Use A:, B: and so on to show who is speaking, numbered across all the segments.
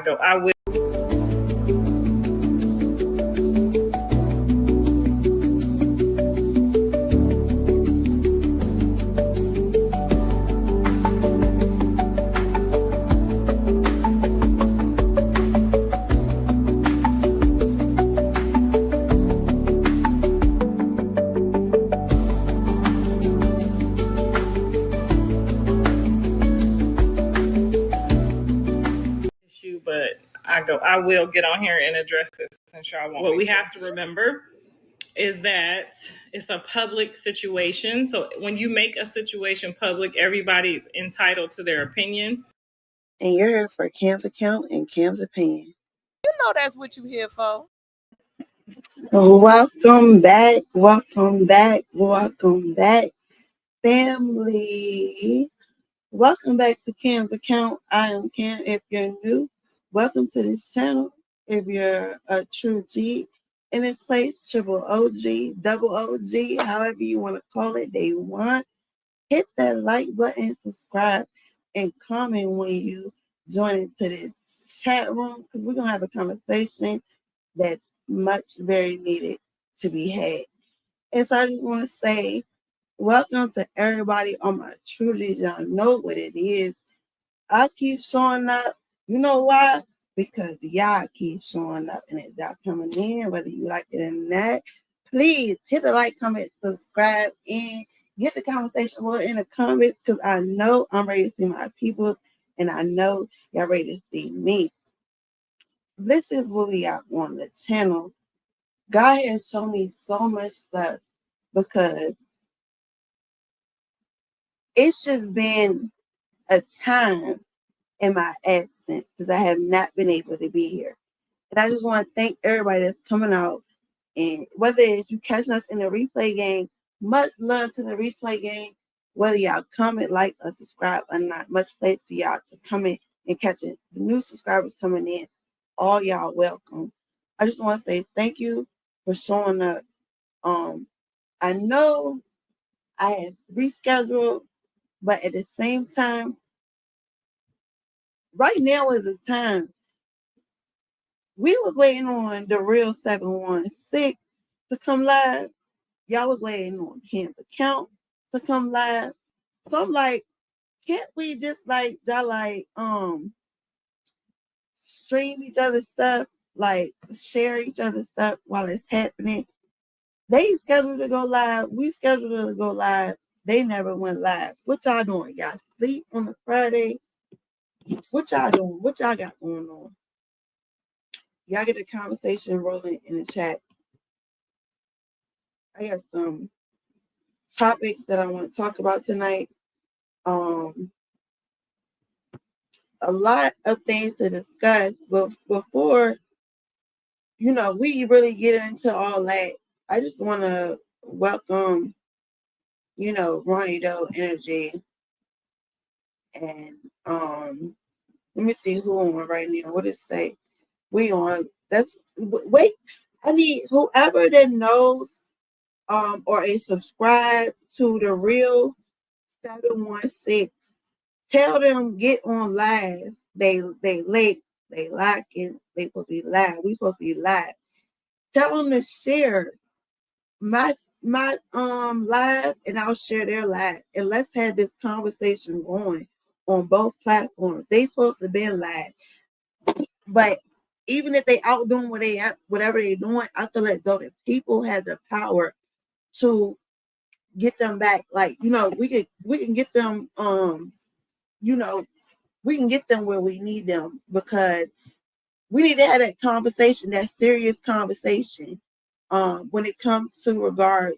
A: I will. But I will get on here and address this since y'all want. What we have to remember is that it's a public situation. So when you make a situation public, everybody's entitled to their opinion.
B: And you're here for Cann's account and Cann's opinion.
C: You know that's what you're here for.
B: Welcome back, family. Welcome back to Cann's account. I am Cann. If you're new, welcome to this channel. If you're a true G in this place, triple OG, double OG, however you want to call it, they want. Hit that like button, subscribe, and comment when you join into this chat room because we're going to have a conversation that's much very needed to be had. And so I just want to say welcome to everybody on my Trudies. Y'all know what it is. I keep showing up. You know why? Because y'all keep showing up and it's y'all coming in, whether you like it or not. Please hit the like, comment, subscribe, and get the conversation more in the comments because I know I'm ready to see my people and I know y'all ready to see me. This is what we got on the channel. God has shown me so much stuff because it's just been a time in my absence because I have not been able to be here. And I just want to thank everybody that's coming out. And whether it's you catching us in the replay game, much love to the replay game. Whether y'all comment, like, or subscribe or not, much place to y'all to come in and catch it. The new subscribers coming in, all y'all welcome. I just want to say thank you for showing up. I know I have rescheduled, but at the same time, right now is the time. We was waiting on the real 716 to come live. Y'all was waiting on Cann's account to come live. So I'm like, can't we just like y'all like stream each other's stuff, like share each other's stuff while it's happening? They scheduled to go live. We scheduled to go live. They never went live. What y'all doing? Y'all sleep on a Friday? What y'all doing? What y'all got going on? Y'all get the conversation rolling in the chat. I got some topics that I want to talk about tonight. A lot of things to discuss, but before we really get into all that, I just want to welcome Ronnie though energy, and let me see who on right now. What does it say? We on. Wait. I need whoever that knows or is subscribed to the real 716. Tell them get on live. They late. They lacking. They supposed to be live. We supposed to be live. Tell them to share my live and I'll share their live. And let's have this conversation going on both platforms. They supposed to be live. But even if they out doing whatever they're doing, I feel like though the people have the power to get them back. Like, we can get them we can get them where we need them because we need to have that conversation, that serious conversation when it comes to regards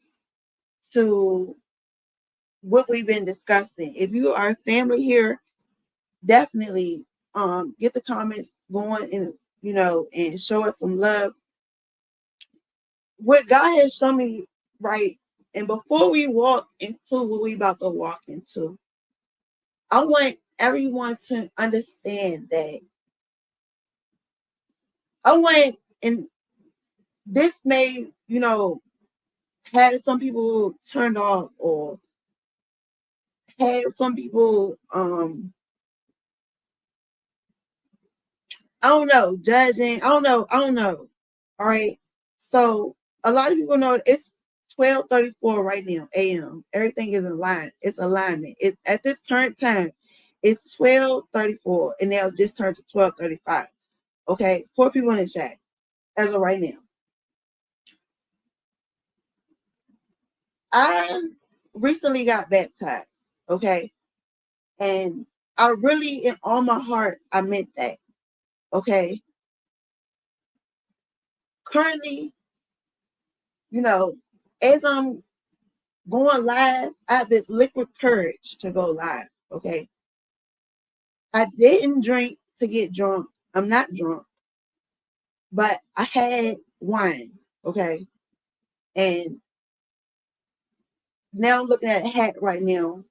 B: to what we've been discussing. If you are family here, definitely get the comments going and and show us some love. What God has shown me, right? And before we walk into what we about to walk into, I want everyone to understand that and this may, have some people turned off or have some people I don't know, judging. I don't know. All right. So a lot of people know it's 12:34 right now, a.m. Everything is in line. It's alignment. It's at this current time, it's 12:34, and now just turned to 12:35. Okay, 4 people in the chat as of right now. I recently got baptized. Okay, and I really, in all my heart, I meant that. Okay. Currently, as I'm going live, I have this liquid courage to go live. Okay. I didn't drink to get drunk. I'm not drunk, but I had wine. Okay. And now I'm looking at a hat right now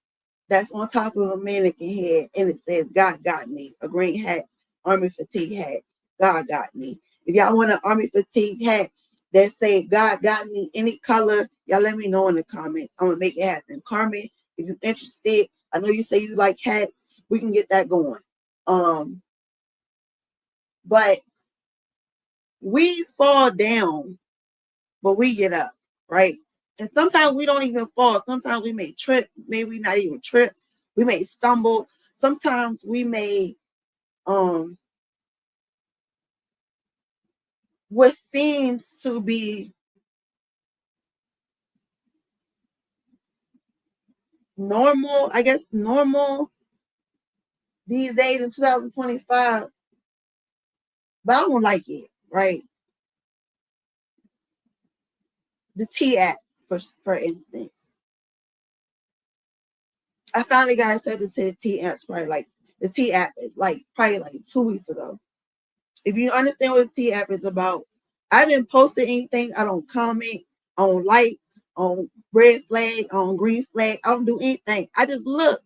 B: that's on top of a mannequin head, and it says God got me. A green hat, army fatigue hat. God got me. If y'all want an army fatigue hat that say God got me, any color, y'all let me know in the comments. I'm gonna make it happen. Carmen, if you're interested, I know you say you like hats, we can get that going. But we fall down, but we get up, right? And sometimes we don't even fall. Sometimes we may trip, maybe not even trip. We may stumble. Sometimes we may what seems to be normal, I guess normal these days in 2025, but I don't like it, right? The T app, for instance. I finally got accepted to the T app the T app probably 2 weeks ago. If you understand what the T app is about, I didn't post anything. I don't comment. I don't like on red flag, on green flag. I don't do anything. I just look,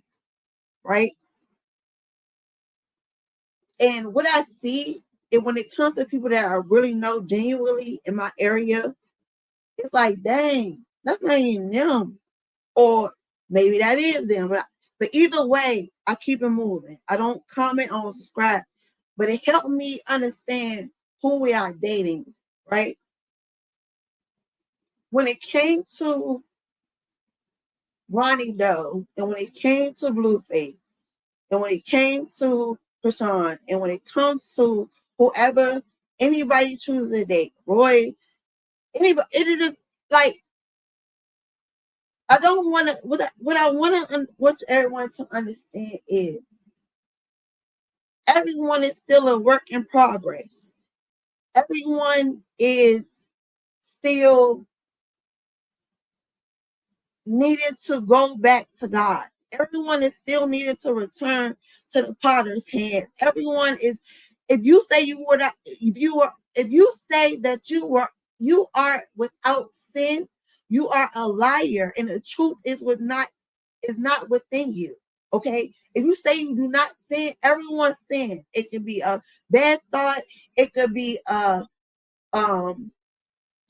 B: right? And what I see, and when it comes to people that I really know genuinely in my area, it's like, dang, that's not even them. Or maybe that is them. But either way, I keep it moving. I don't comment, I don't subscribe. But it helped me understand who we are dating, right? When it came to Ronnie though, and when it came to Blueface, and when it came to Chrisean, and when it comes to whoever, anybody chooses to date, Roy, anybody, it is just like, I don't want to, what I want everyone to understand is everyone is still a work in progress. Everyone is still needed to go back to God. Everyone is still needed to return to the potter's hand. Everyone is, if you say that you are without sin, you are a liar, and the truth is not within you. Okay? If you say you do not sin, everyone sins. It could be a bad thought, it could be a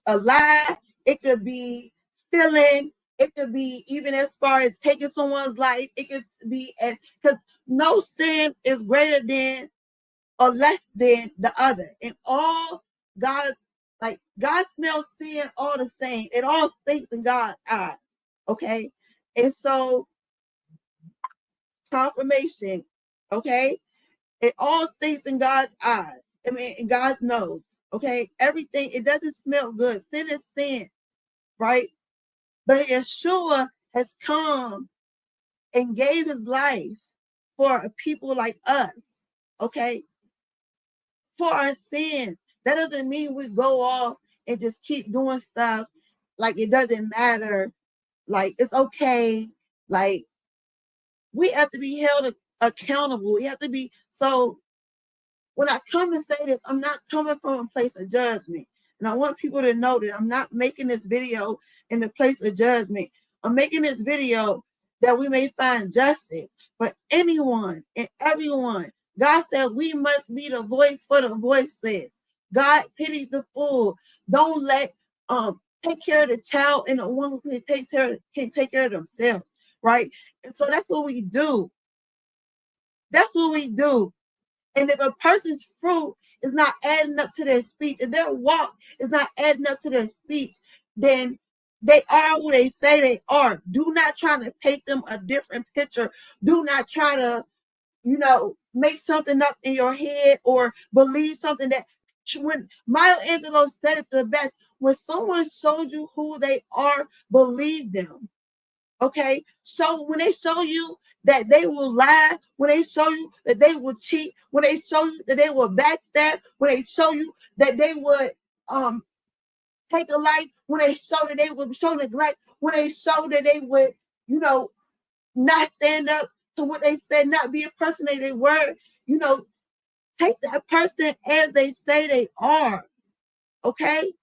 B: lie, it could be stealing, it could be even as far as taking someone's life, it could be because no sin is greater than or less than the other. And all God smells sin all the same. It all stinks in God's eyes. Okay? And so confirmation, okay? It all stinks in God's eyes. I mean, in God's nose. Okay? Everything, it doesn't smell good. Sin is sin, right? But Yeshua has come and gave his life for people like us, okay? For our sins. That doesn't mean we go off and just keep doing stuff like it doesn't matter, like it's okay. Like, we have to be held accountable. We have to be, so when I come to say this, I'm not coming from a place of judgment. And I want people to know that I'm not making this video in the place of judgment. I'm making this video that we may find justice for anyone and everyone. God said we must be the voice for the voiceless. God pities the fool. Don't let take care of the child and the one who can take care of themselves, right? And so that's what we do. That's what we do. And if a person's fruit is not adding up to their speech, and their walk is not adding up to their speech, then they are who they say they are. Do not try to paint them a different picture. Do not try to, make something up in your head or believe something that, when Maya Angelou said it the best, when someone shows you who they are, believe them. Okay, so when they show you that they will lie, when they show you that they will cheat, when they show you that they will backstab, when they show you that they would take a life, when they show that they would show neglect, when they show that they would, not stand up to what they said, not be a person they were, take that person as they say they are. Okay?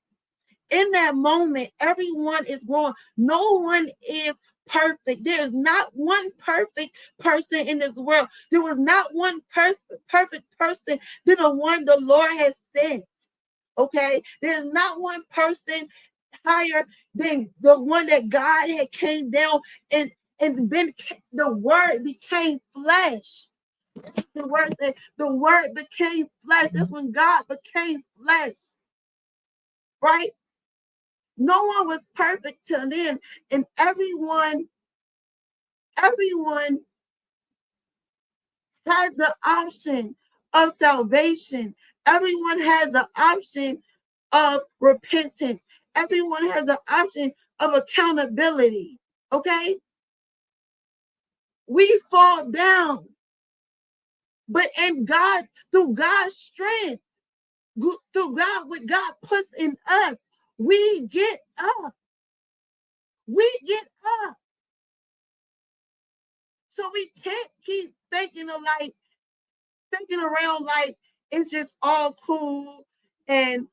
B: In that moment, everyone is wrong. No one is perfect. There is not one perfect person in this world. There was not one perfect person than the one the Lord has sent. Okay? There's not one person higher than the one that God had came down and the word became flesh. The word said the word became flesh. That's when God became flesh. Right? No one was perfect till then, and everyone has the option of salvation. Everyone has the option of repentance. Everyone has the option of accountability. Okay? We fall down, but in God, through God's strength, through God, what God puts in us, we get up. We get up. So we can't keep thinking around like it's just all cool and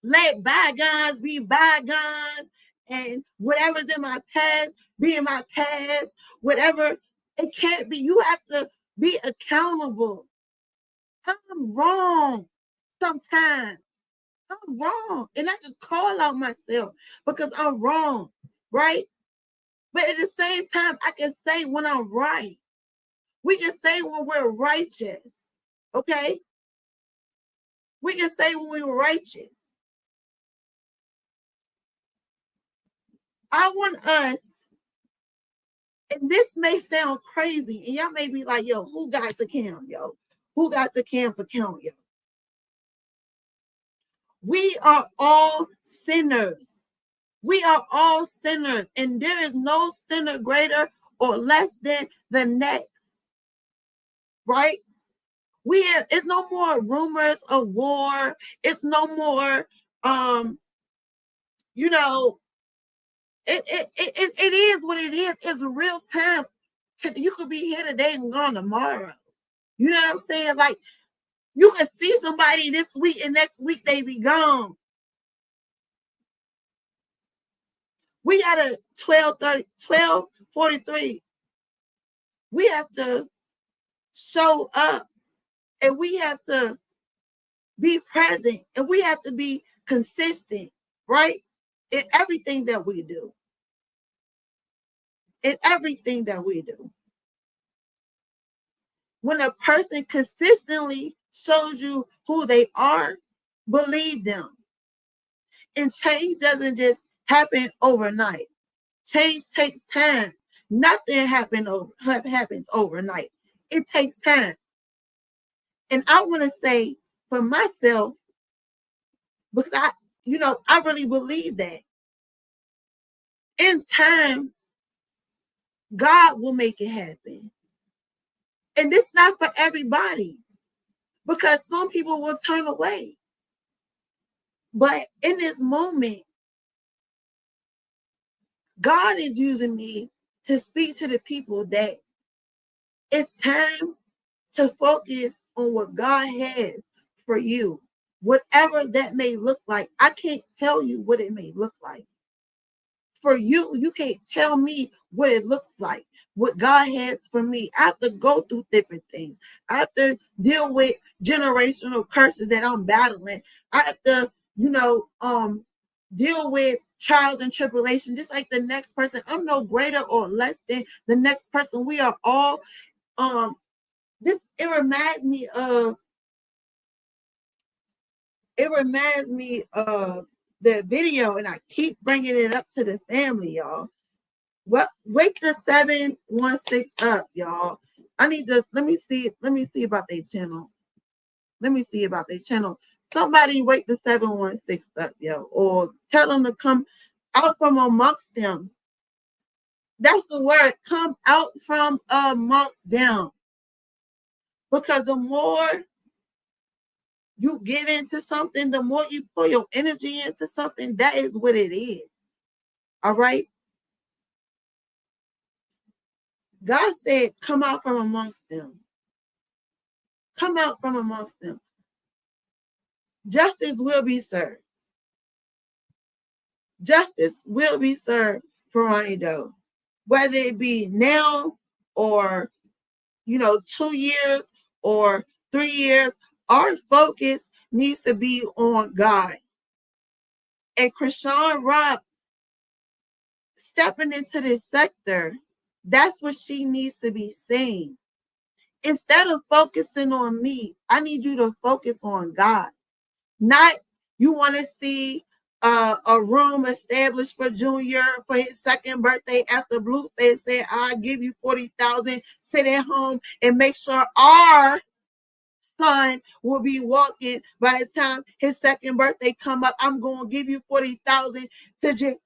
B: let bygones be bygones and whatever's in my past be in my past. Whatever, it can't be. You have to be accountable. I'm wrong sometimes. I'm wrong. And I can call out myself because I'm wrong, right? But at the same time, I can say when I'm right. We can say when we're righteous, okay? We can say when we're righteous. I want us, and this may sound crazy, and y'all may be like, yo, who got to Cann, yo? Who got to Cann for count, yo? We are all sinners. We are all sinners, and there is no sinner greater or less than the next, right? It's no more rumors of war. It's no more, it is what it is. It's real time. You could be here today and gone tomorrow. You know what I'm saying? Like, you can see somebody this week and next week they be gone. We got a 12:43. We have to show up and we have to be present and we have to be consistent, right? In everything that we do. In everything that we do. When a person consistently shows you who they are, believe them. And change doesn't just happen overnight. Change takes time. Nothing happens overnight. It takes time. And I want to say for myself, because I really believe that in time, God will make it happen. And this is not for everybody, because some people will turn away. But in this moment, God is using me to speak to the people that it's time to focus on what God has for you. Whatever that may look like. I can't tell you what it may look like. For you, you can't tell me what it looks like, what God has for me. I have to go through different things. I have to deal with generational curses that I'm battling. I have to, deal with trials and tribulations, just like the next person. I'm no greater or less than the next person. We are all It reminds me of the video, and I keep bringing it up to the family, y'all. Well, wake the 716 up, y'all. I need to let me see about their channel. Somebody wake the 716 up, yo, or tell them to come out from amongst them. That's the word. Come out from amongst them. Because the more you get into something, the more you put your energy into something, that is what it is. All right? God said, come out from amongst them. Come out from amongst them. Justice will be served. Justice will be served for Ronnie Doe. Whether it be now or, 2 years or 3 years, our focus needs to be on God. And Chrisean Robb stepping into this sector, that's what she needs to be saying. Instead of focusing on me, I need you to focus on God. Not you want to see a room established for Junior for his second birthday after Blueface said, I'll give you 40,000, sit at home and make sure our son will be walking by the time his second birthday come up. I'm going to give you 40,000 to just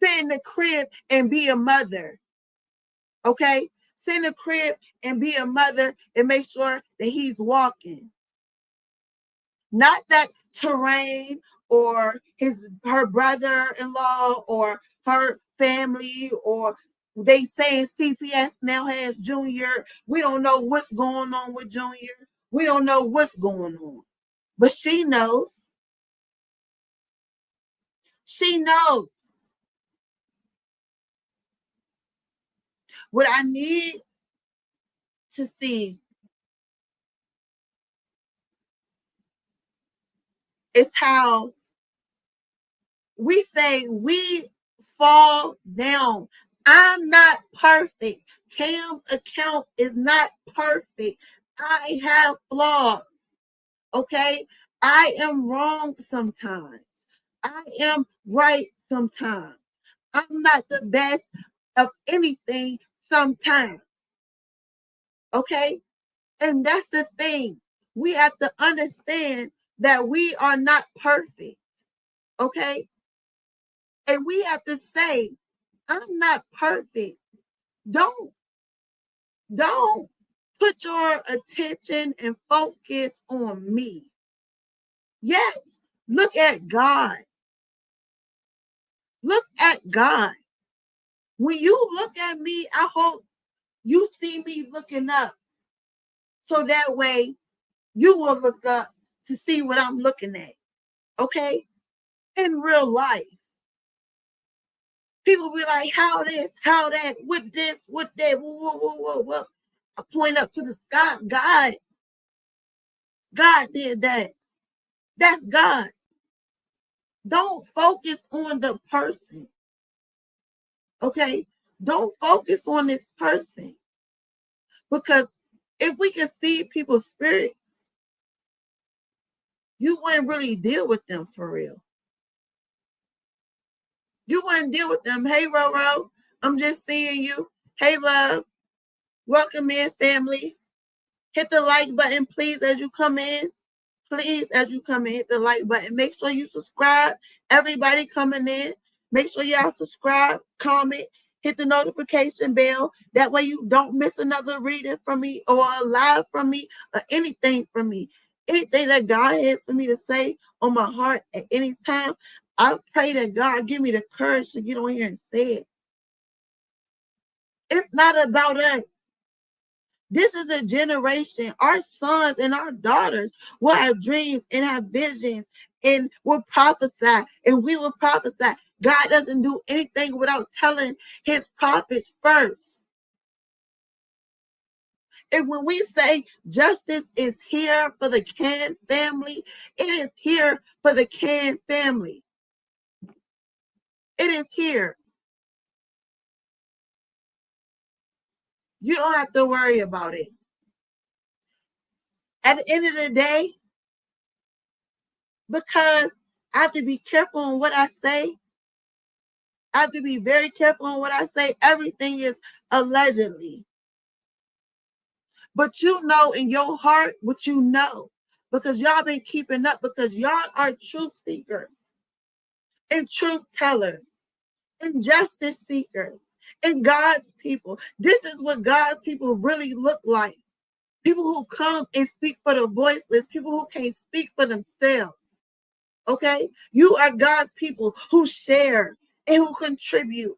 B: sit in the crib and be a mother. Okay? Sit in the crib and be a mother and make sure that he's walking. Not that Terrain or her brother-in-law or her family, or they saying CPS now has Junior. We don't know what's going on with Junior. We don't know what's going on. But she knows. She knows. What I need to see is how we say we fall down. I'm not perfect. Cam's account is not perfect. I have flaws. Okay? I am wrong sometimes. I am right sometimes. I'm not the best of anything sometimes. Okay? And that's the thing. We have to understand that we are not perfect. Okay? And we have to say, I'm not perfect. Don't put your attention and focus on me. Yes, look at God. Look at God. When you look at me, I hope you see me looking up. So that way you will look up to see what I'm looking at. Okay? In real life. People be like, how this, how that, with this, with that, whoa. I point up to the sky. God did that. That's God. Don't focus on the person. Okay? Don't focus on this person. Because if we can see people's spirits, you wouldn't really deal with them for real. You wouldn't deal with them. Hey, Roro, I'm just seeing you. Hey, love. Welcome in, family. Hit the like button, please, as you come in. Please, as you come in, hit the like button. Make sure you subscribe. Everybody coming in, make sure y'all subscribe, comment, hit the notification bell. That way you don't miss another reading from me or a live from me or anything from me. Anything that God has for me to say on my heart at any time, I pray that God give me the courage to get on here and say it. It's not about us. This is a generation. Our sons and our daughters will have dreams and have visions and will prophesy, and we will prophesy. God doesn't do anything without telling his prophets first. And when we say justice is here for the Cann family, it is here for the Cann family. It is here. You don't have to worry about it. at the end of the day, because I have to be careful on what I say. I have to be very careful on what I say. Everything is allegedly. But you know in your heart what you know. Because y'all been keeping up. Because y'all are truth seekers. And truth tellers. And justice seekers. And God's people. This is what God's people really look like. People who come and speak for the voiceless. People who can't speak for themselves. Okay? You are God's people who share and who contribute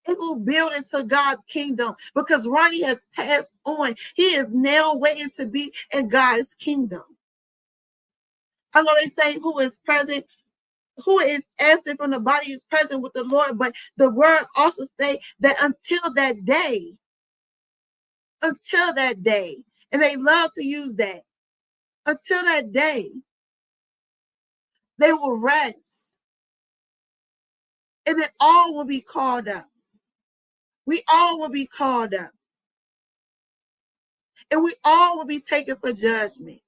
B: and who build into God's kingdom, because Ronnie has passed on. He is now waiting to be in God's kingdom. I know they say who is present, who is absent from the body is present with the Lord, but the word also say that until that day, and they love to use that, until that day, they will rest. And then all will be called up. We all will be called up. And we all will be taken for judgment.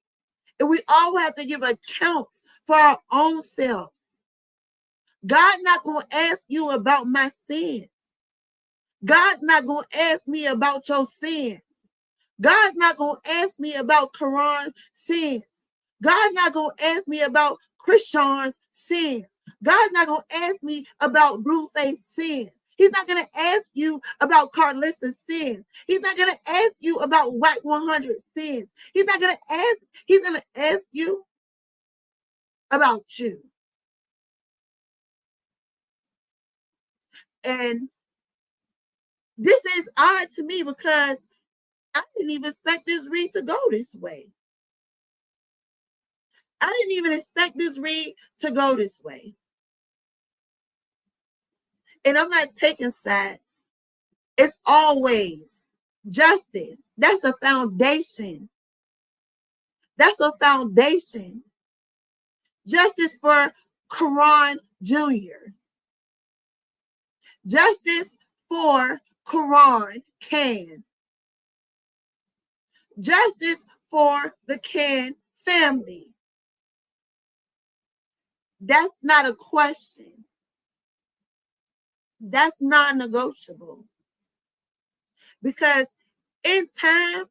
B: And we all have to give account for our own self. God's not going to ask you about my sin. God's not going to ask me about your sin. God's not going to ask me about Karon's sins. God's not going to ask me about Chrisean's sins. God's not going to ask me about Blueface's sins. He's not going to ask you about Carlissa's sins. He's not going to ask you about White 100 sins. He's going to ask you about you. And this is odd to me because I didn't even expect this read to go this way. I didn't even expect this read to go this way. And I'm not taking sides. It's always justice. That's a foundation. That's a foundation. Justice for Karon Jr. Justice for Karon Cann. Justice for the Cann family. That's not a question. That's non-negotiable. Because in time,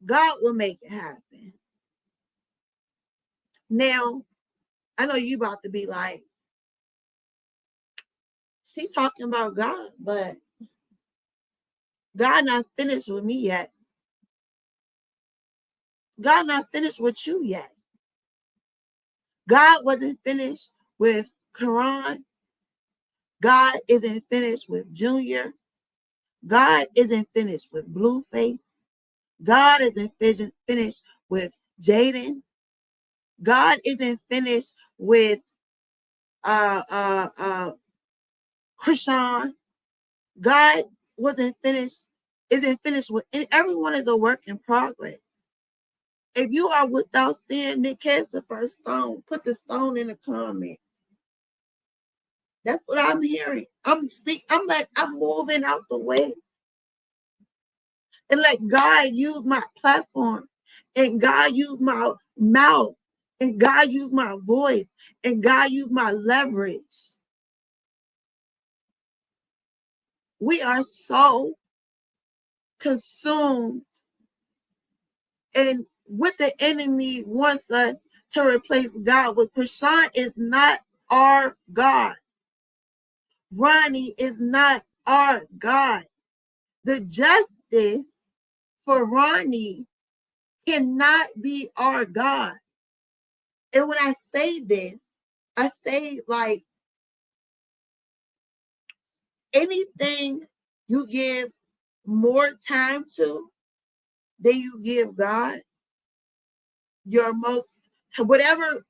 B: God will make it happen. Now, I know you about to be like, she talking about God, but God not finished with me yet. God not finished with you yet. God wasn't finished with Karon. God isn't finished with Junior. God isn't finished with Blueface. God isn't finished with Jaden. God isn't finished with Chrisean. God isn't finished with, and everyone is a work in progress. If you are without sin, then cast the first stone. Put the stone in the comment. That's what I'm hearing. I'm moving out the way. And let God use my platform. And God use my mouth. And God use my voice. And God use my leverage. We are so consumed in what the enemy wants us to replace God with. Chrisean is not our God. Ronnie is not our God. The justice for Ronnie cannot be our God. And when I say this, I say like anything you give more time to than you give God, your most, whatever,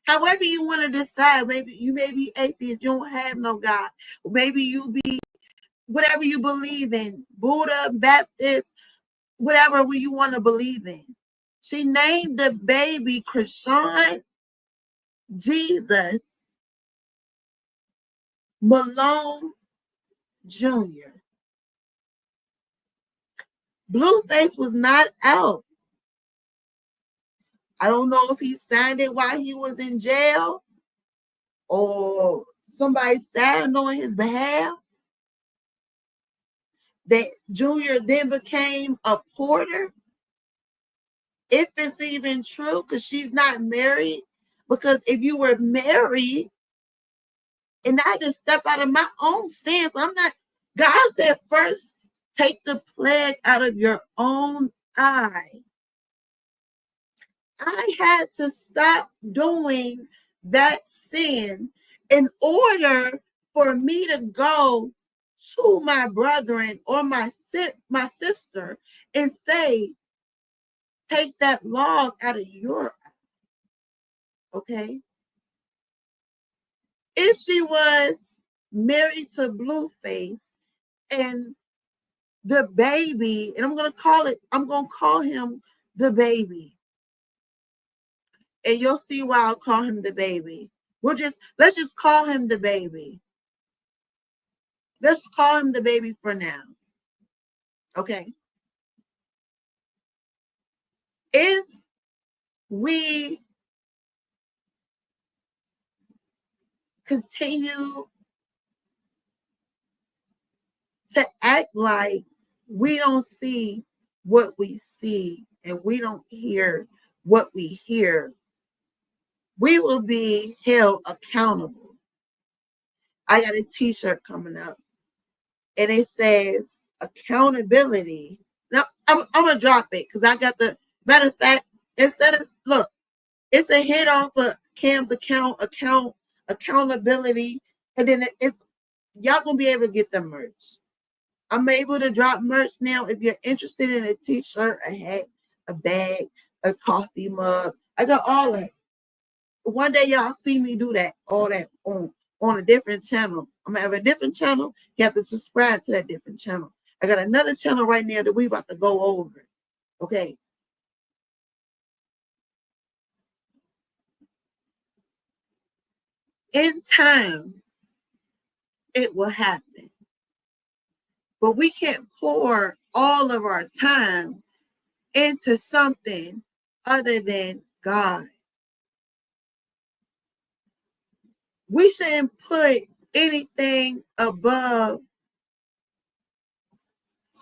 B: however you want to decide, maybe you may be atheist, you don't have no God. Maybe you be whatever you believe in, Buddha, Baptist, whatever you want to believe in. She named the baby Chrisean Jesus Malone Jr. Blueface was not out. I don't know if he signed it while he was in jail or somebody signed on his behalf. That Junior then became a porter. If it's even true, because she's not married. Because if you were married, and I just step out of my own sense, I'm not. God said first, take the plague out of your own eye. I had to stop doing that sin in order for me to go to my brethren or my sister and say, take that log out of your eye. Okay? If she was married to Blueface and the baby, and I'm gonna call him the baby. And you'll see why I'll call him the baby. Let's just call him the baby. Let's call him the baby for now. Okay. If we continue to act like we don't see what we see and we don't hear what we hear, we will be held accountable. I got a t-shirt coming up and it says accountability. Now I'm gonna drop it because I got the matter of fact, instead of look, it's a hit off of Cam's accountability, and then it's y'all gonna be able to get the merch. I'm able to drop merch now. If you're interested in a t-shirt, a hat, a bag, a coffee mug, I got all that. One day y'all see me do that, all that on a different channel. I'm gonna have a different channel. You have to subscribe to that different channel. I got another channel right now that we about to go over. Okay. In time, it will happen. But we can't pour all of our time into something other than God. We shouldn't put anything above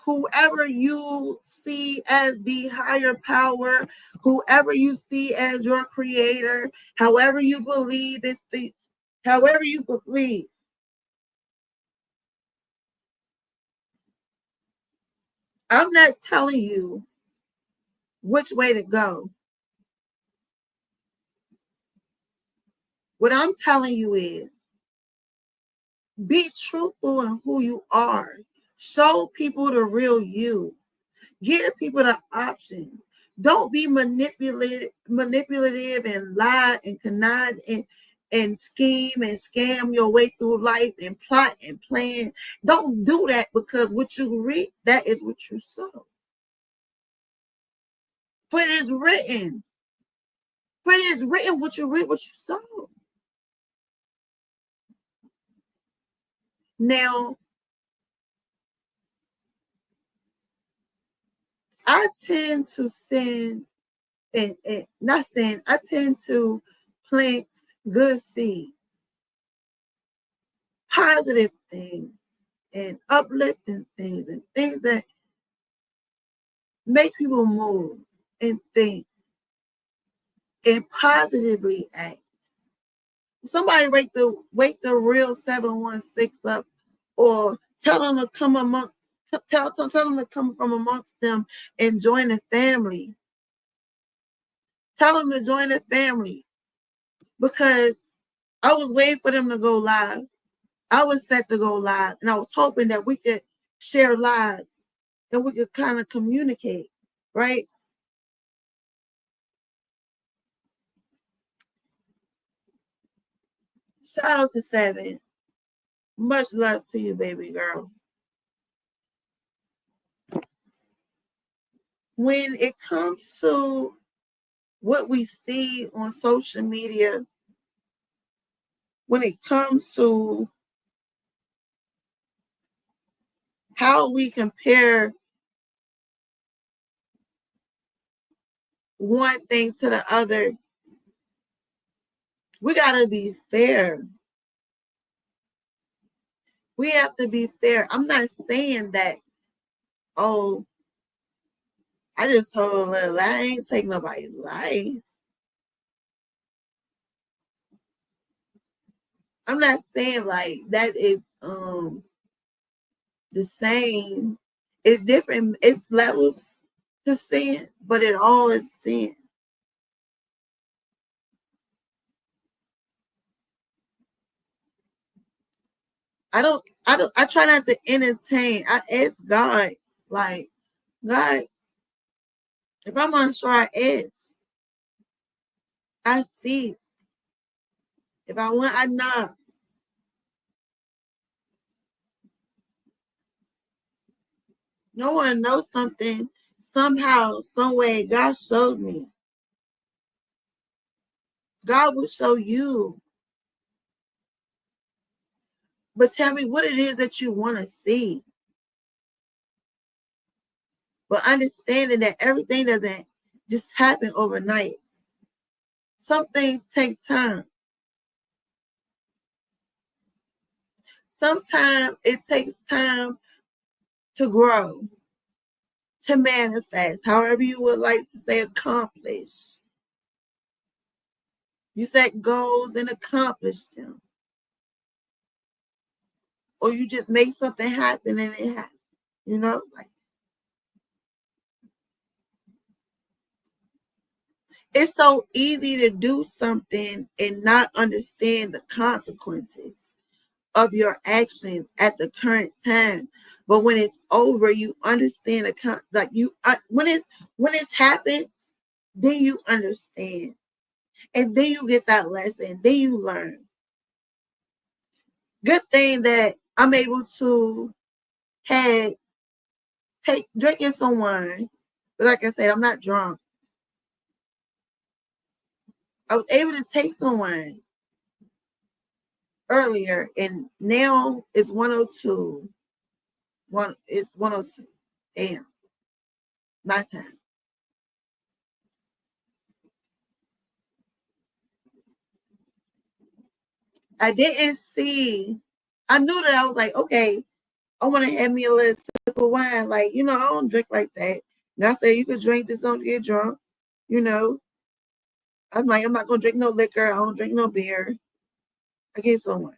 B: whoever you see as the higher power, whoever you see as your creator, however you believe however you believe. I'm not telling you which way to go. What I'm telling you is be truthful in who you are. Show people the real you. Give people the options. Don't be manipulative and lie and connive and scheme and scam your way through life and plot and plan. Don't do that, because what you reap, that is what you sow. For it is written. For it is written, what you reap, what you sow. Now, I tend to send and not saying, I tend to plant good seeds, positive things, and uplifting things, and things that make people move and think and positively act. Somebody wake the real 716 up, or tell them to come tell them to come from amongst them and join the family. Tell them to join the family, because I was waiting for them to go live. I was set to go live, and I was hoping that we could share live and we could kind of communicate, right? Shout out to Savejr. Much love to you, baby girl. When it comes to what we see on social media, when it comes to how we compare one thing to the other. We gotta be fair. We have to be fair. I'm not saying that, oh, I just told a little lie. I ain't take nobody's life. I'm not saying like that is the same. It's different. It's levels to sin, but it all is sin. I try not to entertain. I ask God, like, God, if I'm unsure, I ask. I see. If I want, I knock. No one knows something. Somehow, some way, God showed me. God will show you. But tell me what it is that you want to see. But understanding that everything doesn't just happen overnight. Some things take time. Sometimes it takes time to grow, to manifest, however you would like to say accomplish. You set goals and accomplish them. Or you just make something happen and it happens. You know, like it's so easy to do something and not understand the consequences of your actions at the current time. But when it's over, you understand when it's happened, then you understand. And then you get that lesson. Then you learn. Good thing that I'm able to take drinking some wine. But like I said, I'm not drunk. I was able to take some wine earlier, and now it's 1:02. It's 1:02 a.m. my time. I didn't see. I knew that I was like, okay, I want to have me a little sip of wine. Like, I don't drink like that. And I said, you could drink this, don't get drunk. I'm like, I'm not gonna drink no liquor. I don't drink no beer. I get some wine.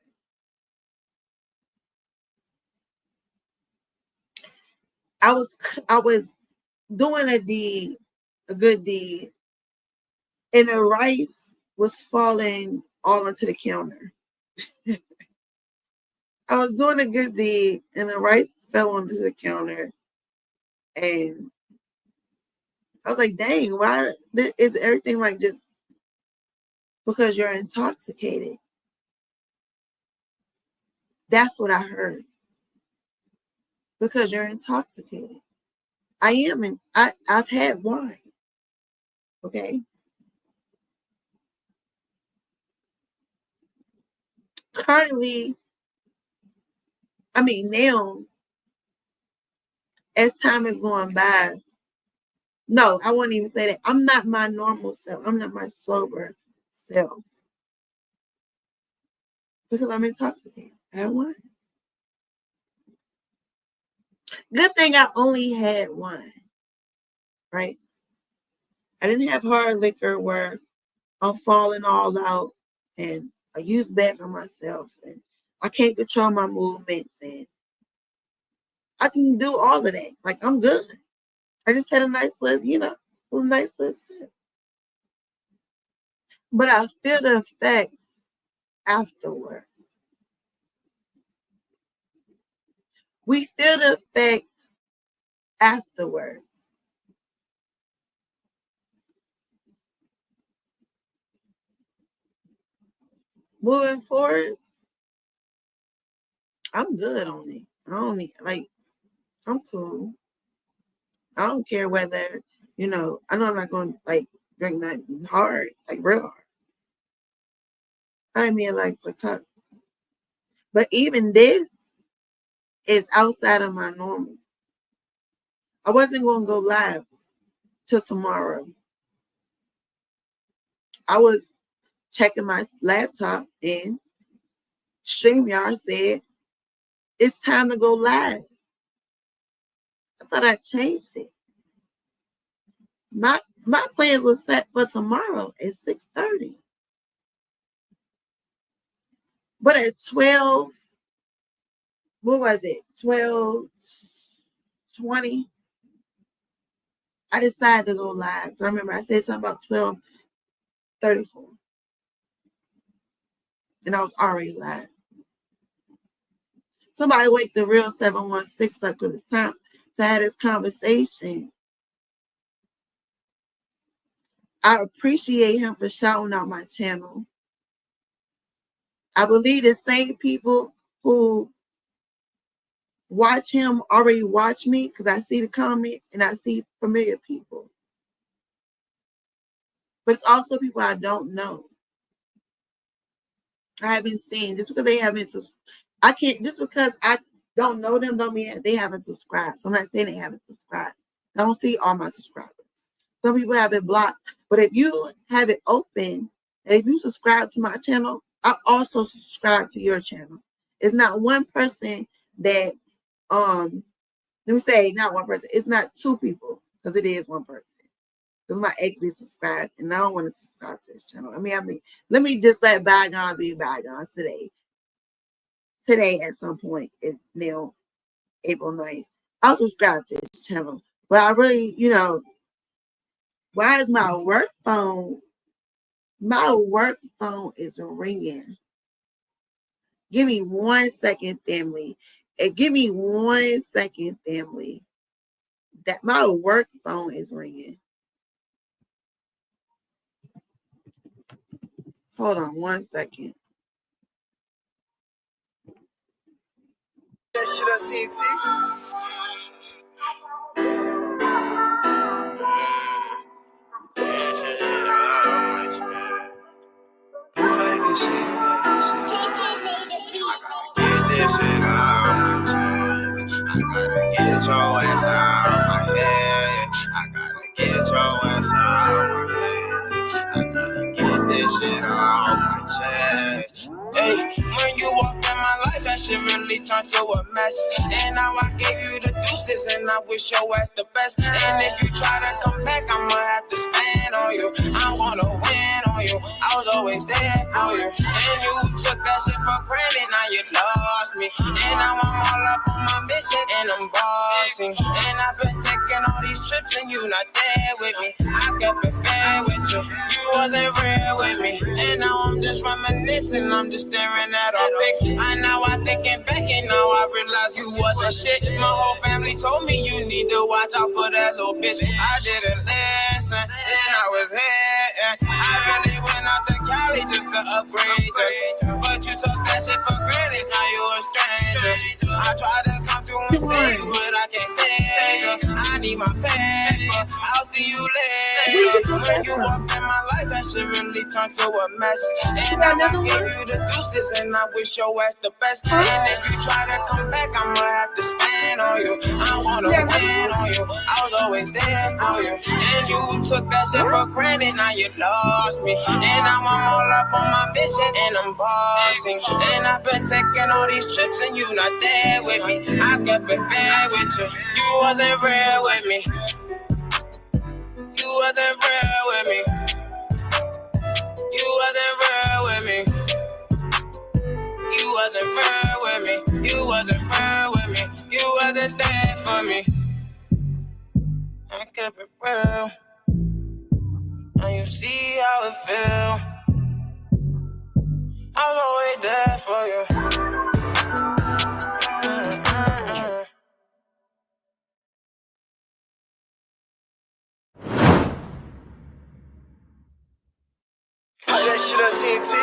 B: I was doing a good deed, and the rice was falling all onto the counter. I was doing a good deed, and the rice fell onto the counter, and I was like, "Dang, why is everything like just because you're intoxicated?" That's what I heard. Because you're intoxicated. I am, and I've had wine. Okay. Currently, now, as time is going by, no, I won't even say that. I'm not my normal self. I'm not my sober self because I'm intoxicated. I had wine. Good thing I only had wine, right? I didn't have hard liquor where I'm falling all out and I use that for myself and I can't control my movements and I can do all of that. Like I'm good. I just had a nice little, a nice little sip. But I feel the effects afterward. We feel the effect afterwards. Moving forward, I'm good on it. I don't need I'm cool. I don't care whether, I know I'm not gonna drink nothing hard, like real hard. I mean like a cup. But even this is outside of my normal. I wasn't gonna go live till tomorrow. I was checking my laptop and StreamYard said, it's time to go live. I thought I changed it. My plans was set for tomorrow at 6:30. But at 12, what was it? 12:20, I decided to go live. So I remember I said something about 12:34. And I was already live. Somebody wake the real 716 up because it's time to have this conversation. I appreciate him for shouting out my channel. I believe the same people who watch him already watch me because I see the comments and I see familiar people. But it's also people I don't know. I haven't seen. Just because they haven't, I can't, just because I don't know them don't mean that they haven't subscribed. So I'm not saying they haven't subscribed. I don't see all my subscribers. Some people have it blocked. But if you have it open, and if you subscribe to my channel, I also subscribe to your channel. It's not one person that, let me say not one person. It's not two people, because it is one person. Because my ex is subscribed, and I don't want to subscribe to this channel. I mean, let me just let bygones be bygones today. Today, at some point, it's now April 9th. I'll subscribe to this channel. But I really, why is my work phone? My work phone is ringing. Give me 1 second, family. And give me 1 second, family. That my work phone is ringing. Hold on 1 second. That shit on TNT.
D: Get this shit out my chest. I gotta get your ass out my head. I gotta get your ass out my head. I gotta get this shit out my chest. Hey, when you walked in my life, that shit really turned to a mess. And now I gave you the deuces, and I wish your ass the best. And if you try to come back, I'ma have to stand on you. I wanna win on you. I was always there for you. And you took that shit for granted, now you lost me. And now I'm all up on my mission, and I'm bossing. And I've been taking all these trips, and you not there with me. I kept it fair with you. You wasn't real with me. And now I'm just reminiscing, I'm just staring at our pics. I thinking back and now I realize you wasn't shit. My whole family told me you need to watch out for that little bitch. I didn't listen, and I was here. I really went out to Cali just to upgrade you. But you took that shit for granted, now you a stranger. I tried to come through and see you, but I can't say you. I need my paper, I'll see you later. When you walked in my life, that shit really turned to a mess. And now I gave you the deuces, and I wish your ass the best. And if you try to come back, I'ma have to stand on you. I wanna win on you. I was always there for you. And you took that shit for granted, now you lost me. And now I'm all up on my mission, and I'm bossing. And I've been taking all these trips, and you not there with me. I kept it fair with you. You wasn't real with me. You wasn't real with me. You wasn't real with me. You wasn't real with me. You wasn't real with me. You wasn't there for me. I kept it real. Now you see how it feel. I was always there for you. That shit on TNT.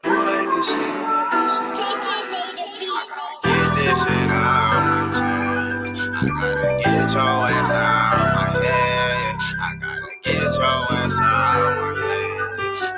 D: Who made this shit? Get this shit out my chest. I gotta get your ass out my head. I gotta get your ass out my head.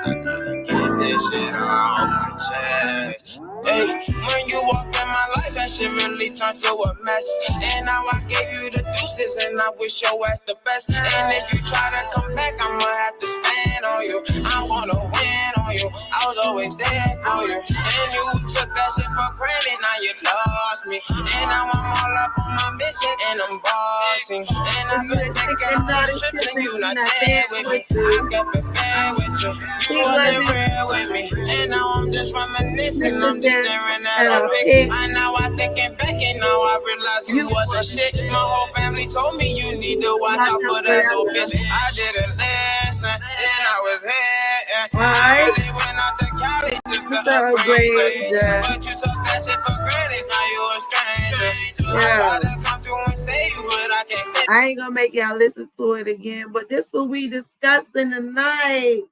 D: I gotta get this shit out my chest. Hey, when you walked in my life, that that shit really turned to a mess. And now I gave you the deuces, and I wish your ass the best. And if you try to come back, I'ma have to stand on you. I wanna win on you. I was always there for you. And you took that shit for granted, now you lost me. And now I'm all up on my mission, and I'm bossing. And I've been taking all these trips, and you not there with me. I kept it fair with you. You wasn't real with me. And now I'm just reminiscing, I'm just staring at our pics. I know I thinking back, and now I realize you wasn't shit. My whole family told me you need to watch out for that little bitch. I didn't listen, and I was here. I really went out to Cali just to upgrade you. But you took that shit for granted, now you a stranger. I tried to come through and save you, but I can't say.
B: I ain't gonna make y'all listen to it again, but this will we discussing tonight.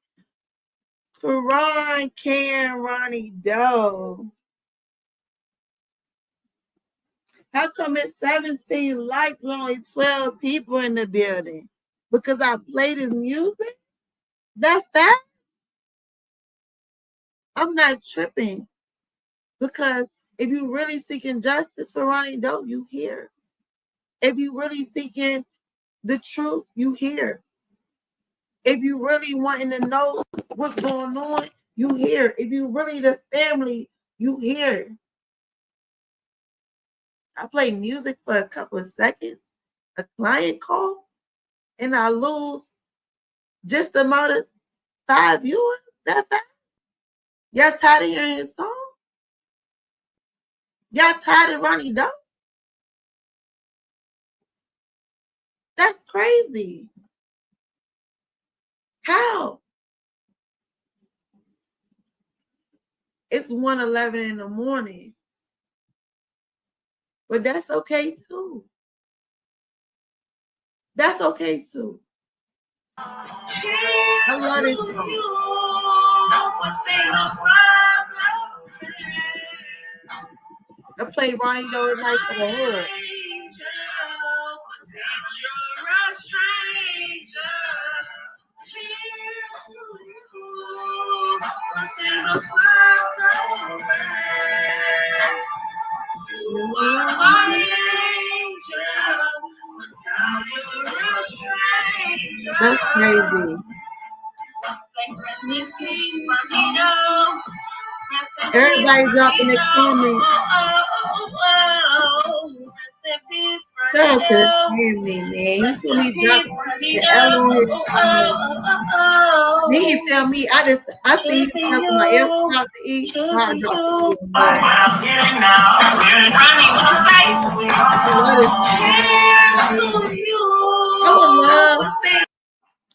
B: Karon, Cann, Ronnie, Doe. How come it's 17 likes, only 12 people in the building? Because I played his music? That fast? I'm not tripping. Because if you really seeking justice for Ronnie Doe, you hear. If you really seeking the truth, you hear. If you really wanting to know what's going on, you hear. If you really the family, you hear. I play music for a couple of seconds, a client call, and I lose just the amount of 5 viewers that fast. Y'all tired of hearing his song? Y'all tired of Ronnie Doe? That's crazy. How? It's 1:11 in the morning. But that's okay too. That's okay too. I love this song. I played Ronnie Doe tonight for the hood. That's crazy. Everybody dropping their comments. Shout out to the family, man. He told me drop the L on his comment. He can tell me I see him stuff in my ear out to eat. So I drop it.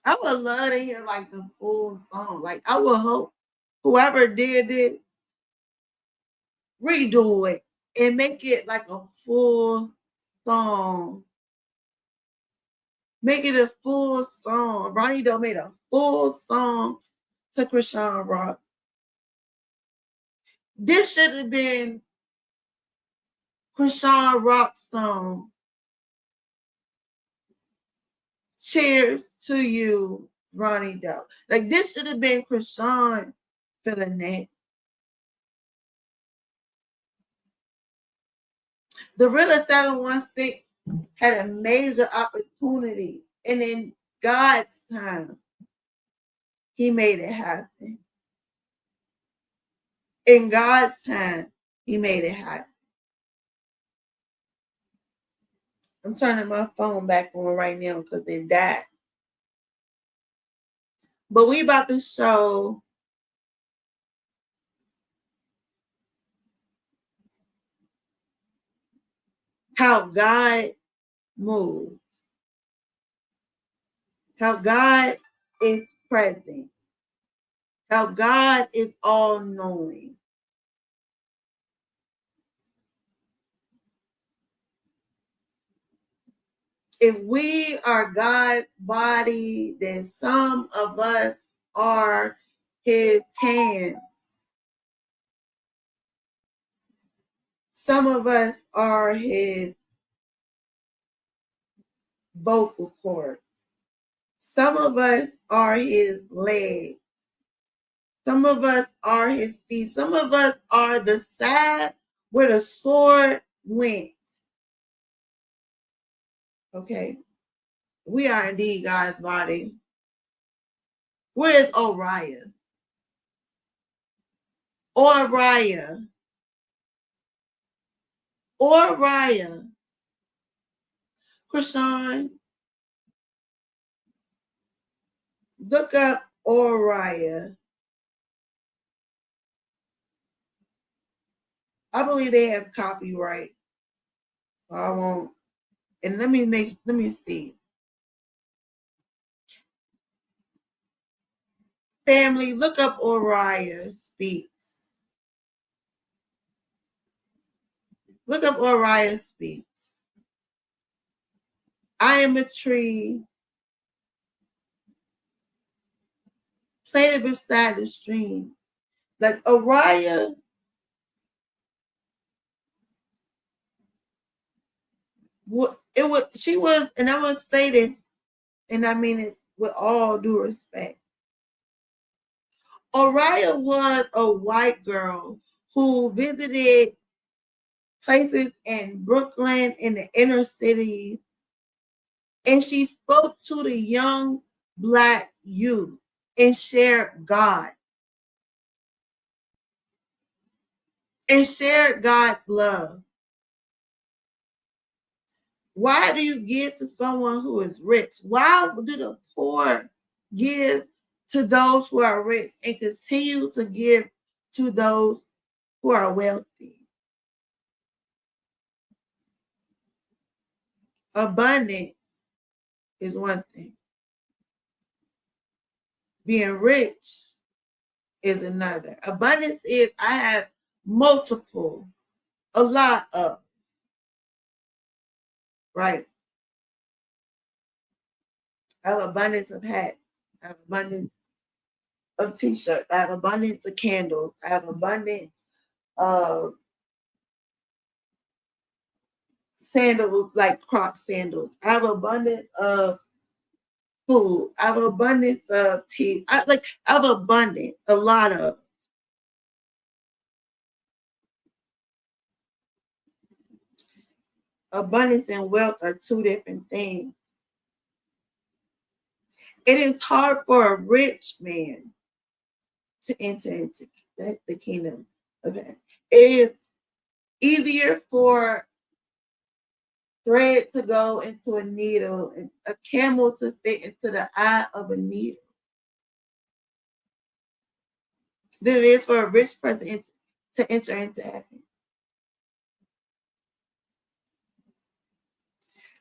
B: I would love to hear like the full song. Like I would hope whoever did it redo it and make it like a full song. Make it a full song. Ronnie Doe made a full song to Chrisean Rock. This should have been Chrisean Rock's song. Cheers to you, Ronnie Doe. Like this should have been Chrisean feeling that. The Realer 716 had a major opportunity, and in God's time, he made it happen. In God's time, he made it happen. I'm turning my phone back on right now because it died. But we about to show how God moves. How God is present. How God is all-knowing. If we are God's body, then some of us are his hands. Some of us are his vocal cords. Some of us are his legs. Some of us are his feet. Some of us are the side where the sword went. Okay. We are indeed God's body. Where's Oriah? Oriah. Oriah. Chrisean, look up Oriah. I believe they have copyright. So I won't. And let me see. Family, look up Oriah Speaks. Look up Oriah Speaks. I am a tree planted beside the stream. Like Oriah, she was, and I would say this, and I mean it with all due respect. Oriah was a white girl who visited places in Brooklyn, in the inner cities, and she spoke to the young Black youth and shared God and shared God's love. Why do you give to someone who is rich? Why do the poor give to those who are rich and continue to give to those who are wealthy? Abundance is one thing. Being rich is another. Abundance is I have multiple, a lot of, right? I have abundance of hats. I have abundance of t-shirts. I have abundance of candles. I have abundance of sandals, like crop sandals. I have abundance of food. I have abundance of tea. I have abundance, a lot of. Abundance and wealth are two different things. It is hard for a rich man to enter into the kingdom of heaven. It is easier for thread to go into a needle and a camel to fit into the eye of a needle than it is for a rich person to enter into heaven.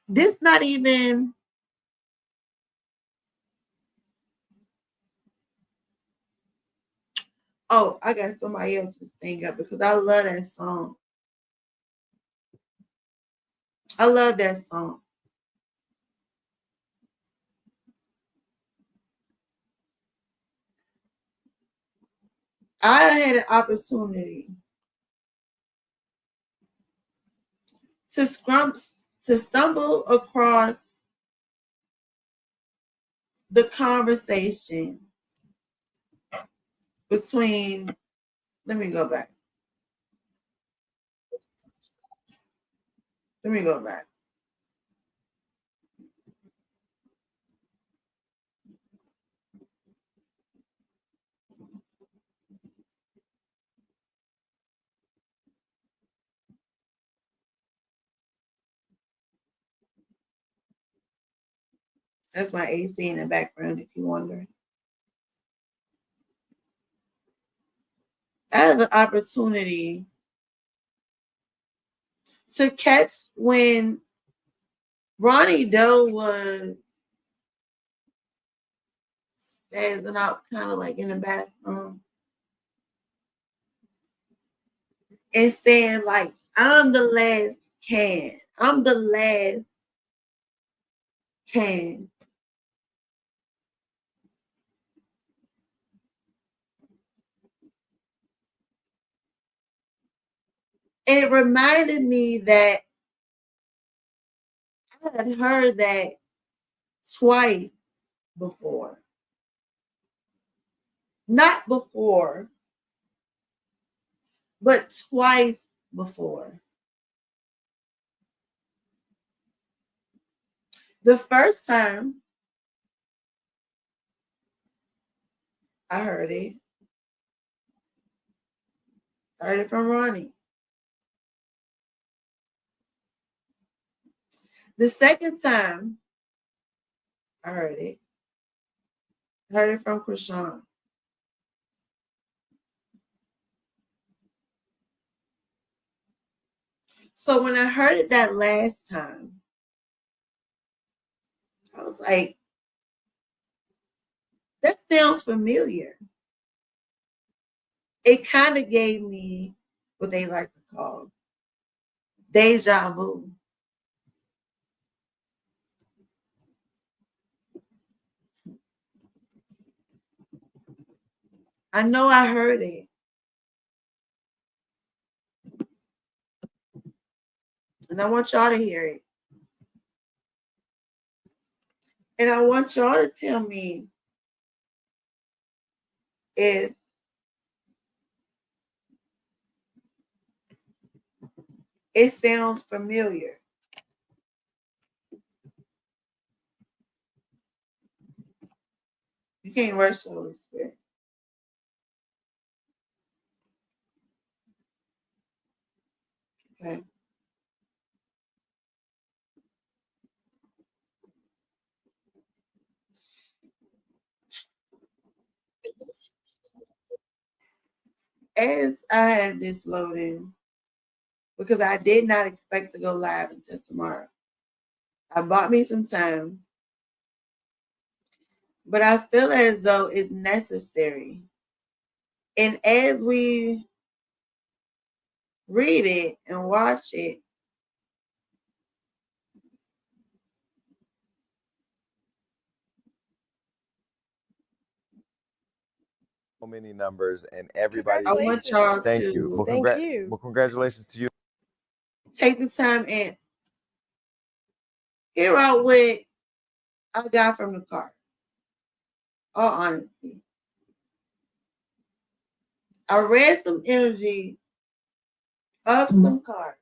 B: This not even I got somebody else's thing up because I love that song. I love that song. I had an opportunity to stumble across the conversation between, let me go back. That's my AC in the background, if you're wondering. I had the opportunity to catch when Ronnie Doe was spazzing out kind of like in the bathroom and saying like, I'm the last Cann. I'm the last Cann. And it reminded me that I had heard that twice before. Not before, but twice before. The first time I heard it from Ronnie. The second time I heard it from Chrisean. So when I heard it that last time, I was like, that sounds familiar. It kind of gave me what they like to call deja vu. I know I heard it. And I want y'all to hear it. And I want y'all to tell me if it sounds familiar. You can't rush the Holy Spirit. Okay. As I have this loading, because I did not expect to go live until tomorrow, I bought me some time, but I feel as though it's necessary. And as we read it and watch it,
E: so many numbers, and everybody.
B: I want y'all
E: Thank
B: to
E: you. Well,
C: Thank you.
E: Well, congratulations to you.
B: take the time and hear out what I got from the card. All honesty. I read some energy of some cards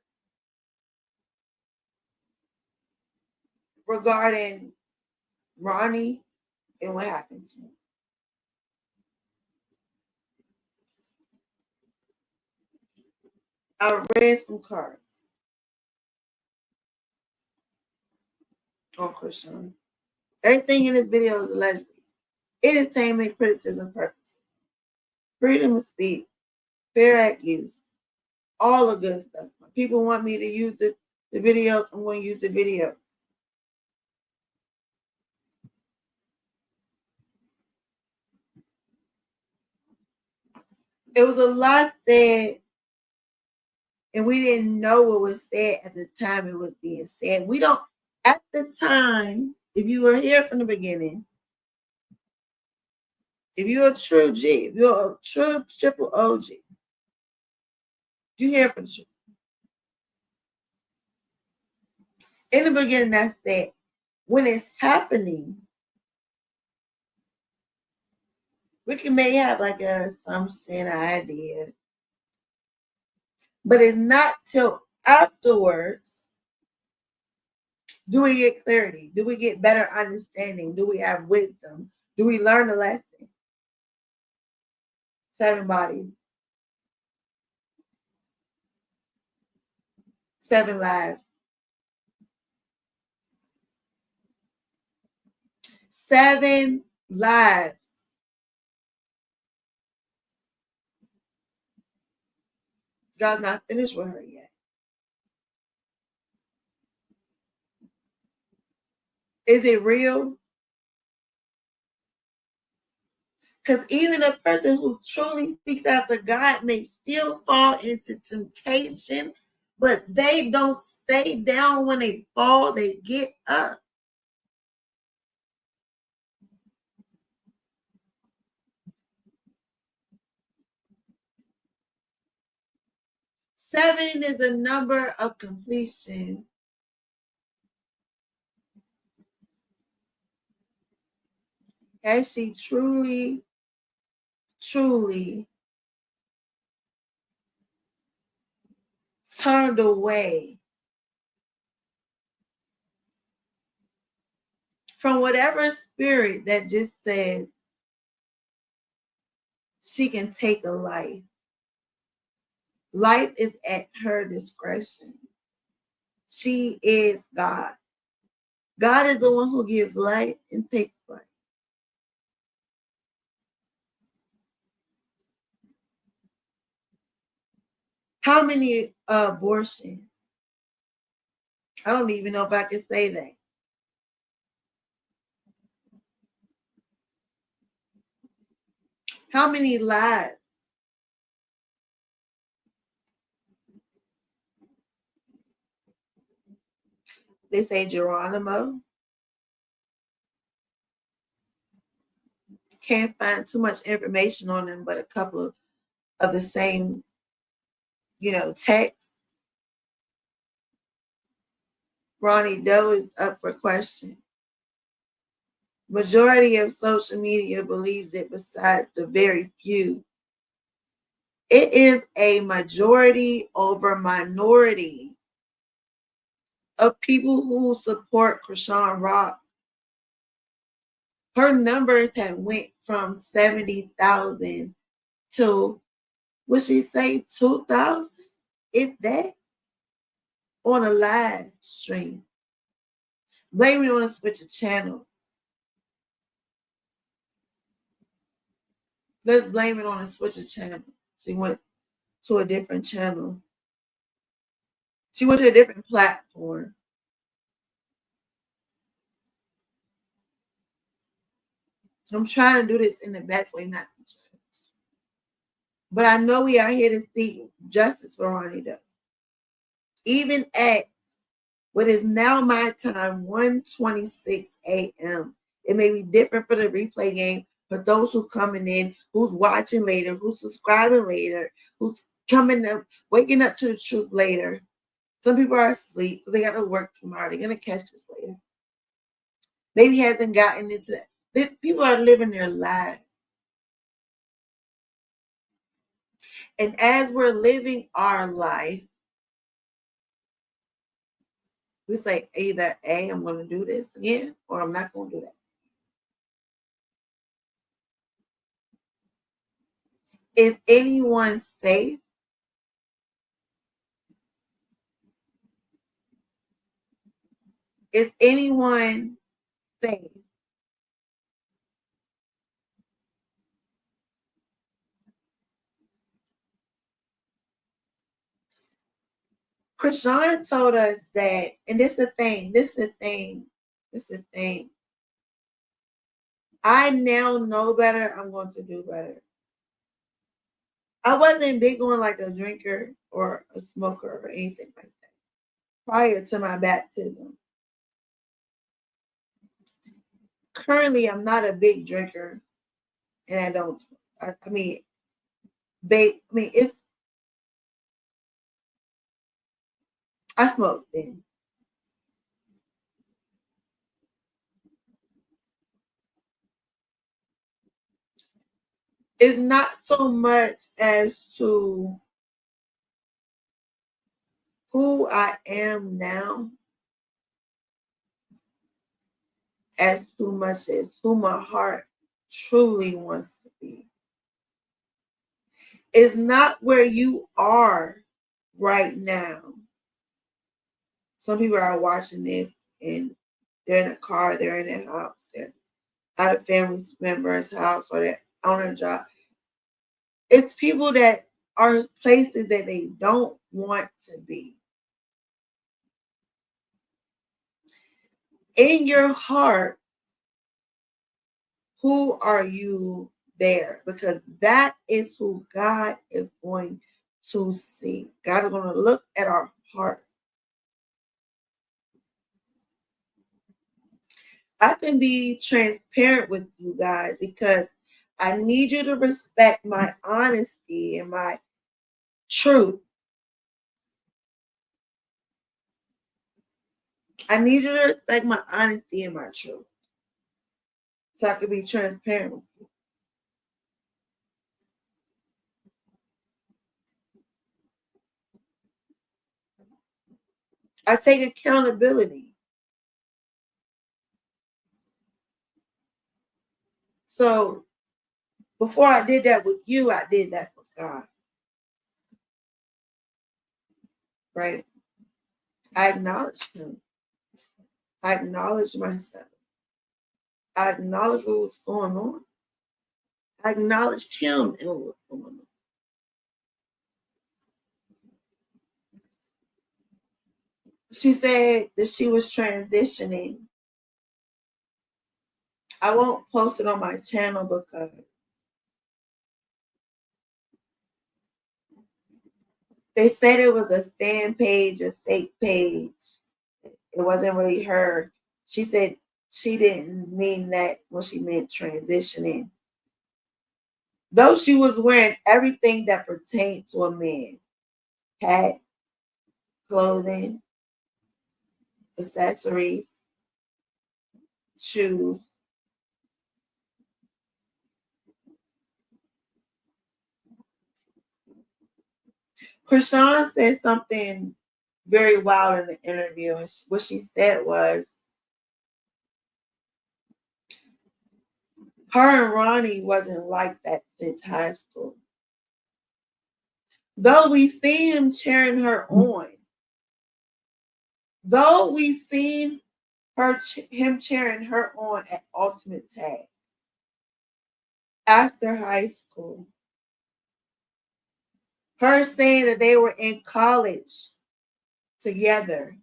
B: regarding Ronnie and what happened to him. I read some cards on Chrisean. Everything in this video is allegedly entertainment, criticism purposes, freedom of speech, fair act use, all the good stuff. People want me to use the videos, I'm going to use the video. It was a lot said, and we didn't know what was said at the time it was being said. We don't, at the time, if you were here from the beginning, if you're a true G, if you're a true triple OG, you hear from the truth. In the beginning, I said, when it's happening, we may have like a assumption, an idea, but it's not till afterwards do we get clarity, do we get better understanding, do we have wisdom, do we learn the lesson? 7 bodies, 7 lives, 7 lives. God's not finished with her yet. Is it real? Because even a person who truly seeks after God may still fall into temptation, but they don't stay down when they fall, they get up. Seven is a number of completion. As she truly turned away from whatever spirit that just says she can take a life. Life is at her discretion. She is God. God is the one who gives life and takes life. How many abortions? I don't even know if I can say that. How many lives? They say Geronimo. Can't find too much information on them, but a couple of the same, texts. Ronnie Doe is up for question. Majority of social media believes it besides the very few. It is a majority over minority of people who support Chrisean Rock. Her numbers have went from 70,000 to, would she say 2,000, if that, on a live stream. Blame it on a switch of channel. Let's blame it on a switch of channel. She went to a different channel. She went to a different platform. I'm trying to do this in the best way not to judge. But I know we are here to seek justice for Ronnie Doe. Even at what is now my time, 1:26 a.m. It may be different for the replay game, but those who coming in, who's watching later, who's subscribing later, who's coming up, waking up to the truth later. Some people are asleep. They got to work tomorrow. They're going to catch this later. Maybe hasn't gotten into it. People are living their lives. And as we're living our life, we say either A, I'm going to do this again, or I'm not going to do that. Is anyone safe? Is anyone safe? Chrisean told us that, and this is the thing. I now know better. I'm going to do better. I wasn't big on like a drinker or a smoker or anything like that prior to my baptism. Currently, I'm not a big drinker, and I don't. I smoked then. It's not so much as to who I am now, as too much as who my heart truly wants to be. It's not where you are right now. Some people are watching this and they're in a car, they're in their house, they're at a family member's house, or they're on a job. It's people that are places that they don't want to be. In your heart, who are you there? Because that is who God is going to see. God is going to look at our heart. I can be transparent with you guys because I need you to respect my honesty and my truth. I need you to respect my honesty and my truth so I can be transparent with you. I take accountability. So before I did that with you, I did that for God. Right? I acknowledged him. I acknowledged myself. I acknowledged what was going on. I acknowledged him and what was going on. She said that she was transitioning. I won't post it on my channel because they said it was a fan page, a fake page. It wasn't really her. She said she didn't mean that when she meant transitioning. Though she was wearing everything that pertained to a man. Hat, clothing, accessories, shoes. Chrisean said something very wild in the interview. And what she said was, her and Ronnie wasn't like that since high school. Though we seen him cheering her on, though we seen him cheering her on at Ultimate Tag after high school, her saying that they were in college together,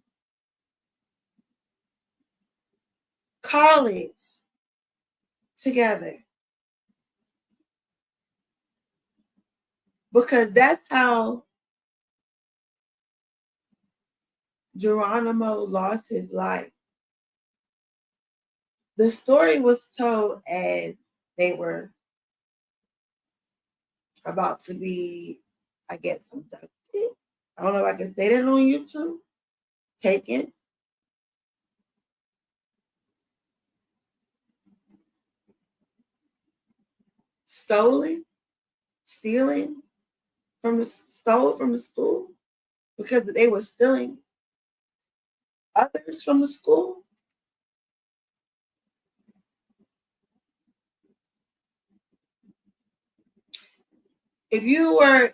B: because that's how Geronimo lost his life. The story was told as they were about to be, I guess, abducted. I don't know if I can say that on YouTube. Taken. Stole from the school because they were stealing others from the school. If you were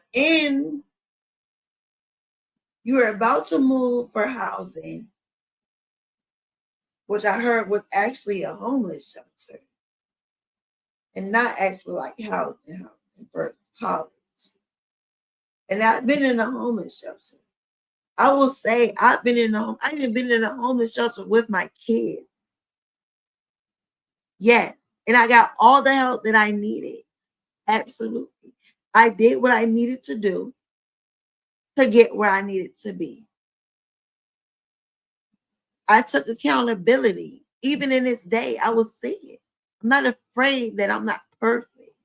B: about to move for housing, which I heard was actually a homeless shelter and not actually like housing for college. And I've been in a homeless shelter. I will say I even been in a homeless shelter with my kids. Yes. And I got all the help that I needed. Absolutely. I did what I needed to do to get where I needed to be. I took accountability. Even in this day, I will say it. I'm not afraid that I'm not perfect.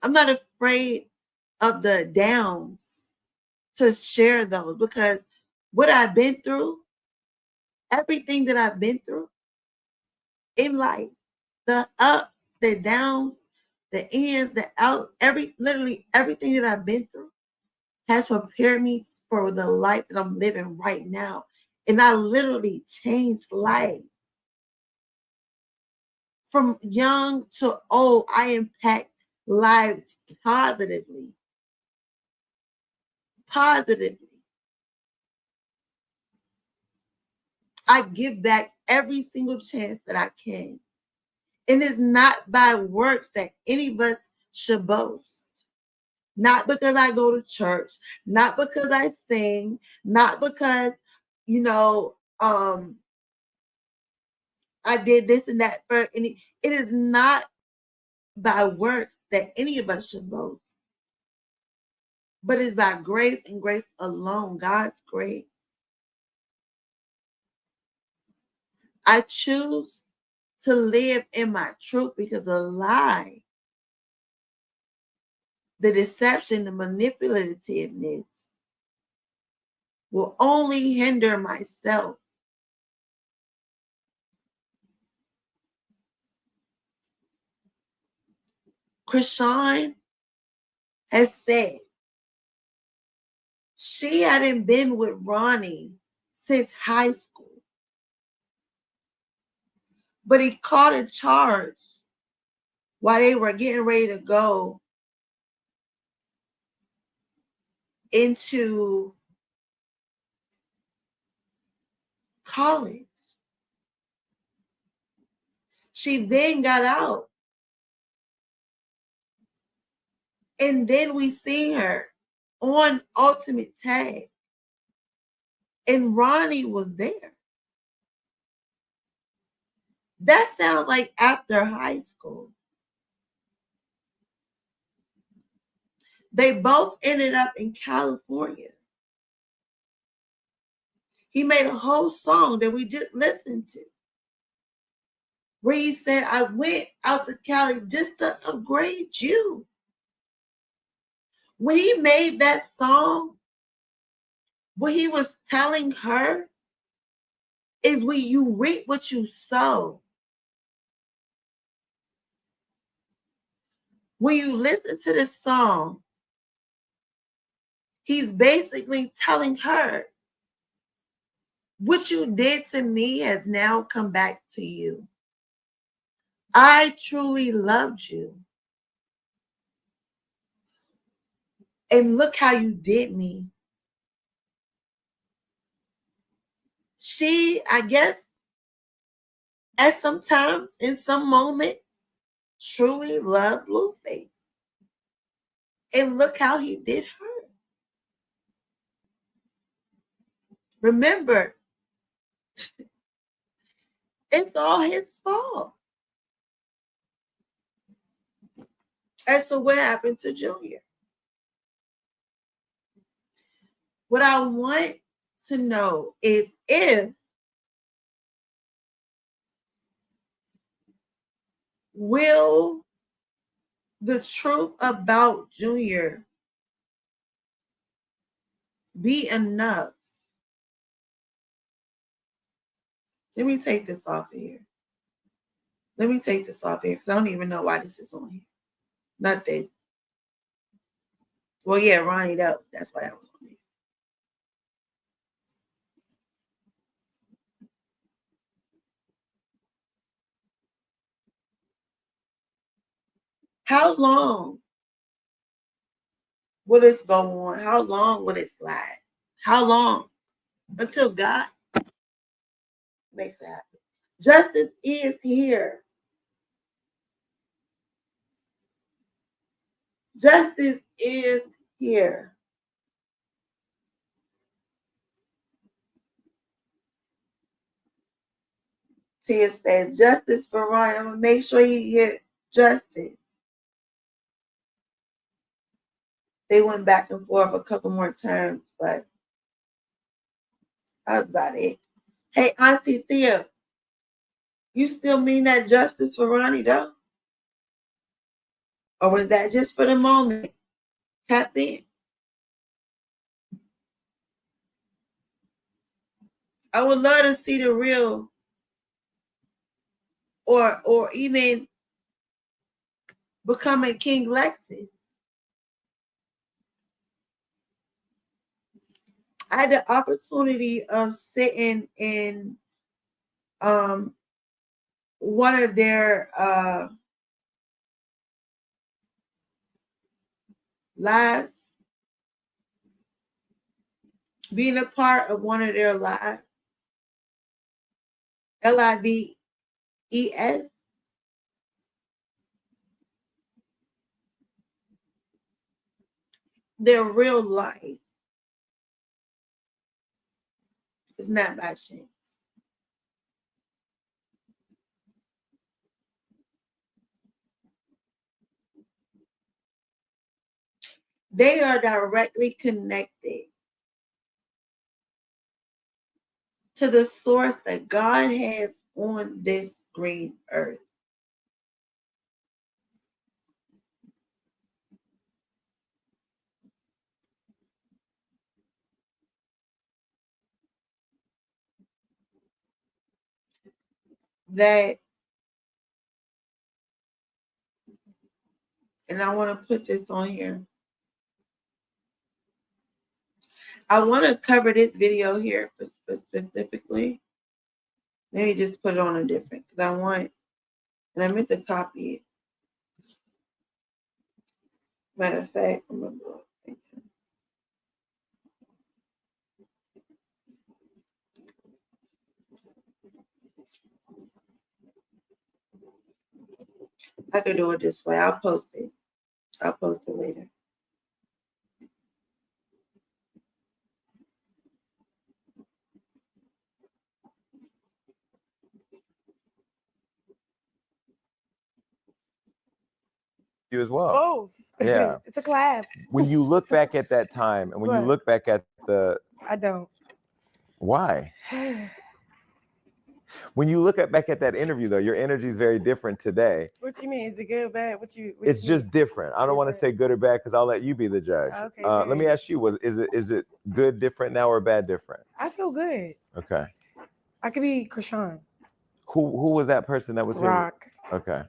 B: I'm not afraid of the downs to share those, because what I've been through, everything that I've been through in life, the ups, the downs, the ins, the outs, literally everything that I've been through has prepared me for the life that I'm living right now. And I literally changed life. From young to old, I impact lives positively. I give back every single chance that I can. And it's not by works that any of us should boast. Not because I go to church, not because I sing, not because, I did this and that for any. It is not by works that any of us should boast. But it's by grace and grace alone, God's grace. I choose to live in my truth because the lie, the deception, the manipulativeness will only hinder myself. Chrisean has said she hadn't been with Ronnie since high school. But he caught a charge while they were getting ready to go into college. She then got out. And then we seen her on Ultimate Tag. And Ronnie was there. That sounds like after high school. They both ended up in California. He made a whole song that we just listened to, where he said, I went out to Cali just to upgrade you. When he made that song, what he was telling her is when you reap what you sow. When you listen to this song, he's basically telling her, what you did to me has now come back to you. I truly loved you. And look how you did me. She, I guess, at some times, in some moments, truly loved Blueface. And look how he did her. Remember, it's all his fault. And so what happened to Junior? What I want to know is if will the truth about Junior be enough? Let me take this off of here. Let me take this off here because I don't even know why this is on here. Not this. Well, yeah, Ronnie, that's why that was on there. How long will this go on? How long will this last? How long? Until God makes it happen. Justice is here. Justice is here. Tia said, justice for Ronnie. I'm going to make sure he get justice. They went back and forth a couple more times, but that was about it. Hey, Auntie Thea, you still mean that justice for Ronnie, though? Or was that just for the moment? Tap in. I would love to see the real, or even becoming King Lexus. I had the opportunity of sitting in one of their lives, being a part of one of their lives, Lives, their real life is not by chance. They are directly connected to the source that God has on this green earth. That, and I want to put this on here. I want to cover this video here specifically Let me just put it on a different, because I want, and I meant to copy it. Matter of fact, I'm going to do it. I could do it this way. I'll post it. I'll post it later.
E: You as well.
F: Both.
E: Yeah.
F: It's a collab.
E: When you look back at that time, and when you
F: What?
E: look back at the,
F: I don't.
E: why? When you look back at that interview, though, your energy is very different today.
F: What you mean? Is it good or bad? What
E: It's
F: you
E: just
F: mean?
E: different. I don't want to say good or bad because I'll let you be the judge.
F: Okay,
E: Let me
F: good.
E: ask you: is it good different now or bad different?
F: I feel good.
E: Okay.
F: I could be Chrisean.
E: Who was that person that was
F: Rock.
E: here? Okay.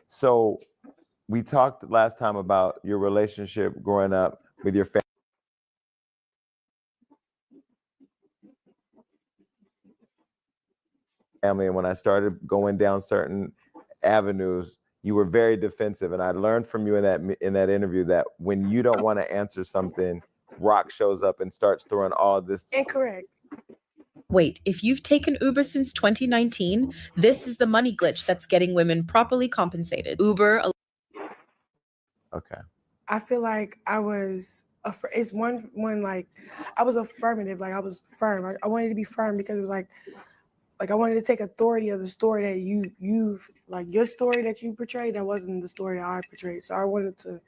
E: So we talked last time about your relationship growing up with your family, and when I started going down certain avenues, you were very defensive, and I learned from you in that interview that when you don't want to answer something, Rock shows up and starts throwing all this.
F: Incorrect.
G: Wait, if you've taken Uber since 2019, this is the money glitch that's getting women properly compensated. Uber.
E: Okay.
F: I feel like I was it's one like I was affirmative, like I was firm. I wanted to be firm because it was like I wanted to take authority of the story that you've like your story that you portrayed. That wasn't the story I portrayed. So I wanted to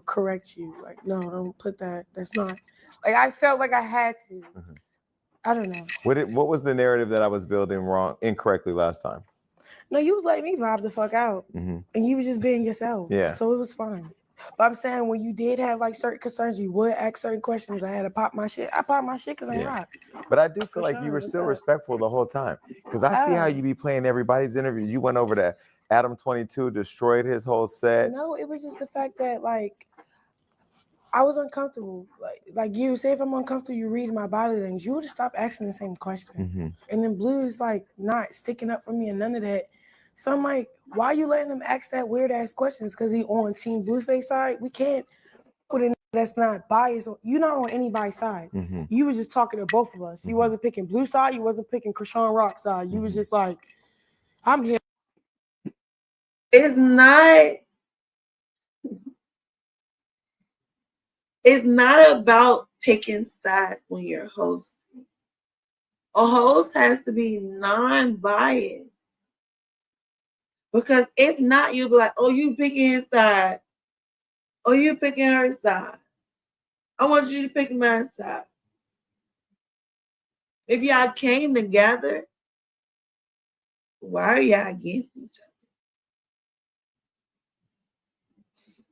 F: correct you. Like, no, don't put that. That's not like I felt like I had to.
E: Mm-hmm.
F: I don't know.
E: What was the narrative that I was building incorrectly last time?
F: No, you was letting me vibe the fuck out, and you was just being yourself.
E: Yeah.
F: So it was fine. But I'm saying when you did have like certain concerns, you would ask certain questions. I had to pop my shit. I popped my shit because I'm Rock.
E: But I do feel like you were still respectful the whole time because I see how you be playing everybody's interview. You went over to Adam 22, destroyed his whole set.
F: No, it was just the fact that like I was uncomfortable. Like you say, if I'm uncomfortable, you read my body language. You would have stopped asking the same question. And then Blue is like not sticking up for me and none of that. So I'm like, why are you letting him ask that weird ass questions? Because he on Team Blueface side. We can't put in that's not biased. You're not on anybody's side. You was just talking to both of us. You wasn't picking Blue side. You wasn't picking Chrisean Rock side. You was just like, I'm here.
B: It's not about picking sides when you're hosting. A host has to be non-biased. Because if not, you'll be like, oh, you picking his side. Oh, you picking her side. I want you to pick my side. If y'all came together, why are y'all against each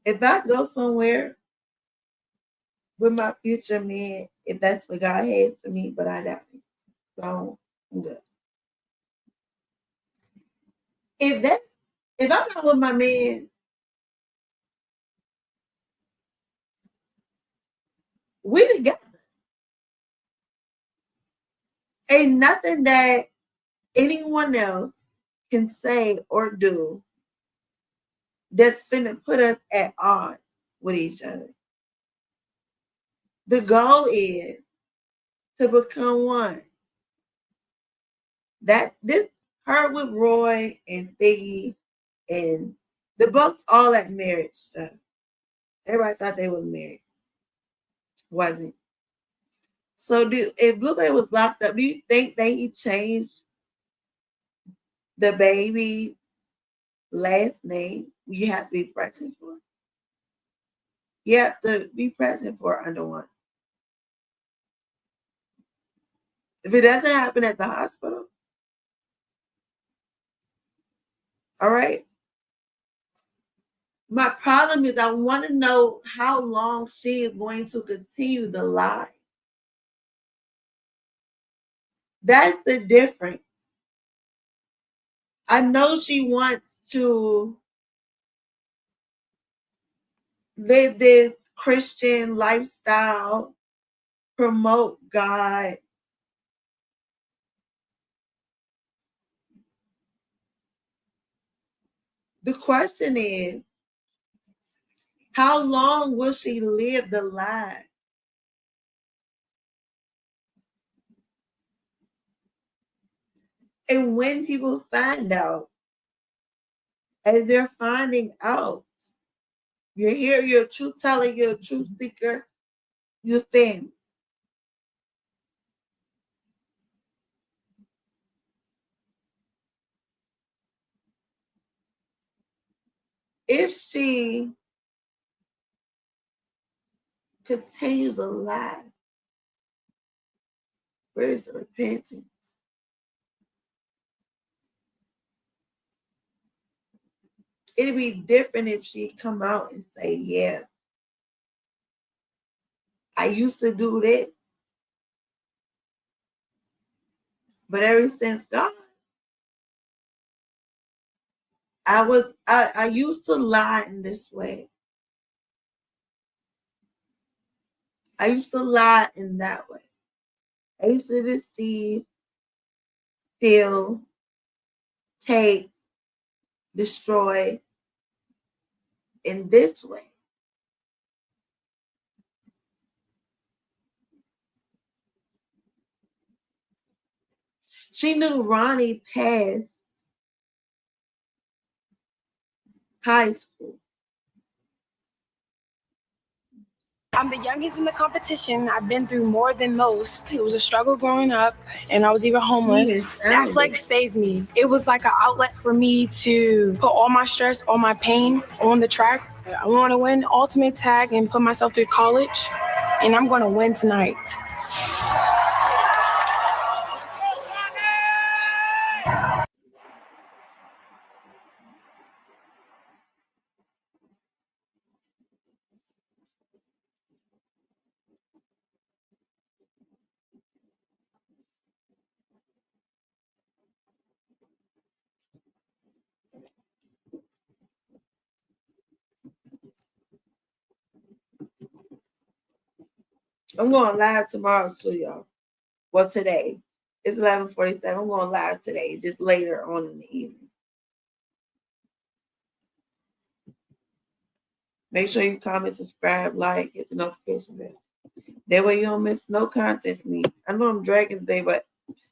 B: other? If I go somewhere with my future man, if that's what God had for me, but I doubt it. So I'm good. If I'm not with my man, we together. Ain't nothing that anyone else can say or do that's finna put us at odds with each other. The goal is to become one. Her with Roy and Figgy and the Bucks, all that marriage stuff. Everybody thought they was married. Wasn't. So if Blueface was locked up, do you think that he changed the baby last name? You have to be present for. You have to be present for under one. If it doesn't happen at the hospital, all right. My problem is I want to know how long she is going to continue the lie. That's the difference. I know she wants to live this Christian lifestyle, promote God, The question is, how long will she live the lie? And when people find out, as they're finding out, you're here, you're a truth teller, you're a truth seeker, you're family. If she continues to lie, where is the repentance? It'd be different if she come out and say, yeah, I used to do this, but ever since God, I used to lie in this way. I used to lie in that way. I used to deceive, steal, take, destroy in this way. She knew Ronnie passed high school.
H: I'm the youngest in the competition. I've been through more than most. It was a struggle growing up, and I was even homeless. Athletics saved me. It was like an outlet for me to put all my stress, all my pain on the track. I want to win ultimate tag and put myself through college, and I'm going to win tonight.
B: I'm going live tomorrow too, y'all. Well, today. It's 11:47. I'm going live today, just later on in the evening. Make sure you comment, subscribe, like, hit the notification bell. That way you don't miss no content from me. I know I'm dragging today, but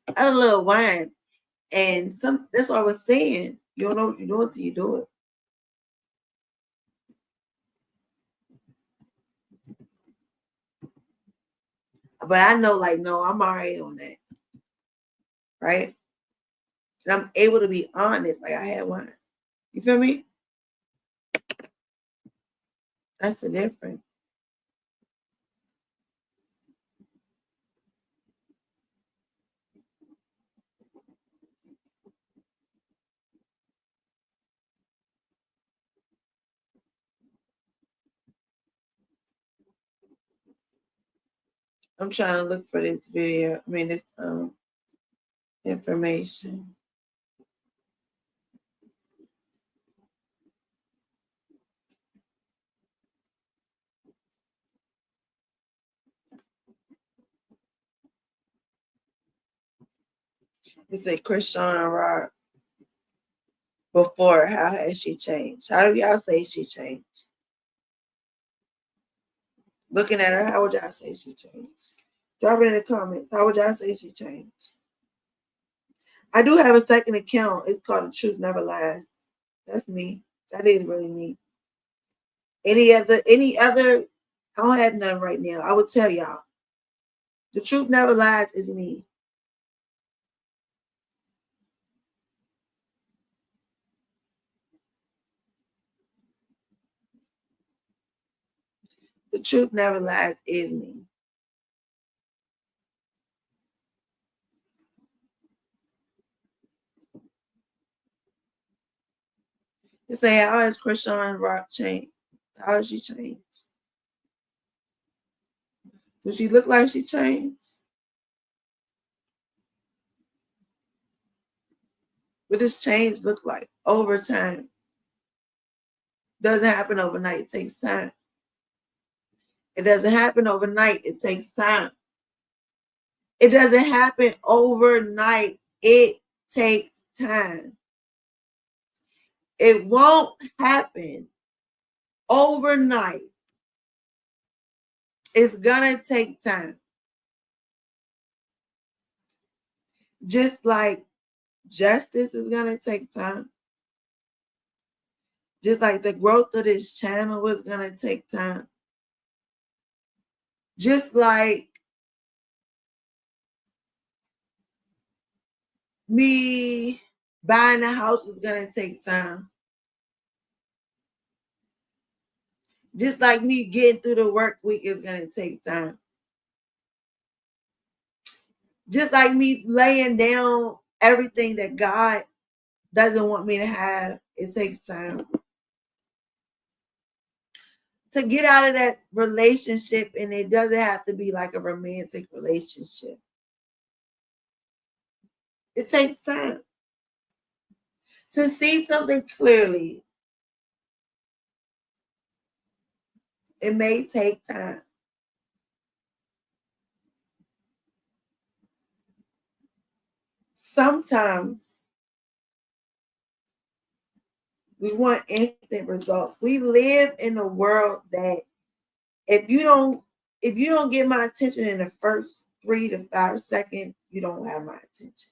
B: I had a little wine. And that's what I was saying. You don't know what you're doing till you do it. But I know, like, no, I'm already on that. Right? And I'm able to be honest, like I had wine. You feel me? That's the difference. I'm trying to look for this video. This information. It's a Chrisean rock. Before, how has she changed? How do y'all say she changed? Looking at her, how would y'all say she changed? Drop it in the comments. How would y'all say she changed? I do have a second account. It's called The Truth Never Lies. That's me. That is really me. Any other, I don't have none right now. I would tell y'all. The Truth Never Lies is me. The Truth Never Lies is me. You say, how has Chrisean rock changed? How has she changed? Does she look like she changed? What does change look like? Over time. Doesn't happen overnight. It takes time. It doesn't happen overnight. It takes time. It doesn't happen overnight. It takes time. It won't happen overnight. It's gonna take time. Just like justice is gonna take time. Just like the growth of this channel is gonna take time. Just like me buying a house is gonna take time. Just like me getting through the work week is gonna take time. Just like me laying down everything that God doesn't want me to have, it takes time. To get out of that relationship, and it doesn't have to be like a romantic relationship. It takes time. To see something clearly, it may take time. Sometimes we want instant results. We live in a world that if you don't get my attention in the first 3 to 5 seconds, you don't have my attention.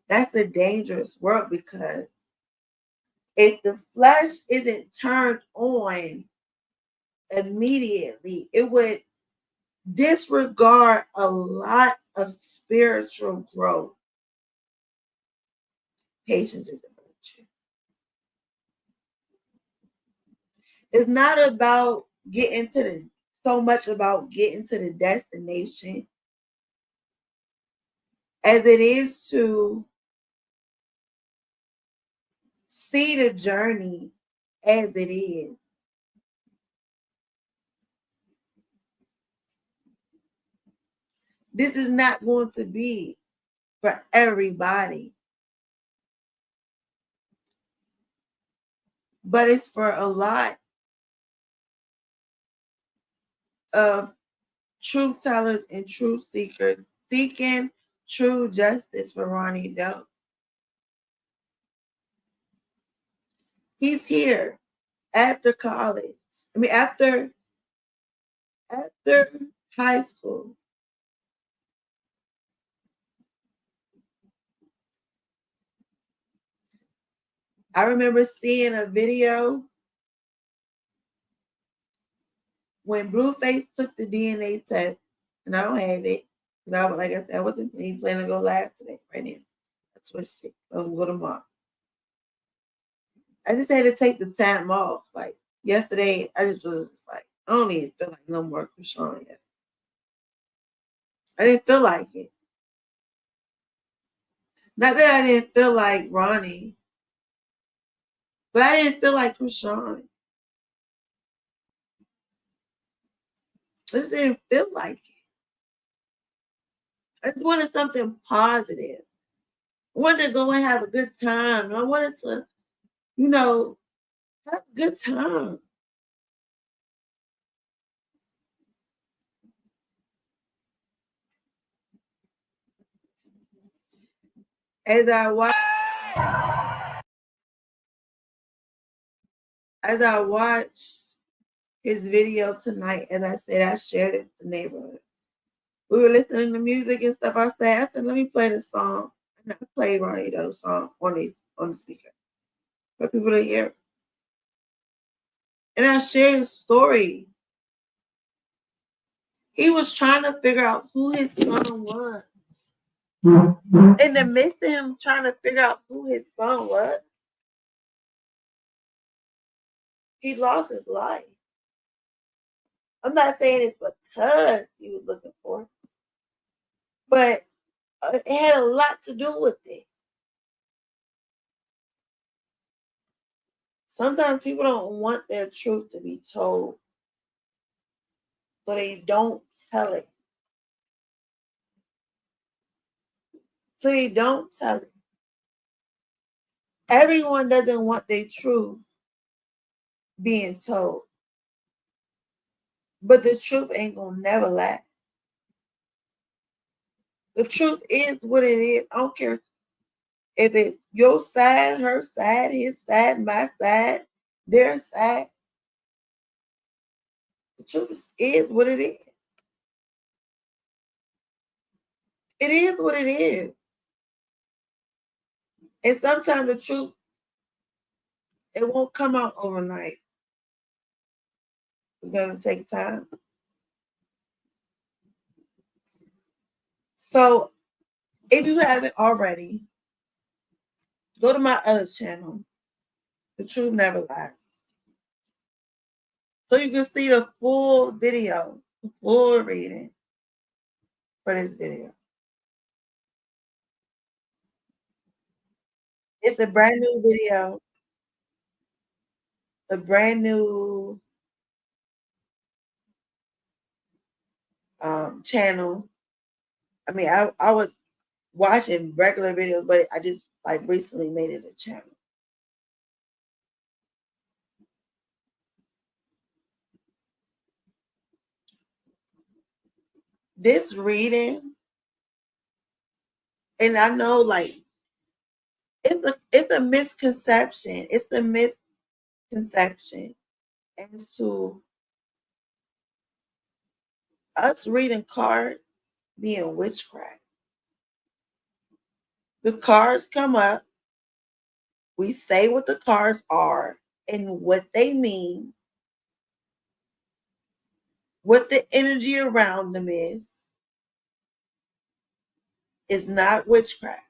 B: That's the dangerous world, because if the flesh isn't turned on immediately, it would disregard a lot of spiritual growth. Patience is a virtue. It's not about so much about getting to the destination as it is to see the journey as it is. This is not going to be for everybody, but it's for a lot of truth tellers and truth seekers seeking true justice for Ronnie Doe. He's here after college. After high school. I remember seeing a video when Blueface took the DNA test, and I don't have it. Because I was like, I wasn't planning to go live today, right now. I switched it. I'm going to go tomorrow. I just had to take the time off. Like yesterday, I just was like, I don't even feel like no more Chrisean yet. I didn't feel like it. Not that I didn't feel like Ronnie, but I didn't feel like Chrisean. I just didn't feel like it. I just wanted something positive. I wanted to go and have a good time. I wanted to, have a good time. As I watched his video tonight, as I said, I shared it with the neighborhood. We were listening to music and stuff. I said, let me play the song. And I played Ronnie Doe's song on the speaker for people to hear. And I shared his story. He was trying to figure out who his son was. In the midst of him trying to figure out who his son was, he lost his life. I'm not saying it's because he was looking for it, but it had a lot to do with it. Sometimes people don't want their truth to be told, so they don't tell it. Everyone doesn't want their truth being told. But the truth ain't gonna never lie. The truth is what it is. I don't care If it's your side, her side, his side, my side, their side, the truth is what it is. It is what it is. And sometimes the truth, it won't come out overnight. It's going to take time. So if you haven't already, go to my other channel, The Truth Never Lies. So you can see the full video, the full reading for this video. It's a brand new video, a brand new channel. I mean, I was watching regular videos, but I just like recently made it a channel. This reading, and I know like it's a misconception. It's a misconception as to us reading cards being witchcraft. The cards come up, we say what the cards are and what they mean, what the energy around them is not witchcraft.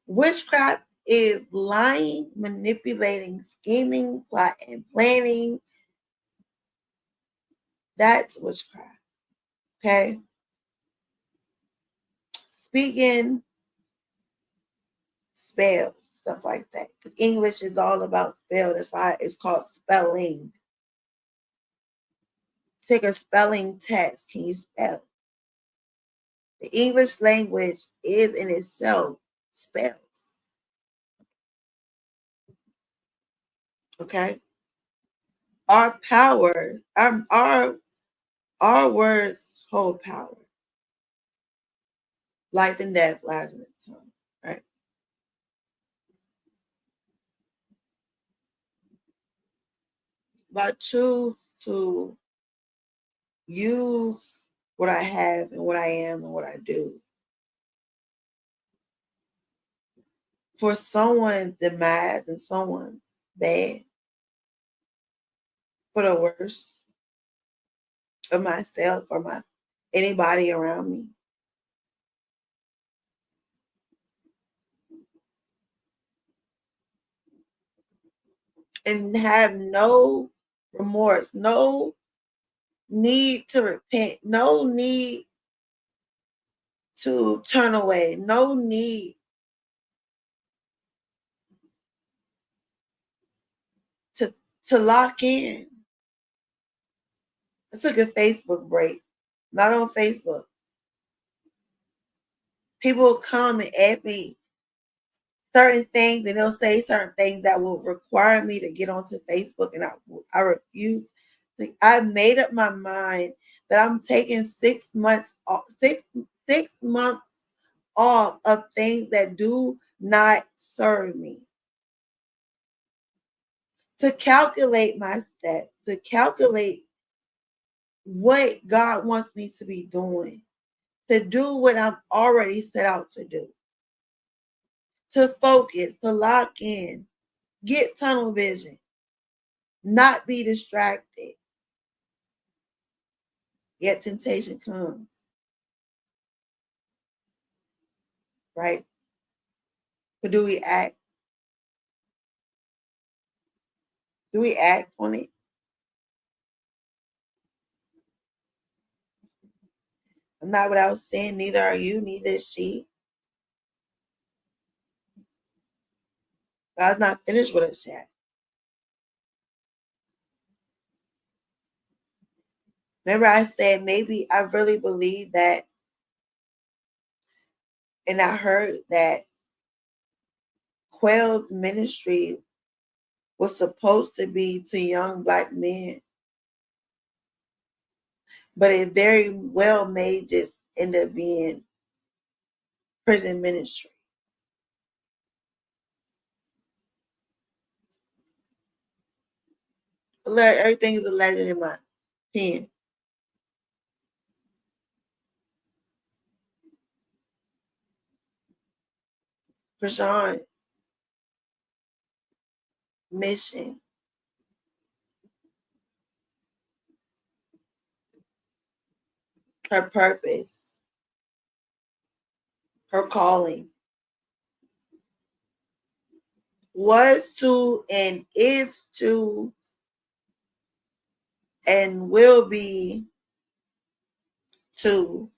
B: Witchcraft is lying, manipulating, scheming, plotting, planning. That's witchcraft. Okay? Speaking spells, stuff like that. English is all about spell. That's why it's called spelling. Take a spelling test. Can you spell? The English language is in itself spells. Okay? Our power, our words hold power. Life and death lies in its tongue, right? But I choose to use what I have and what I am and what I do for someone's demise and someone's bad, for the worst of myself or anybody around me. And have no remorse, no need to repent, no need to turn away, no need to lock in. I took a Facebook break, not on Facebook. People will come and ask me certain things, and they'll say certain things that will require me to get onto Facebook, and I refuse. I made up my mind that I'm taking 6 months off, six months off of things that do not serve me. To calculate my steps, to calculate what God wants me to be doing, to do what I'm already set out to do, to focus, to lock in, get tunnel vision, not be distracted. Yet temptation comes, right? But do we act? Do we act on it? I'm not without sin, neither are you, neither is she. God's not finished with us yet. Remember I said maybe I really believe that, and I heard that Quell's ministry was supposed to be to young Black men. But it very well may just end up being prison ministry. Everything is a legend in my pen. Chrisean mission. Her purpose. Her calling. Was to and is to and will be to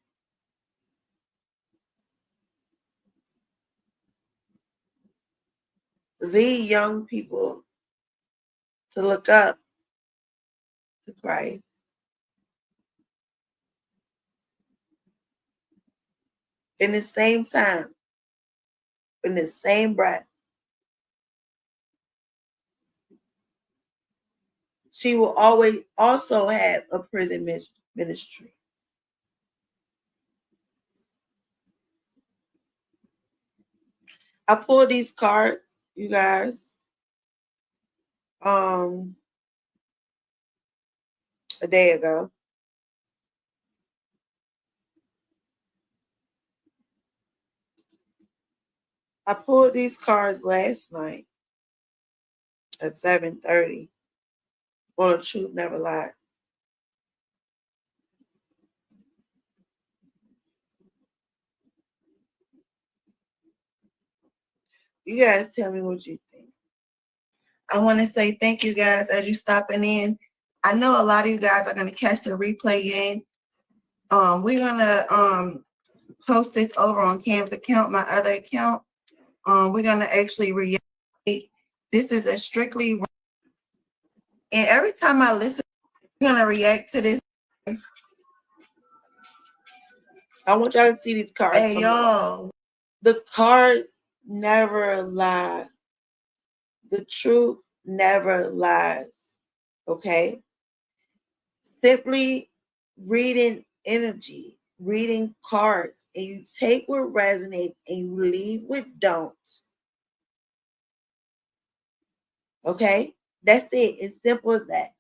B: the young people to look up to Christ. In the same time, in the same breath, she will always also have a prison ministry. I pulled these cards, you guys. A day ago. I pulled these cards last night at 7:30 on Truth Never Lies. You guys tell me what you think. I want to say thank you guys as you stopping in. I know a lot of you guys are going to catch the replay in. We're going to post this over on Cann's account, my other account. We're going to actually react. This is a strictly, and every time I listen, I'm going to react to this. I want y'all to see these cards. Hey, y'all, the cards never lie. The truth never lies. Okay? Simply reading energy, reading cards, and you take what resonates and you leave what don't. Okay? That's it. As simple as that.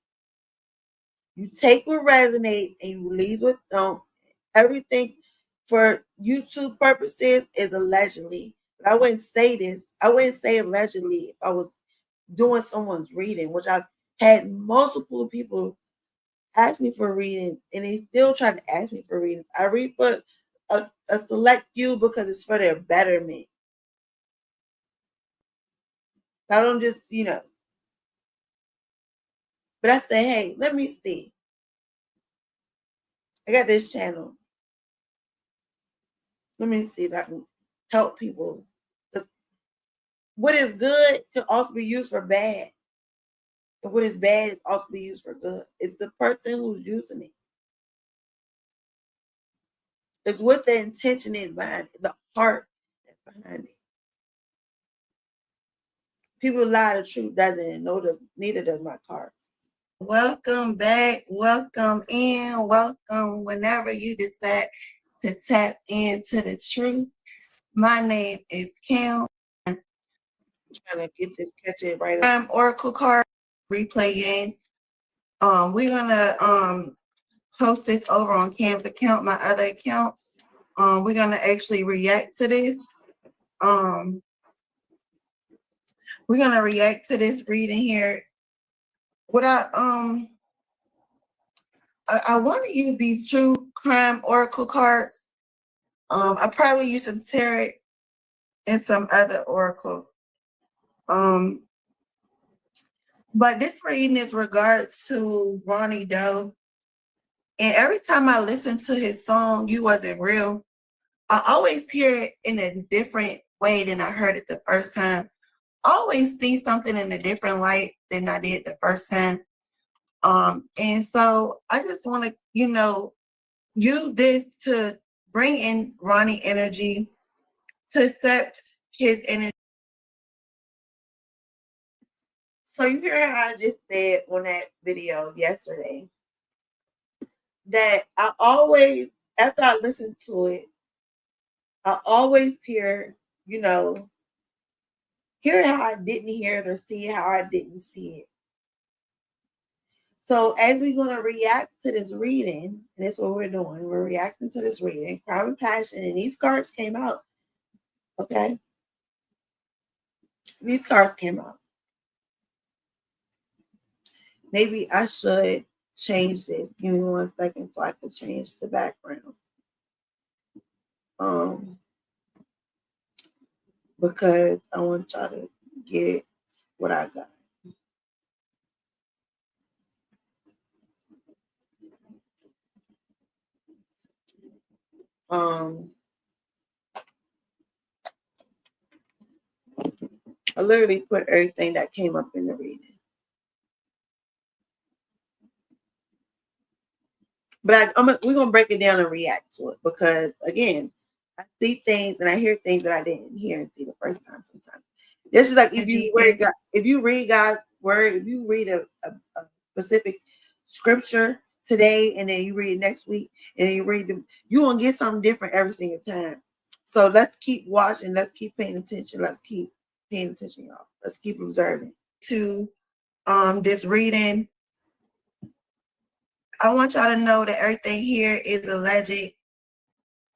B: You take what resonates and you leave what don't. Everything for YouTube purposes is allegedly. But I wouldn't say this. I wouldn't say allegedly if I was doing someone's reading, which I've had multiple people ask me for readings, and they still try to ask me for readings. I read for a select few because it's for their betterment. I don't just, but I say, hey, let me see. I got this channel. Let me see if I can help people. What is good can also be used for bad. And what is bad can also be used for good. It's the person who's using it. It's what the intention is behind it, the heart that's behind it. People lie, the truth doesn't, and neither does my cards. Welcome back, welcome in, welcome whenever you decide to tap into the truth. My name is Cann. I'm trying to get this, catch it right. Oracle card replay in. We're gonna post this over on Cann's account, my other account. We're gonna actually react to this. We're gonna react to this reading here. What I want to use these true crime oracle cards. I probably use some tarot and some other oracles. But this reading is regards to Ronnie Doe. And every time I listen to his song, You Wasn't Real, I always hear it in a different way than I heard it the first time. I always see something in a different light than I did the first time. And so I just want to, use this to bring in Ronnie energy, to accept his energy. So you hear how I just said on that video yesterday that I always, after I listen to it, I always hear, hear how I didn't hear it or see how I didn't see it. So as we're going to react to this reading, and that's what we're doing. We're reacting to this reading, crime and passion, and these cards came out. Okay? These cards came out. Maybe I should change this. Give me 1 second so I can change the background. Because I want y'all to get what I got. I literally put everything that came up in the reading. But we're going to break it down and react to it because, again, I see things and I hear things that I didn't hear and see the first time sometimes. This is like if you read God's word, if you read a specific scripture today and then you read next week and then you read them, you're going to get something different every single time. So let's keep watching. Let's keep paying attention. Let's keep paying attention, y'all. Let's keep observing. To this reading, I want y'all to know that everything here is alleged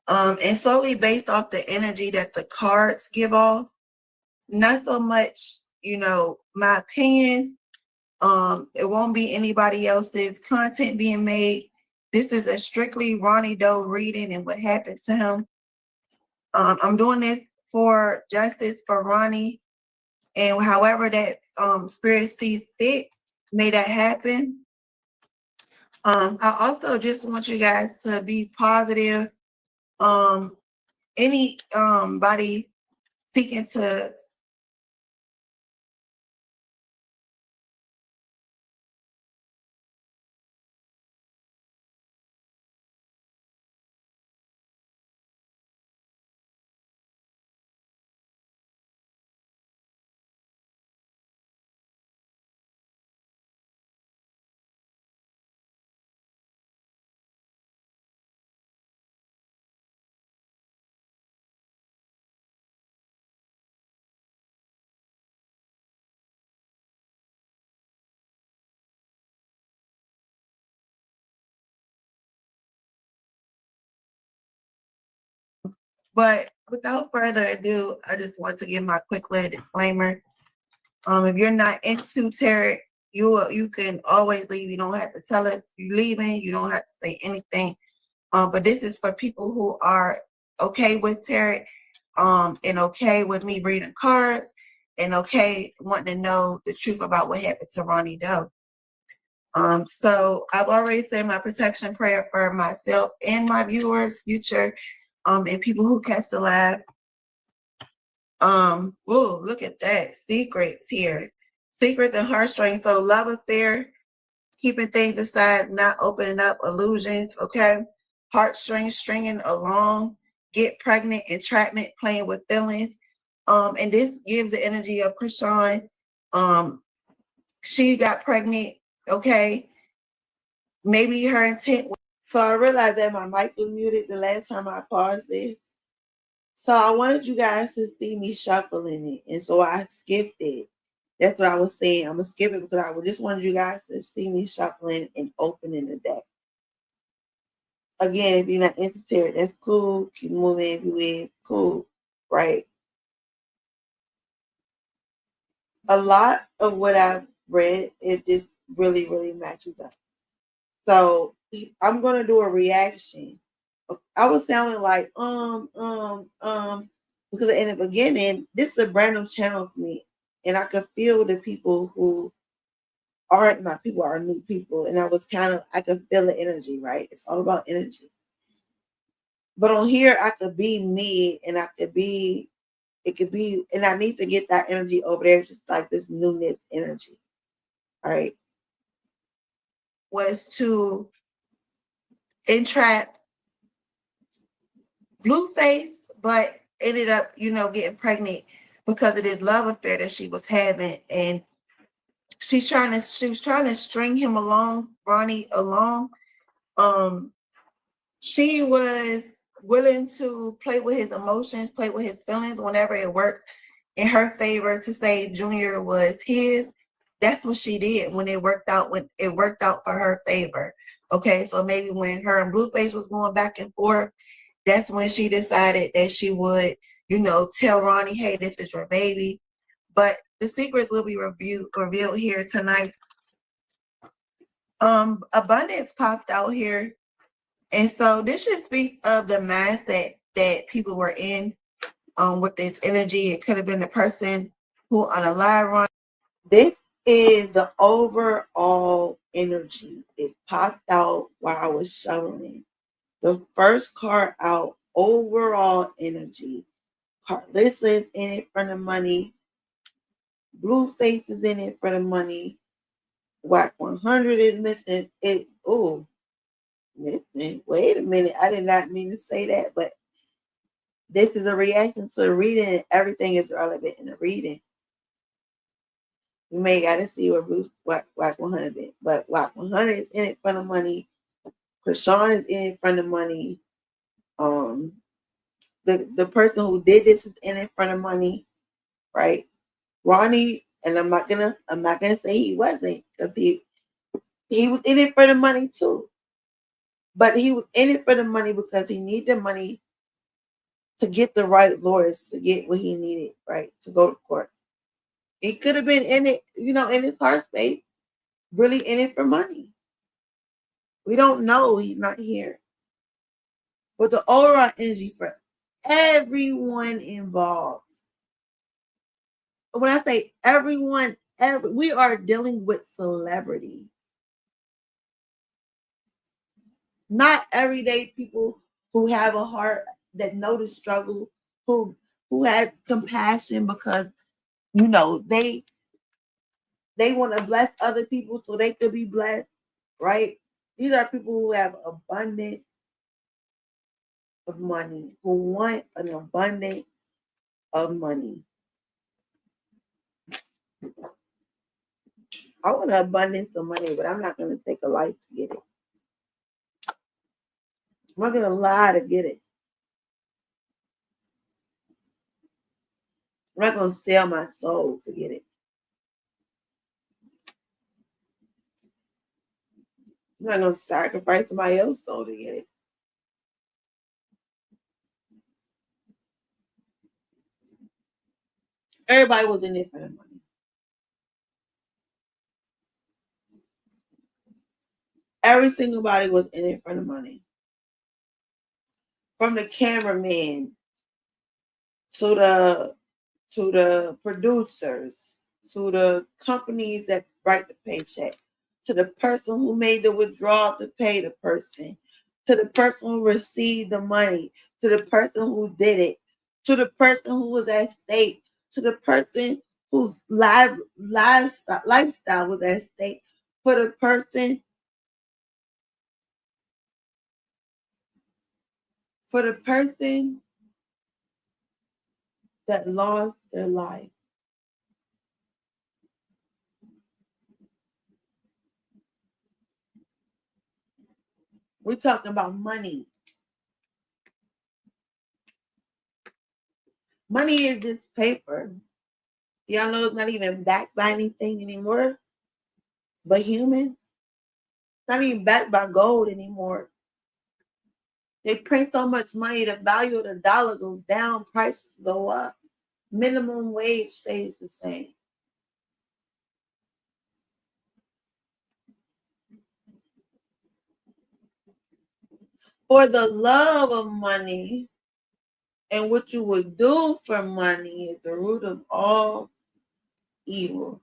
B: and solely based off the energy that the cards give off. Not so much, my opinion. It won't be anybody else's content being made. This is a strictly Ronnie Doe reading and what happened to him. I'm doing this for justice for Ronnie, and however that spirit sees fit, may that happen. I also just want you guys to be positive. Anybody seeking to But without further ado, I just want to give my quick little disclaimer. If you're not into tarot, you can always leave. You don't have to tell us you're leaving. You don't have to say anything. But this is for people who are okay with tarot, and okay with me reading cards, and okay wanting to know the truth about what happened to Ronnie Doe. So I've already said my protection prayer for myself and my viewers, future, and people who catch the live. Whoa, look at that. Secrets here. Secrets and heartstrings. So love affair, keeping things aside, not opening up illusions, okay? Heartstrings, stringing along, get pregnant, entrapment, playing with feelings. And this gives the energy of Chrisean. She got pregnant, okay? Maybe her intent was, so I realized that my mic was muted the last time I paused this. So I wanted you guys to see me shuffling it. And so I skipped it. That's what I was saying. I'm going to skip it because I just wanted you guys to see me shuffling and opening the deck. Again, if you're not into tarot, that's cool. Keep moving if you is. Cool. Right? A lot of what I've read, it just really, really matches up. So I'm going to do a reaction. I was sounding like, because in the beginning, this is a brand new channel for me. And I could feel the people who aren't my people are new people. And I could feel the energy, right? It's all about energy. But on here, I could be me and and I need to get that energy over there, just like this newness energy. All right. Was to entrap Blueface, but ended up, getting pregnant because of this love affair that she was having. And she was trying to string him along, Ronnie along. She was willing to play with his emotions, play with his feelings whenever it worked in her favor to say Junior was his. That's what she did when it worked out for her favor. Okay, so maybe when her and Blueface was going back and forth, that's when she decided that she would, tell Ronnie, hey, this is your baby. But the secrets will be revealed here tonight. Abundance popped out here. And so this just speaks of the mindset that people were in with this energy. It could have been the person who unalive Ronnie. This is the overall energy. It popped out while I was shoveling. The first card out, overall energy. Carlissa is in it for the money. Blueface is in it for the money. Whack 100 is missing. Missing. Wait a minute. I did not mean to say that, but this is a reaction to the reading, and everything is relevant in the reading. You may got to see where Whack 100 is, but Whack 100 is in it for the money. Chrisean is in it for the money. The person who did this is in it for the money, right? Ronnie, and I'm not gonna say he wasn't, because he was in it for the money too. But he was in it for the money because he needed the money to get the right lawyers, to get what he needed, right, to go to court. He could have been in it, in his heart space, really in it for money. We don't know. He's not here. But the overall energy for everyone involved. When I say everyone, we are dealing with celebrities. Not everyday people who have a heart, that know the struggle, who have compassion because, they want to bless other people so they could be blessed, right? These are people who have abundance of money, who want an abundance of money. I want an abundance of money, but I'm not going to take a life to get it. I'm not going to lie to get it. I'm not going to sell my soul to get it. I'm not going to sacrifice somebody else's soul to get it. Everybody was in it for the money. Every single body was in it for the money. From the cameraman to the producers, to the companies that write the paycheck, to the person who made the withdrawal to pay the person, to the person who received the money, to the person who did it, to the person who was at stake, to the person whose lifestyle was at stake, for the person that lost their life. We're talking about money. Money is just paper. Y'all know it's not even backed by anything anymore but humans. It's not even backed by gold anymore. They print so much money, the value of the dollar goes down, prices go up. Minimum wage stays the same. For the love of money and what you would do for money is the root of all evil.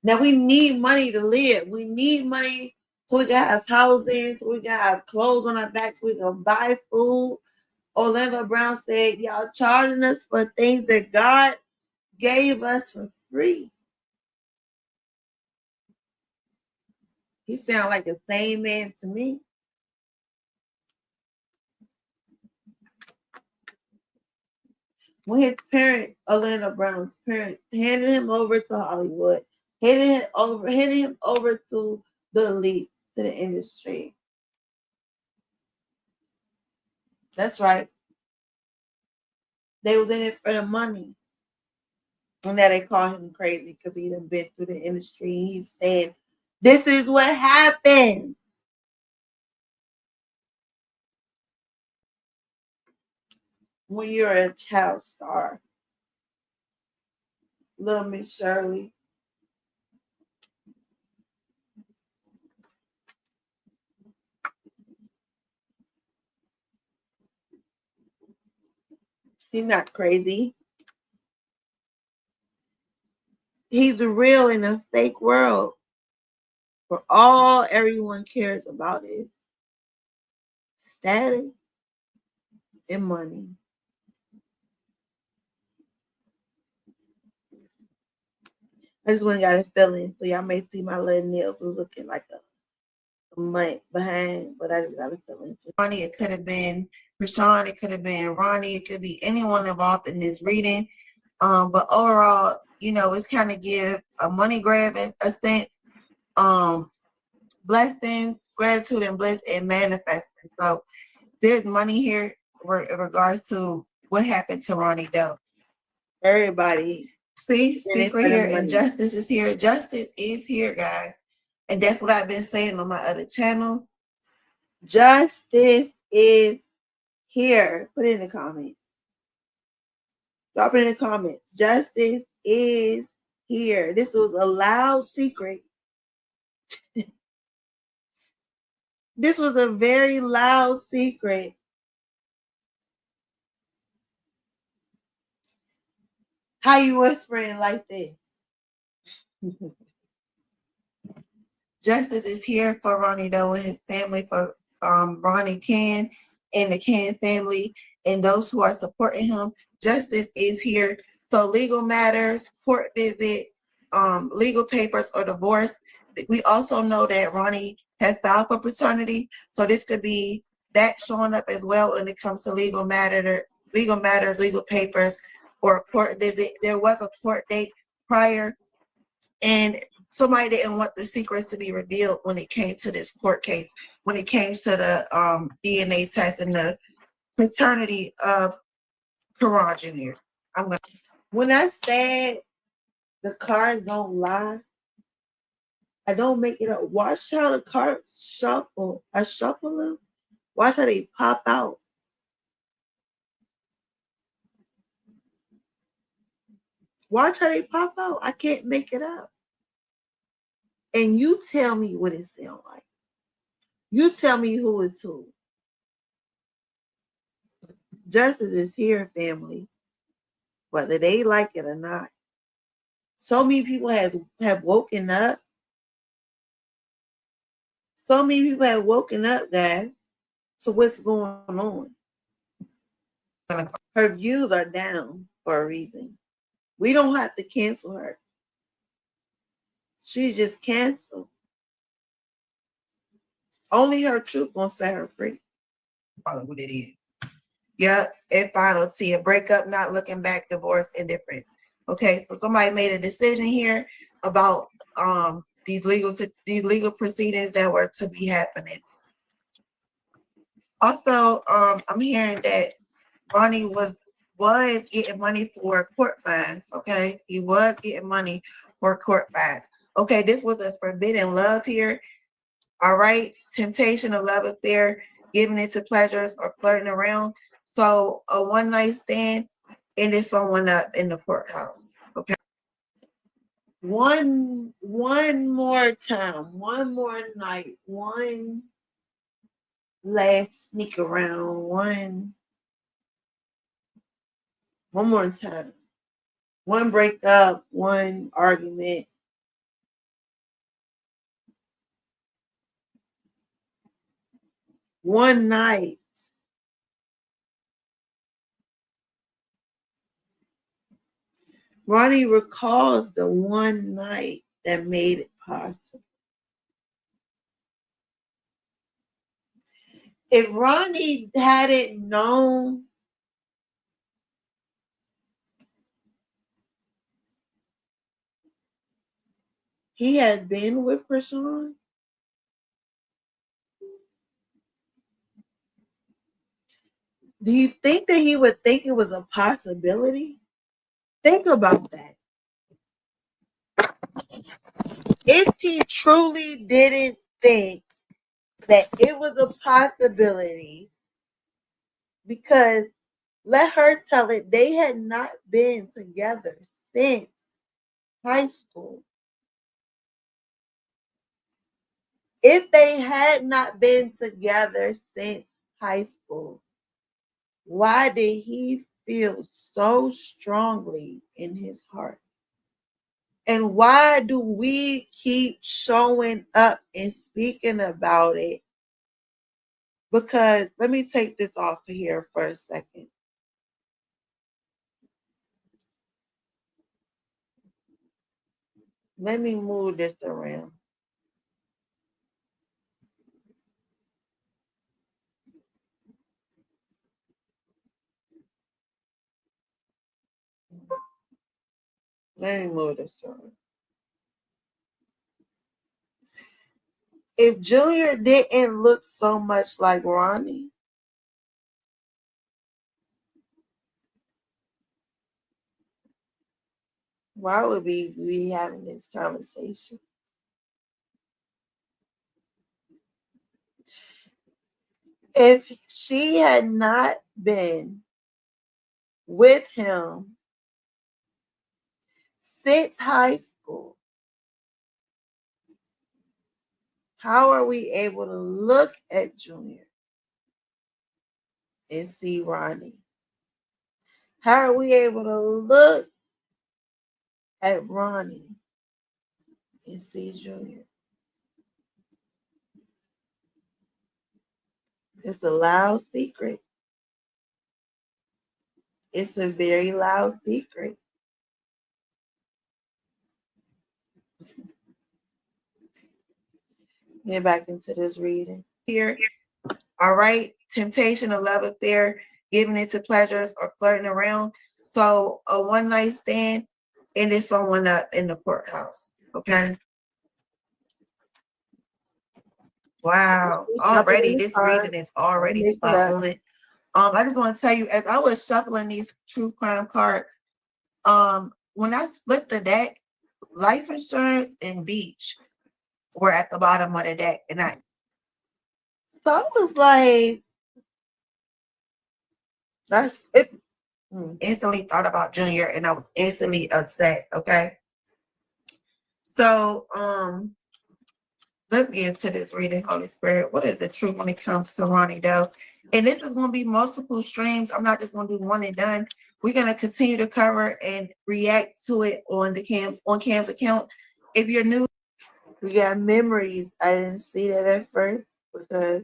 B: Now, we need money to live. We need money so we can have housing, so we can have clothes on our backs, so we can buy food. Orlando Brown said, y'all charging us for things that God gave us for free. He sounds like the same man to me. When his parents, Orlando Brown's parents, handed him over to Hollywood, handed him over to the elite, to the industry. That's right. They was in it for the money. And now they call him crazy because he done been through the industry. He's saying, this is what happens. When you're a child star. Little Miss Shirley. He's not crazy. He's real in a fake world. For all everyone cares about is status and money. I just went and got a feeling. So y'all may see my little nails was looking like a month behind, but I just got a feeling. Ronnie, it could have been Chrisean, it could have been Ronnie, it could be anyone involved in this reading. But overall, you know, it's kind of give a money grab in a sense. Blessings, gratitude, and bliss and manifesting. So there's money here in regards to what happened to Ronnie though. Everybody see secret here and justice is here. Justice is here, guys. And that's what I've been saying on my other channel. Justice is here. Put it in the comments. Drop it in the comments. Justice is here. This was a loud secret. This was a very loud secret. How you whispering like this? Justice is here for Ronnie though and his family, for Ronnie Cann and the Cann family and those who are supporting him. Justice is here. So legal matters, court visit, legal papers or divorce. We also know that Ronnie had filed for paternity, so this could be that showing up as well when it comes to legal matters, legal papers, or a court visit. There was a court date prior, and somebody didn't want the secrets to be revealed when it came to this court case, when it came to the DNA test and the paternity of Karon Jr. When I said the cards don't lie, I don't make it up. Watch how the cards shuffle. I shuffle them. Watch how they pop out. Watch how they pop out. I can't make it up. And you tell me what it sounds like. You tell me who is who. Justice is here, family, whether they like it or not. So many people have woken up. So many people have woken up, guys, to what's going on. Her views are down for a reason. We don't have to cancel her. She just canceled. Only her truth gonna set her free. Probably what it is. Yeah, and final T, a breakup, not looking back, divorce, indifference. Okay, so somebody made a decision here about these legal proceedings that were to be happening. Also, I'm hearing that Ronnie was getting money for court fines. Okay, he was getting money for court fines. Okay, this was a forbidden love here. All right, temptation, a love affair, giving into pleasures or flirting around. So a one night stand ended someone up in the courthouse. Okay. One more time, one more night, one last sneak around, one more time. One breakup, one argument. One night. Ronnie recalls the one night that made it possible. If Ronnie hadn't known he had been with Chrisean, do you think that he would think it was a possibility? Think about that. if he truly didn't think that it was a possibility, because let her tell it, they had not been together since high school. If they had not been together since high school, why did he feel so strongly in his heart? And why do we keep showing up and speaking about it? Because let me take this off of here for a second. Let me move this around. Let me move this around. If Junior didn't look so much like Ronnie, why would we be having this conversation? If she had not been with him since high school, how are we able to look at Junior and see Ronnie? How are we able to look at Ronnie and see Junior? It's a loud secret. It's a very loud secret. Get back into this reading. Here, all right, temptation, a love affair, giving into pleasures, or flirting around. So a one night stand ended someone up in the courthouse. Okay. Wow. Already, this reading is already spot on. I just want to tell you, as I was shuffling these true crime cards, when I split the deck, life insurance and beach were at the bottom of the deck, and I was like, that's it. Instantly thought about Junior, and I was instantly upset. Okay, so let's get into this reading. Holy Spirit, what is the truth when it comes to Ronnie though? And this is going to be multiple streams. I'm not just going to do one and done. We're going to continue to cover and react to it on Cann's account. If you're new, we got memories. I didn't see that at first because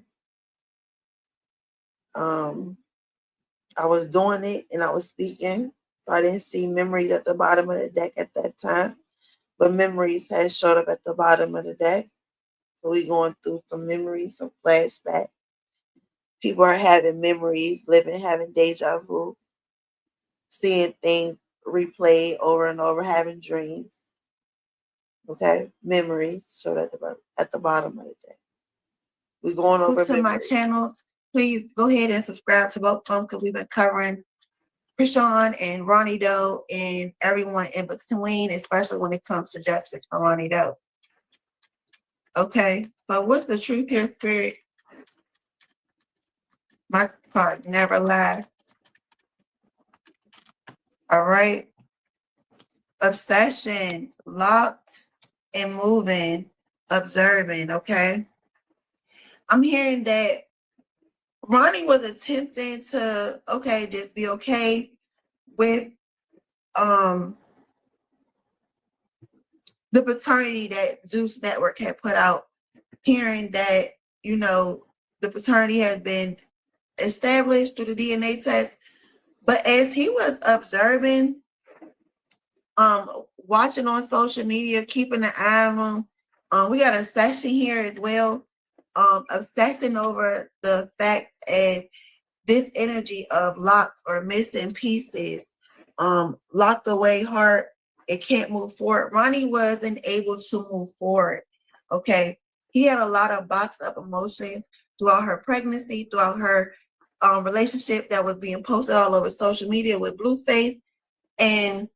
B: I was doing it and I was speaking, so I didn't see memories at the bottom of the deck at that time. But memories has showed up at the bottom of the deck. So we're going through some memories, some flashbacks. People are having memories, having deja vu, seeing things replayed over and over, having dreams. Okay, memories showed at the bottom of the deck. We're going over to my channels. Please go ahead and subscribe to both of them because we've been covering Chrisean and Ronnie Doe and everyone in between, especially when it comes to justice for Ronnie Doe. Okay, so what's the truth here, Spirit? My card never lie. All right. Obsession, locked and moving, observing. Okay. I'm hearing that Ronnie was attempting to, just be okay with the paternity that Zeus Network had put out, hearing that, the paternity has been established through the DNA test. But as he was observing, watching on social media, keeping an eye on them, we got a session here as well, obsessing over the fact as this energy of locked or missing pieces, locked away heart, it can't move forward. Ronnie wasn't able to move forward. Okay. He had a lot of boxed up emotions throughout her pregnancy, throughout her relationship that was being posted all over social media with Blueface. And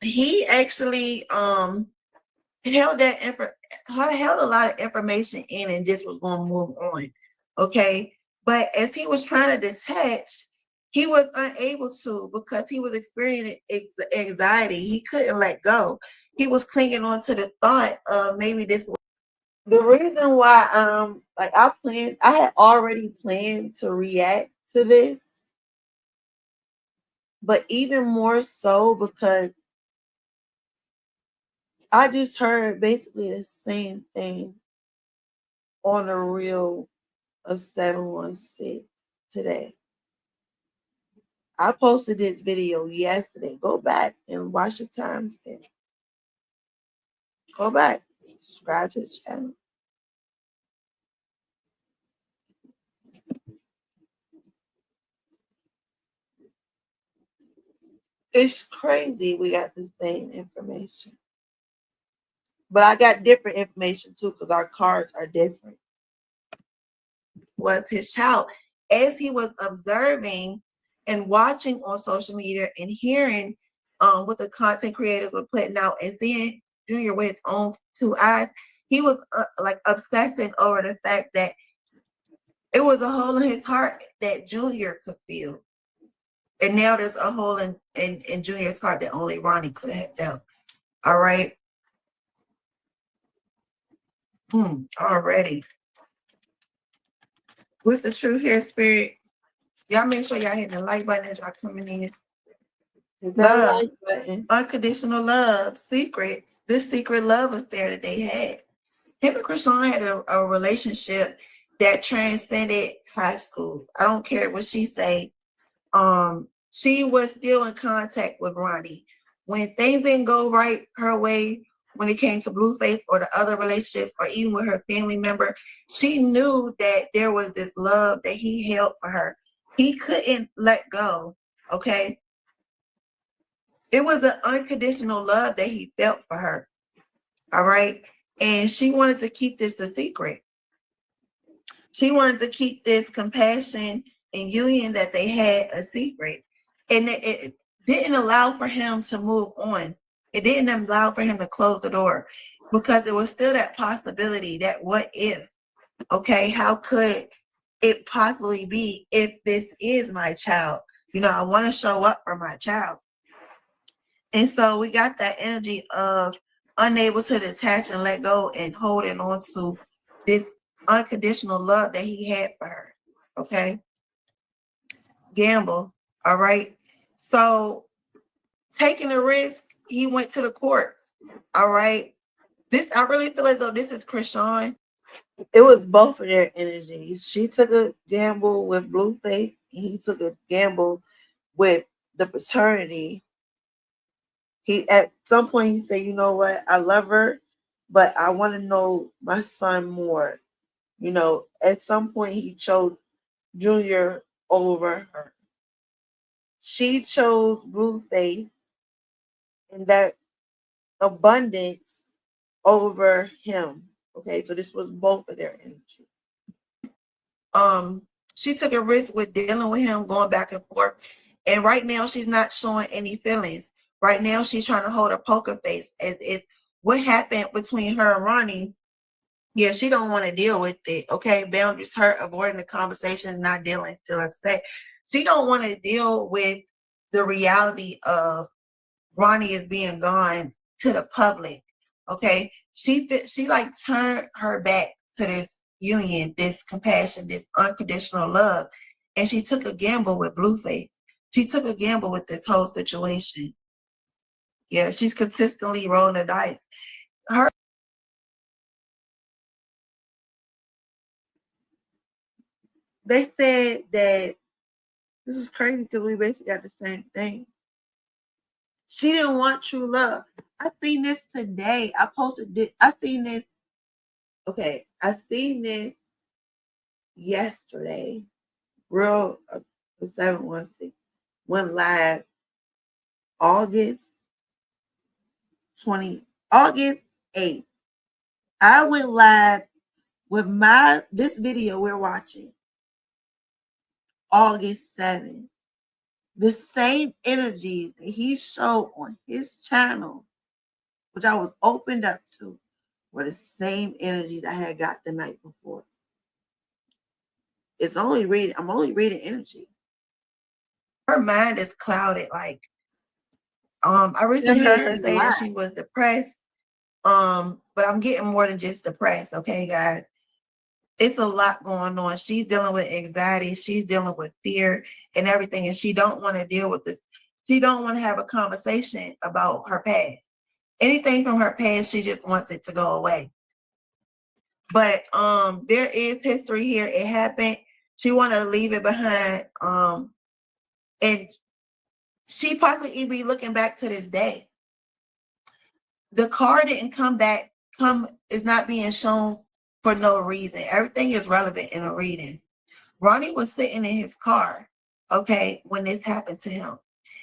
B: he actually held a lot of information in and just was going to move on. Okay. But as he was trying to detach, he was unable to because he was experiencing anxiety. He couldn't let go. He was clinging on to the thought of maybe this. The reason why I had already planned to react to this, but even more so because I just heard basically the same thing on the reel of 716 today. I posted this video yesterday. Go back and watch the timestamp. Go back, subscribe to the channel. It's crazy we got the same information. But I got different information too because our cards are different. Was his child. As he was observing and watching on social media and hearing what the content creators were putting out and seeing Junior with his own two eyes, he was obsessing over the fact that it was a hole in his heart that Junior could feel. And now there's a hole in Junior's heart that only Ronnie could have felt. All right. Already. What's the truth here, Spirit? Y'all make sure y'all hit the like button as y'all coming in. Love, unconditional love, secrets. This secret love affair that they had. Him and Chrisean had a relationship that transcended high school. I don't care what she say. She was still in contact with Ronnie. When things didn't go right her way, when it came to Blueface or the other relationships, or even with her family member, she knew that there was this love that he held for her. He couldn't let go. Okay. It was an unconditional love that he felt for her. All right. And she wanted to keep this a secret. She wanted to keep this compassion and union that they had a secret. And it didn't allow for him to move on. It didn't allow for him to close the door because it was still that possibility, that what if? Okay, how could it possibly be if this is my child? You know, I want to show up for my child. And so we got that energy of unable to detach and let go and holding on to this unconditional love that he had for her. Okay. Gamble. All right. So taking a risk, he went to the courts. All right. I really feel as though this is Chrisean. It was both of their energies. She took a gamble with Blueface, and he took a gamble with the paternity. He at some point he said, you know what, I love her, but I want to know my son more. You know, at some point he chose Junior over her. She chose Blueface and that abundance over him. Okay, so this was both of their energy. She took a risk with dealing with him, going back and forth. And right now she's not showing any feelings. Right now she's trying to hold a poker face as if what happened between her and Ronnie, yeah, she don't want to deal with it. Okay, boundaries hurt, avoiding the conversations, not dealing, still upset. She don't want to deal with the reality of Ronnie is being gone to the public. Okay, she like turned her back to this union, this compassion, this unconditional love, and she took a gamble with Blueface. She took a gamble with this whole situation. Yeah, she's consistently rolling the dice. They said that this is crazy because we basically got the same thing. She didn't want true love. I seen this today. I posted this. I seen this. Okay, I seen this yesterday. Real 716 went live August 8th. I went live with this video we're watching August 7th. The same energy that he showed on his channel which I was opened up to, were the same energies I had got the night before. I'm only reading energy. Her mind is clouded. Like, I recently heard her say that she was depressed. But I'm getting more than just depressed, okay, guys? It's a lot going on. She's dealing with anxiety, she's dealing with fear and everything, and she don't want to deal with this. She don't want to have a conversation about her past. Anything from her past, she just wants it to go away. But there is history here. It happened. She want to leave it behind. And she possibly be looking back to this day. The car didn't is not being shown for no reason. Everything is relevant in a reading. Ronnie was sitting in his car, okay, when this happened to him.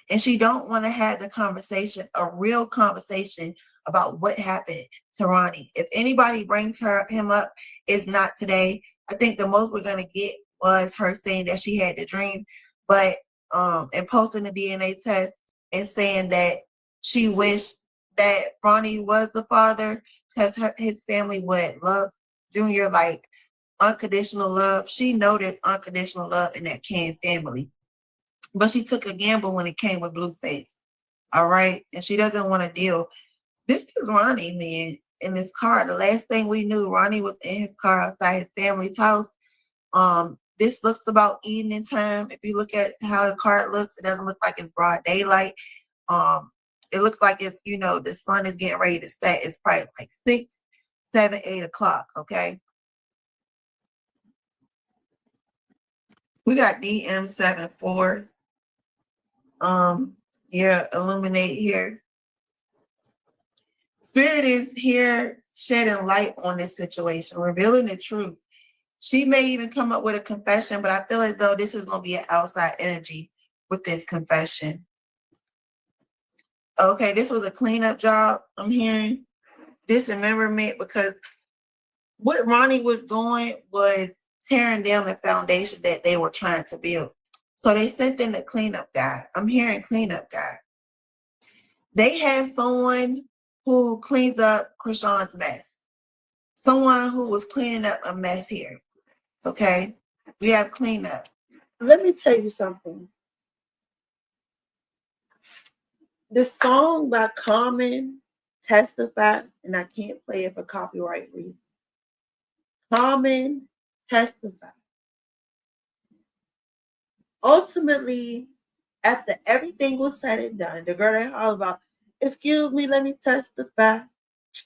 B: And she don't want to have the conversation, a real conversation about what happened to Ronnie. If anybody brings him up, it's not today. I think the most we're going to get was her saying that she had the dream, but and posting the DNA test and saying that she wished that Ronnie was the father because his family would love Junior like unconditional love. She know there's unconditional love in that Cann family. But she took a gamble when it came with Blueface. All right. And she doesn't want to deal. This is Ronnie, man, in his car. The last thing we knew, Ronnie was in his car outside his family's house. This looks about evening time. If you look at how the card looks, it doesn't look like it's broad daylight. It looks like it's, the sun is getting ready to set. It's probably like 6, 7, 8 o'clock. Okay. We got DM74. Illuminate here. Spirit is here shedding light on this situation, revealing the truth. She may even come up with a confession, but I feel as though this is going to be an outside energy with this confession. Okay, this was a cleanup job, I'm hearing. Dismemberment, because what Ronnie was doing was tearing down the foundation that they were trying to build. So they sent in a cleanup guy. I'm hearing cleanup guy. They have someone who cleans up Chrisean's mess. Someone who was cleaning up a mess here. Okay? We have cleanup. Let me tell you something. The song by Common, Testify, and I can't play it for copyright reasons. Common, Testify. Ultimately, after everything was said and done, the girl that all about, excuse me, let me testify.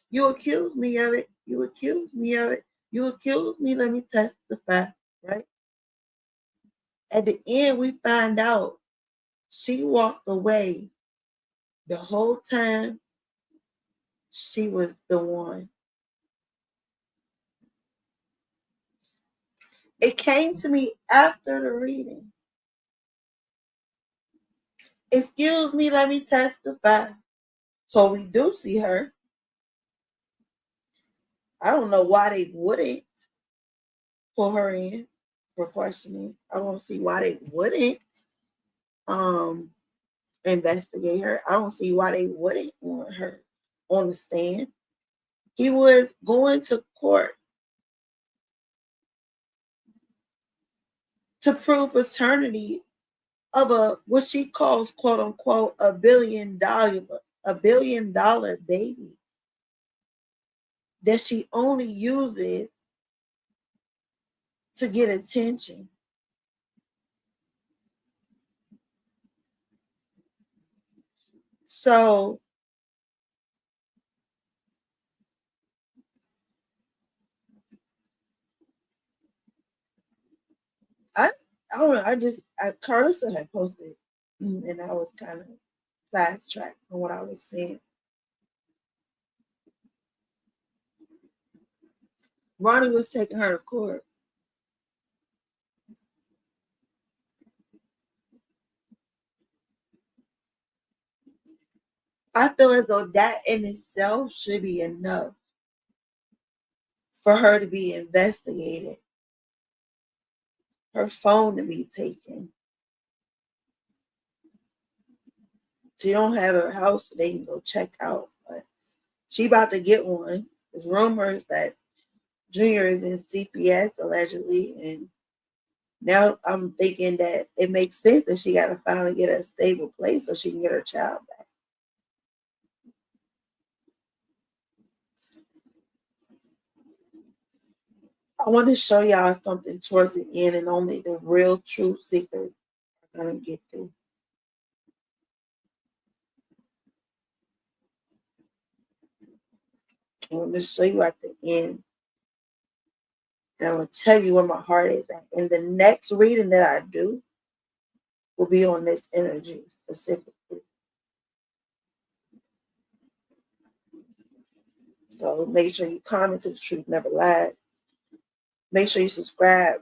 B: You accuse me of it. You accuse me of it. You accuse me, let me testify. Right? At the end, we find out she walked away the whole time. She was the one. It came to me after the reading. Excuse me, let me testify. So we do see her. I don't know why they wouldn't pull her in for questioning. I don't see why they wouldn't investigate her. I don't see why they wouldn't want her on the stand. He was going to court to prove paternity of what she calls, quote unquote, a $1 billion baby that she only uses to get attention. So I don't know. Carlissa had posted, and I was kind of sidetracked from what I was saying. Ronnie was taking her to court. I feel as though that in itself should be enough for her to be investigated, her phone to be taken. She don't have her house, so they can go check out. But She about to get one. There's rumors that Junior is in CPS allegedly, and now I'm thinking that it makes sense that she got to finally get a stable place so she can get her child back. I want to show y'all something towards the end, and only the real truth seekers are going to get this. I want to show you at the end. And I'm going to tell you where my heart is at. And the next reading that I do will be on this energy specifically. So make sure you comment to The Truth Never Lies. Make sure you subscribe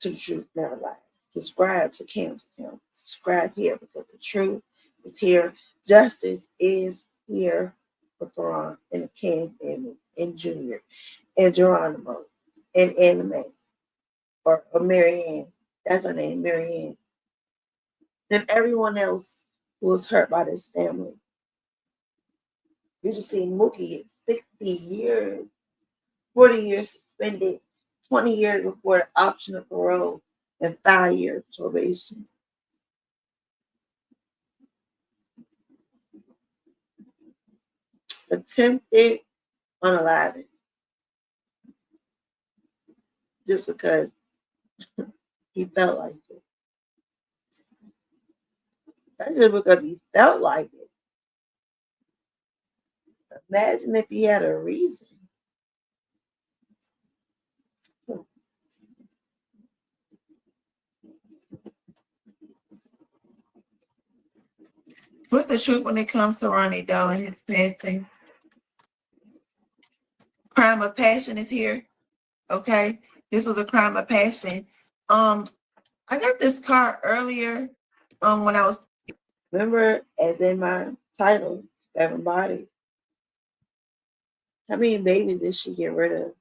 B: to The Truth Never Lies. Subscribe to Cann's account. Subscribe here because the truth is here. Justice is here for Karon and the Cann family and Junior and Geronimo and Anime or Marianne. That's her name, Marianne. And everyone else who was hurt by this family. You just see Mookie get 60 years, 40 years suspended, 20 years before the option of parole, and 5 years probation. Attempted unaliving. Just because he felt like it. That's just because he felt like it. Imagine if he had a reason. What's the truth when it comes to Ronnie, though, and his passing? Crime of passion is here. Okay? This was a crime of passion. I got this card earlier when I was, remember, as in my title, 7 Bodies. How many babies did she get rid of?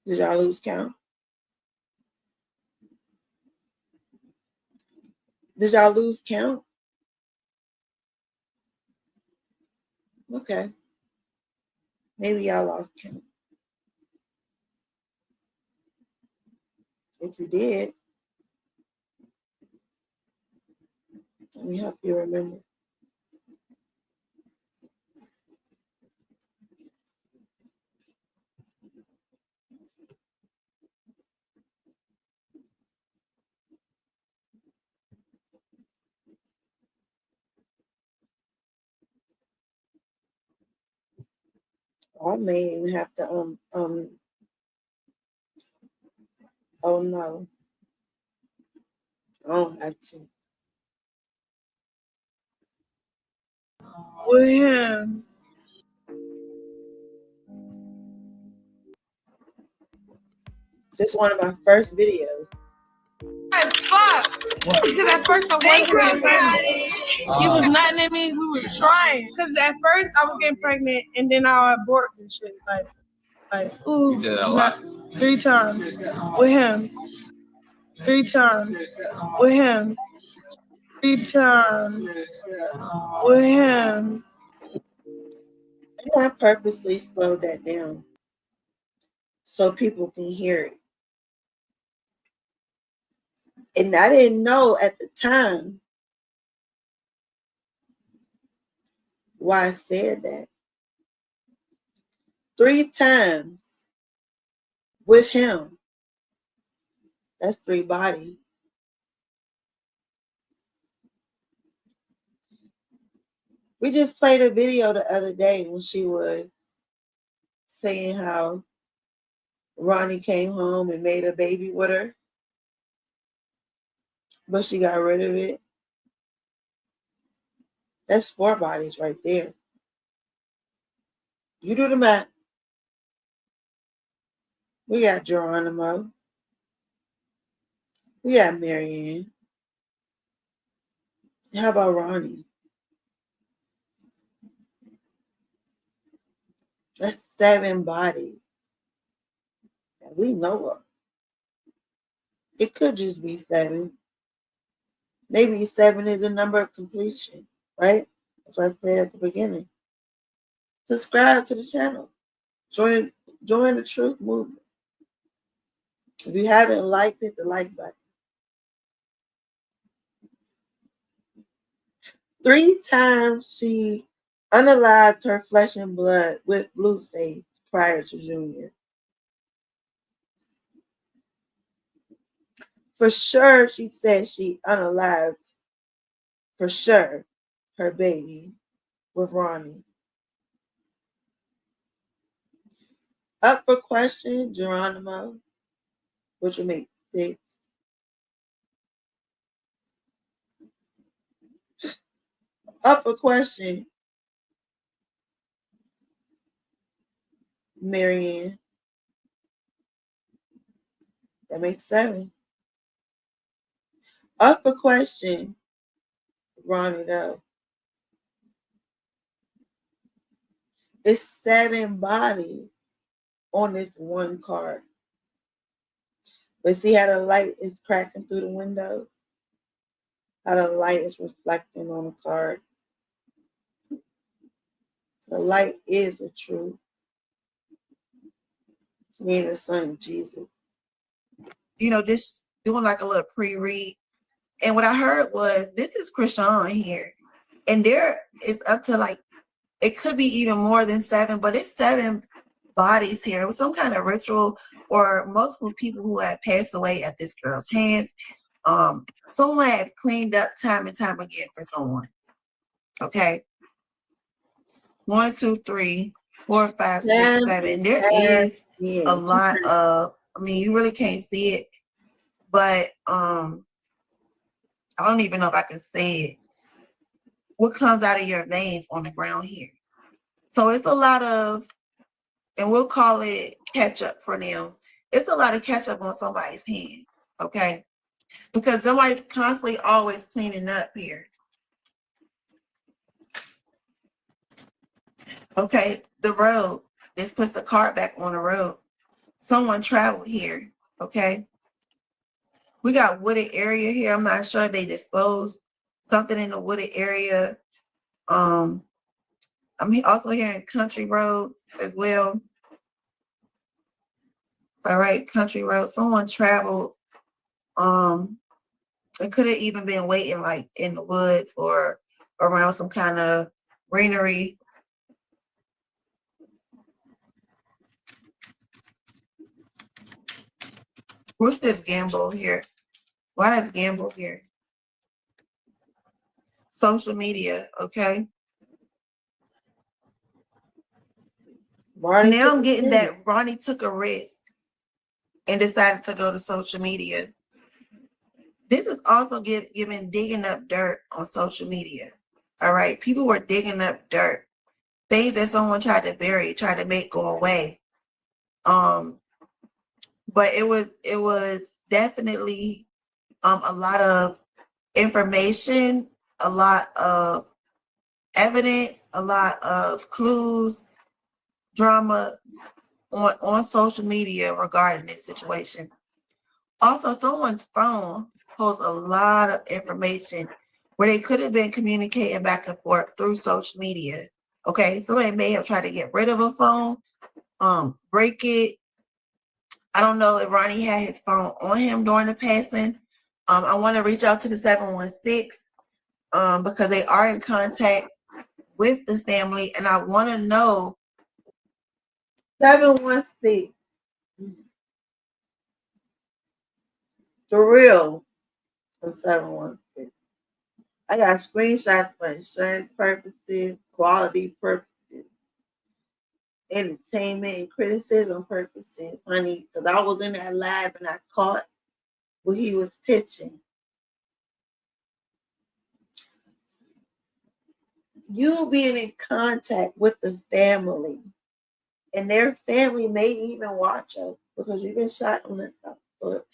B: Did y'all lose count? Did y'all lose count? Okay. Maybe y'all lost count. If you did, let me help you remember. I may even have to oh no. I don't have to.
F: With him.
B: This is one of my first videos.
F: Fuck! Because at first I wasn't getting pregnant. He was nothing in me. We were trying. Because at first I was getting pregnant and then I aborted and shit. Like, ooh. You did that a lot? 3 times. With him. 3 times. With him. 3 times. With him.
B: And I purposely slowed that down so people can hear it. And I didn't know at the time why I said that. 3 times with him. That's 3 bodies. We just played a video the other day when she was saying how Ronnie came home and made a baby with her, but she got rid of it. That's 4 bodies right there. You do the math. We got Geronimo. We got Marianne. How about Ronnie? That's 7 bodies that we know of. It could just be 7. Maybe 7 is a number of completion, right? That's what I said at the beginning. Subscribe to the channel. Join the truth movement. If you haven't liked it, the like button. 3 times she unalived her flesh and blood with Blueface prior to Junior. For sure, she said she unalived, for sure, her baby with Ronnie. Up for question, Geronimo, which will make 6. Up for question, Marianne. That makes 7. Up for question, Ronnie, though. It's 7 bodies on this one card. But see how the light is cracking through the window? How the light is reflecting on the card. The light is the truth. Me and the son, Jesus. This doing like a little pre-read. And what I heard was, this is Chrisean here. And there is up to like, it could be even more than 7, but it's 7 bodies here. It was some kind of ritual or multiple people who had passed away at this girl's hands. Someone had cleaned up time and time again for someone. Okay. 1, 2, 3, 4, 5, 6, 7. There is a lot of, you really can't see it, but I don't even know if I can say it. What comes out of your veins on the ground here? So it's a lot of, and we'll call it ketchup for them. It's a lot of ketchup on somebody's hand, okay? Because somebody's constantly always cleaning up here. Okay, the road. This puts the cart back on the road. Someone traveled here, okay? We got wooded area here. I'm not sure if they disposed something in the wooded area. I'm also hearing country roads as well. All right, country road. Someone traveled. It could have even been waiting like in the woods or around some kind of greenery. What's this gamble here? Why is gamble here? Social media, okay. Now I'm getting that Ronnie took a risk and decided to go to social media. This is also giving digging up dirt on social media. All right. People were digging up dirt. Things that someone tried to bury, tried to make go away. But it was definitely a lot of information, a lot of evidence, a lot of clues, drama on social media regarding this situation. Also, someone's phone holds a lot of information where they could have been communicating back and forth through social media. Okay, somebody may have tried to get rid of a phone, break it. I don't know if Ronnie had his phone on him during the passing. I want to reach out to the 716 because they are in contact with the family, and I want to know 716 for real. For 716. I got screenshots for insurance purposes, quality purposes, entertainment and criticism purposes, honey, because I was in that live and I caught what he was pitching. You being in contact with the family, and their family may even watch us because you've been shot on this stuff. But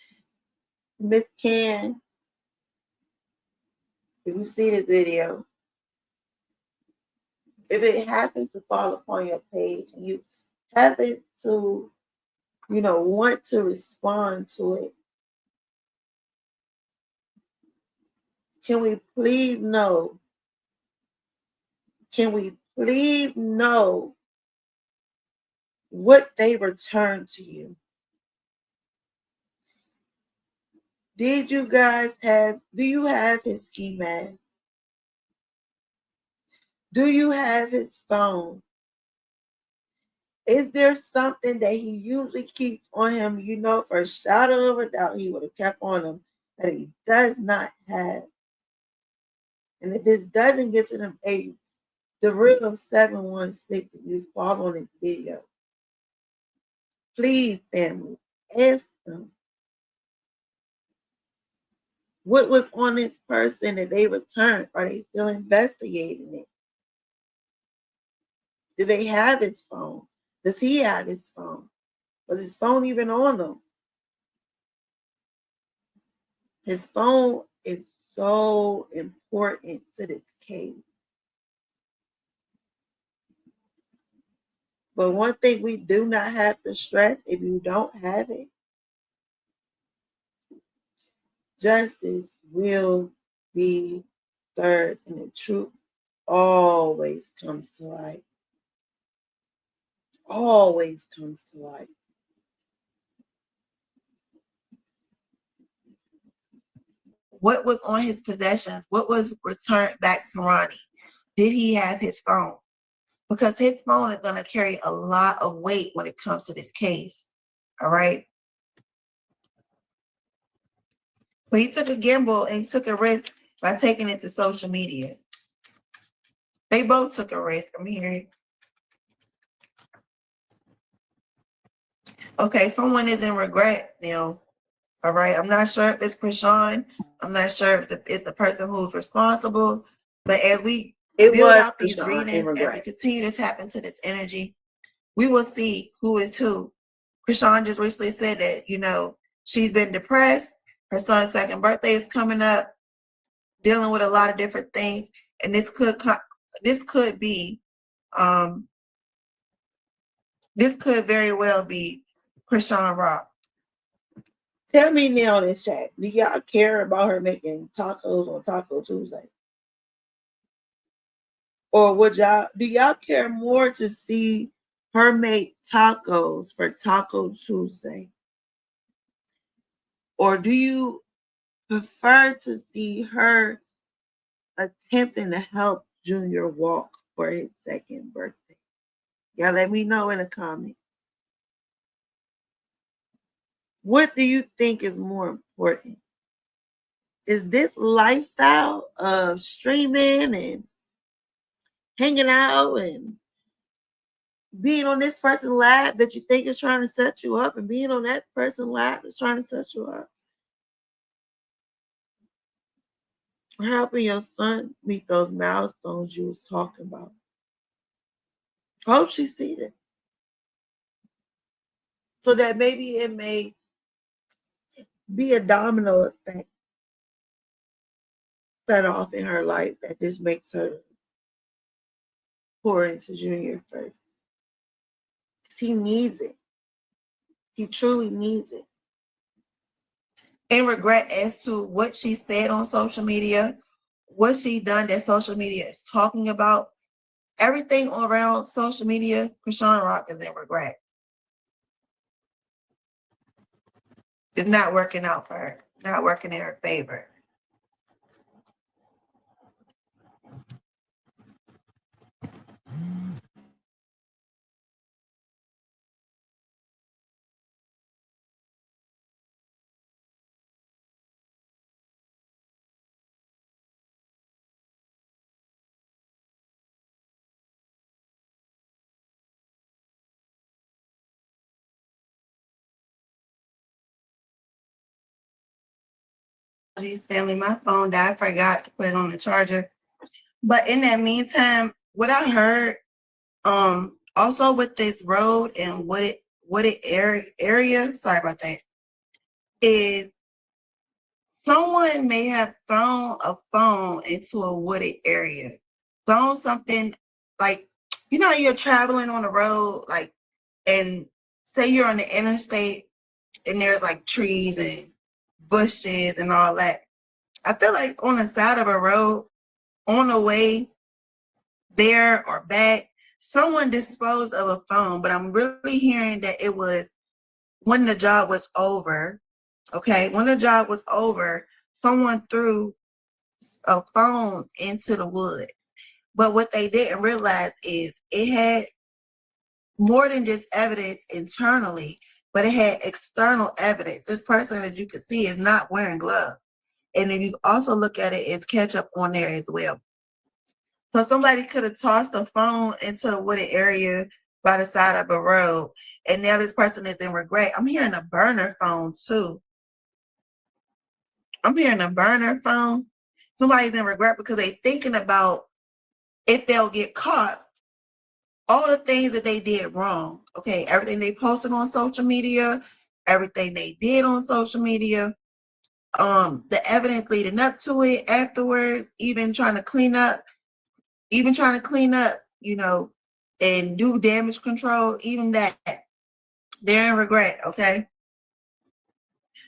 B: Miss Cann, if you see the video, if it happens to fall upon your page and you happen to, want to respond to it, can we please know can we please know what they returned to you? Do you have his ski mask? Do you have his phone? Is there something that he usually keeps on him, for a shadow of a doubt, he would have kept on him that he does not have? And if this doesn't get to them, the real 716, if you follow this video, please, family, ask them what was on this person that they returned. Are they still investigating it? Do they have his phone? Does he have his phone? Was his phone even on him? His phone is so important to this case. But one thing we do not have to stress, if you don't have it, justice will be served, and the truth always comes to light. Always comes to light. What was on his possession? What was returned back to Ronnie? Did he have his phone? Because his phone is going to carry a lot of weight when it comes to this case. All right? But he took a gamble and he took a risk by taking it to social media. They both took a risk. I'm hearing. Okay, someone is in regret now. All right, I'm not sure if it's Chrisean. I'm not sure if it's the person who's responsible. But as we build out these readings, as we continue to tap into this energy, we will see who is who. Chrisean just recently said that, she's been depressed. Her son's second birthday is coming up, dealing with a lot of different things. And this could very well be Chrisean Rock. Tell me now in the chat, do y'all care about her making tacos on Taco Tuesday? Or do y'all care more to see her make tacos for Taco Tuesday? Or do you prefer to see her attempting to help Junior walk for his second birthday? Y'all let me know in the comments. What do you think is more important? Is this lifestyle of streaming and hanging out and being on this person's lap that you think is trying to set you up, and being on that person's lap that's trying to set you up? Or helping your son meet those milestones you was talking about? Hope she sees it. So that maybe it may be a domino effect set off in her life that this makes her pour into Junior first. Because he needs it. He truly needs it. In regret as to what she said on social media, what she done that social media is talking about, everything around social media, Chrisean Rock is in regret. It's not working out for her, not working in her favor. Family, my phone died. I forgot to put it on the charger. But in that meantime, what I heard, also with this road and what it area, sorry about that, is someone may have thrown a phone into a wooded area. Thrown something like, you're traveling on the road, like, and say you're on the interstate and there's like trees and bushes and all that. I feel like on the side of a road, on the way there or back. Someone disposed of a phone, but I'm really hearing that it was when the job was over. Okay, when the job was over, someone threw a phone into the woods. But what they didn't realize is it had more than just evidence internally, but it had external evidence. This person, as you can see, is not wearing gloves. And if you also look at it, it's ketchup on there as well. So somebody could have tossed a phone into the wooded area by the side of a road, and now this person is in regret. I'm hearing a burner phone too. I'm hearing a burner phone. Somebody's in regret because they're thinking about if they'll get caught, all the things that they did wrong. Okay, everything they posted on social media, everything they did on social media, the evidence leading up to it, afterwards, even trying to clean up, you know, and do damage control, even that, they're in regret. Okay,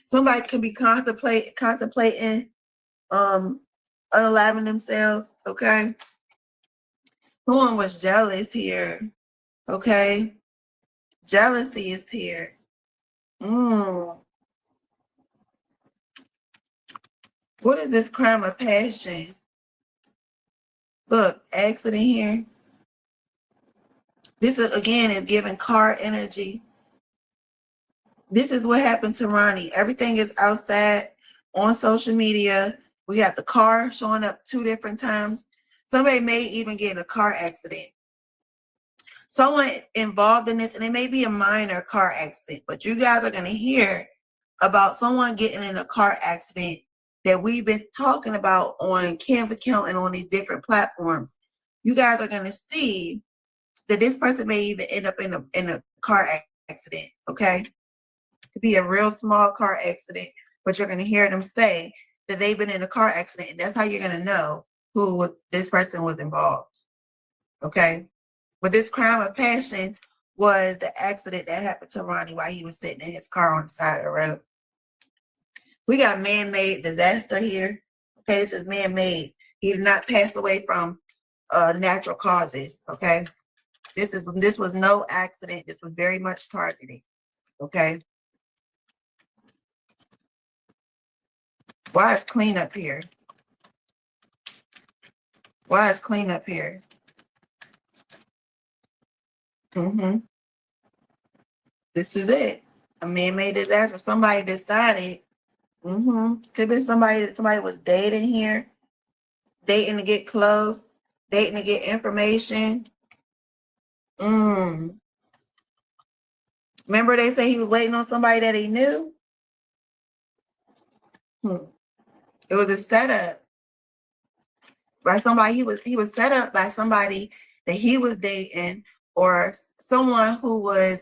B: somebody can be contemplating unaliving themselves. Okay, someone was jealous here. Okay, jealousy is here. What is this crime of passion? Look, accident here. This is, again, is giving car energy. This is what happened to Ronnie. Everything is outside on social media. We got the car showing up 2 different times. Somebody may even get in a car accident. Someone involved in this, and it may be a minor car accident, but you guys are going to hear about someone getting in a car accident that we've been talking about on Cann's account and on these different platforms. You guys are going to see that this person may even end up in a car accident. Okay, it could be a real small car accident, but you're going to hear them say that they've been in a car accident, and that's how you're going to know this person was involved. Okay, but this crime of passion was the accident that happened to Ronnie while he was sitting in his car on the side of the road. We got man-made disaster here. Okay, this is man-made. He did not pass away from natural causes. Okay, this was no accident. This was very much targeted. Okay, why is cleanup here? Why is cleanup here? This is it. A man-made disaster. Somebody decided. Could be somebody was dating here, dating to get close, dating to get information. Remember they say he was waiting on somebody that he knew? It was a setup by somebody. He was set up by somebody that he was dating, or someone who was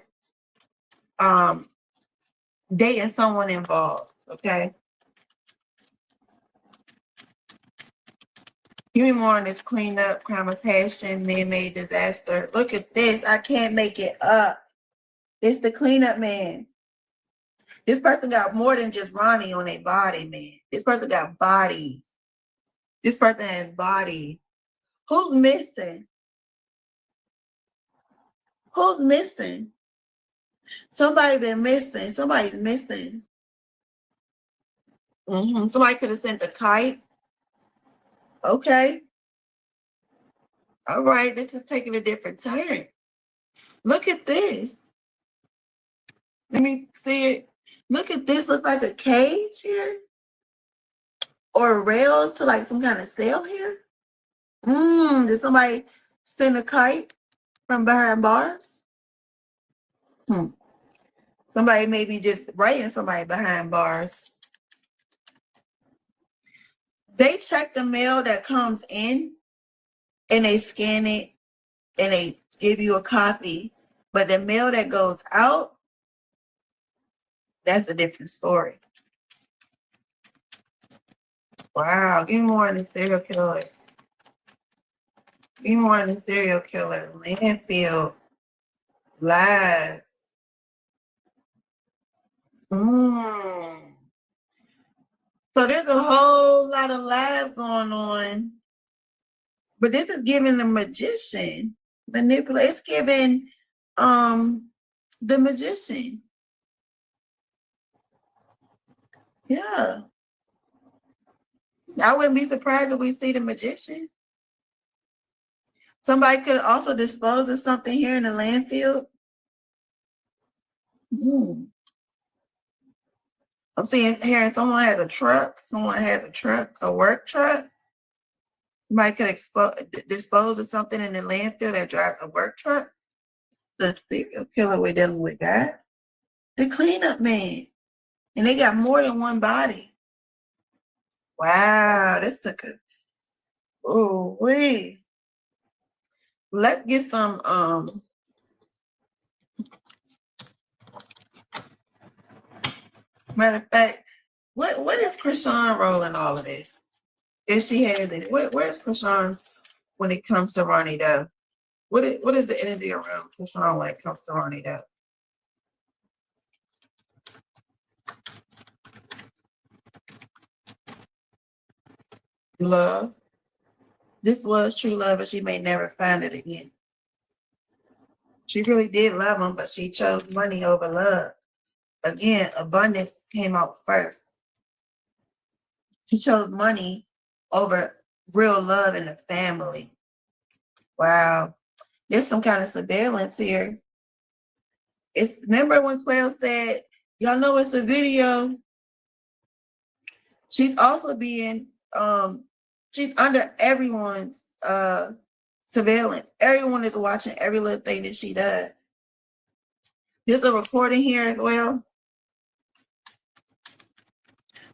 B: dating someone involved. Okay. Give me more on this cleanup, crime of passion, man-made disaster. Look at this. I can't make it up. It's the cleanup man. This person got more than just Ronnie on their body, man. This person got bodies. This person has bodies. Who's missing? Who's missing? Somebody been missing. Somebody's missing. Somebody could have sent a kite. Okay. All right. This is taking a different turn. Look at this. Let me see it. Look at this. Look like a cage here. Or rails to like some kind of sail here. Did somebody send a kite from behind bars? Somebody may be just writing somebody behind bars. They check the mail that comes in and they scan it and they give you a copy. But the mail that goes out, that's a different story. Wow, give me more on the serial killer. Give me more on the serial killer. Landfill. Lies. So there's a whole lot of lies going on But this is giving the magician manipulate. It's giving the magician. Yeah. I wouldn't be surprised if we see the magician. Somebody could also dispose of something here in the landfill. I'm seeing here someone has a truck. Someone has a truck, a work truck. Somebody could dispose of something in the landfill that drives a work truck. The serial killer we're dealing with, guys. The cleanup man. And they got more than one body. Wow, this took a wait. Let's get some matter of fact, what is Chrisean role in all of this? If she has it, where's Chrisean when it comes to Ronnie though? What is the energy around Chrisean when it comes to Ronnie though? Love. This was true love, but she may never find it again. She really did love him, but she chose money over love. Again, abundance came out first. She chose money over real love in the family. Wow. There's some kind of surveillance here. Remember when Quail said, y'all know it's a video? She's also being, she's under everyone's surveillance. Everyone is watching every little thing that she does. There's a recording here as well.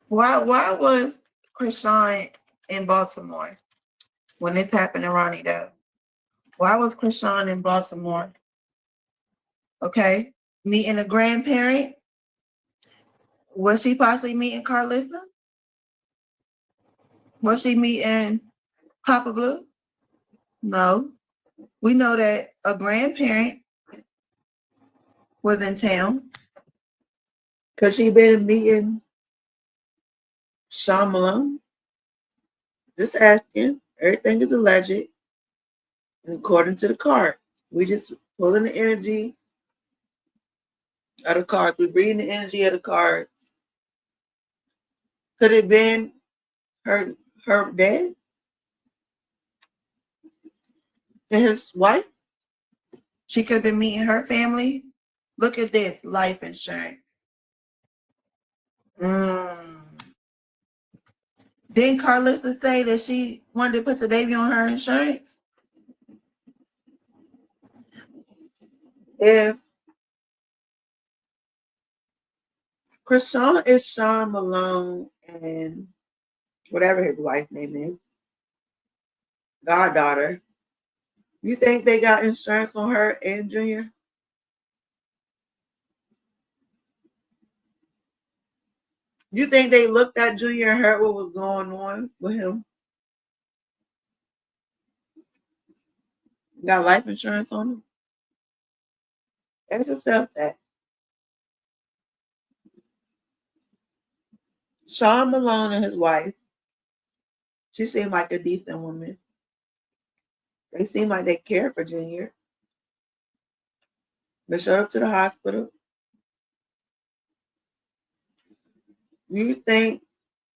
B: Why was Chrisean in Baltimore when this happened to Ronnie though? Why was Chrisean in Baltimore? Okay, meeting a grandparent. Was she possibly meeting Carlissa? Was she meeting Papa Blue? No. We know that a grandparent was in town because she been meeting Sean Malone. Just asking. Everything is alleged. And according to the card, we just pulling the energy of the cards. We're reading the energy of the cards. Could it have been her dad and his wife? She could have been meeting her family. Look at this, life insurance. Didn't Carlissa say that she wanted to put the baby on her insurance? If Chrisean is Sean Malone and whatever his wife's name is, goddaughter, you think they got insurance on her and Junior? You think they looked at Junior and heard what was going on with him? Got life insurance on him? Ask yourself that. Sean Malone and his wife, she seemed like a decent woman. They seem like they care for Junior. They showed up to the hospital. You think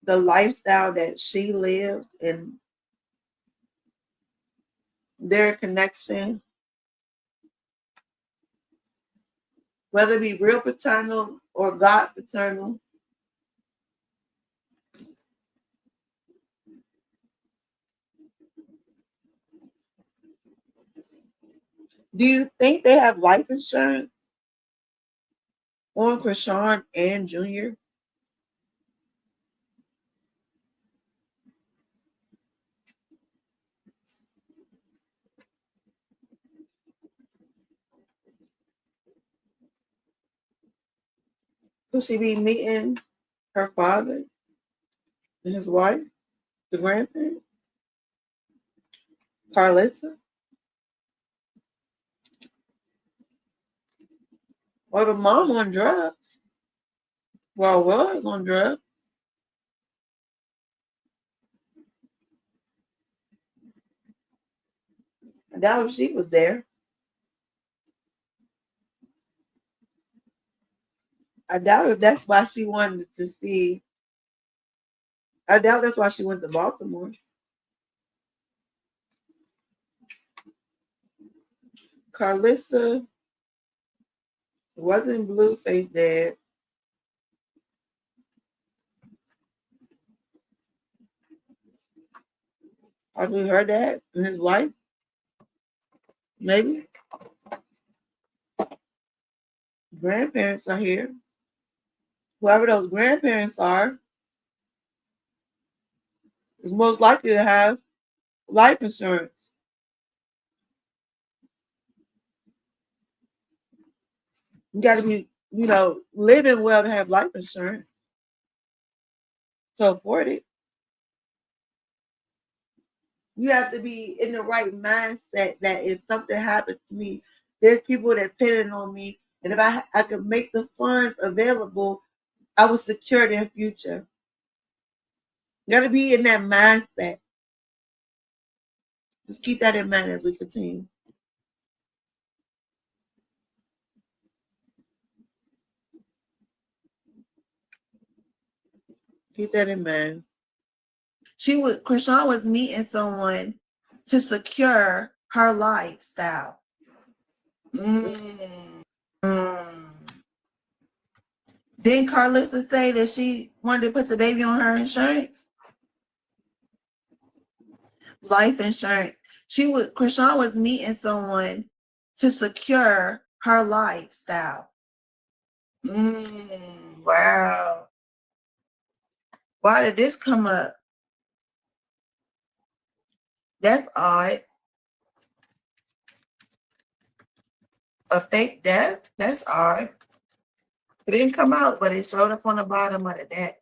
B: the lifestyle that she lives and their connection, whether it be real paternal or God paternal, do you think they have life insurance on Chrisean and Junior? Could she be meeting her father and his wife, the grandparent? Carlissa? Or the mom on drugs? Well, was on drugs. doubt if she was there. I doubt if that's why she wanted to see. I doubt that's why she went to Baltimore. Carlissa wasn't Blueface dead. Probably her dad and his wife. Maybe. Grandparents are here. Whoever those grandparents are is most likely to have life insurance. You got to be, living well to have life insurance to afford it. You have to be in the right mindset that if something happens to me, there's people that depending on me, and if I could make the funds available, I would secure their future. You got to be in that mindset. Just keep that in mind as we continue. Keep that in mind. Chrisean was meeting someone to secure her lifestyle. Didn't Carlissa say that she wanted to put the baby on her insurance? Life insurance. Chrisean was meeting someone to secure her lifestyle. Wow. Why did this come up? That's odd. A fake death? That's odd. It didn't come out, but it showed up on the bottom of the deck.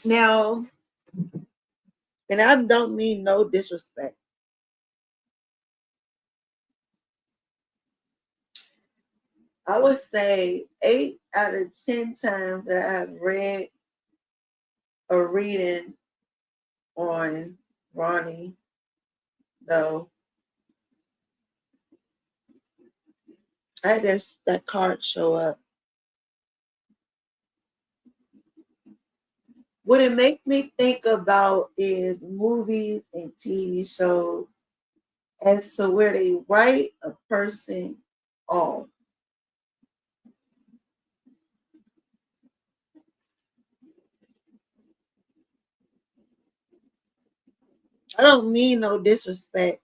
B: Now, and I don't mean no disrespect. I would say 8 out of 10 times that I've read a reading on Ronnie, though, I had that card show up. What it makes me think about is movies and TV shows as to where they write a person off. I don't mean no disrespect.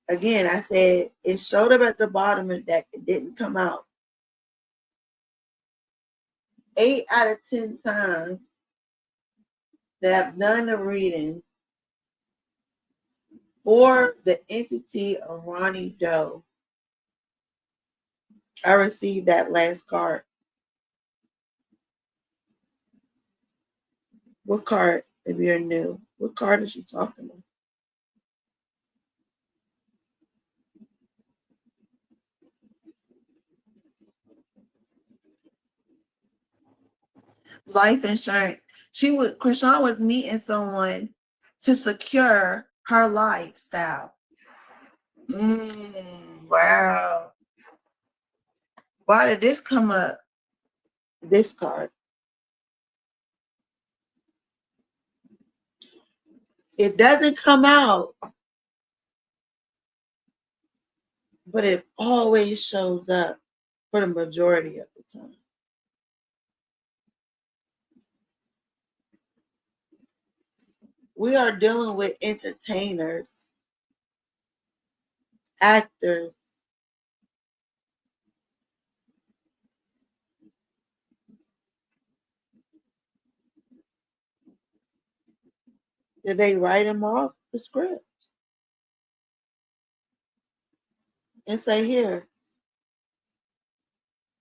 B: Again, I said it showed up at the bottom of the deck. It didn't come out. 8 out of 10 times that I've done the reading for the entity of Ronnie Doe, I received that last card. What card, if you're new? What card is she talking about? Life insurance. Chrisean was meeting someone to secure her lifestyle. Wow. Why did this come up? This card. It doesn't come out, but it always shows up for the majority of the time. We are dealing with entertainers, actors, did they write them off the script and say, here,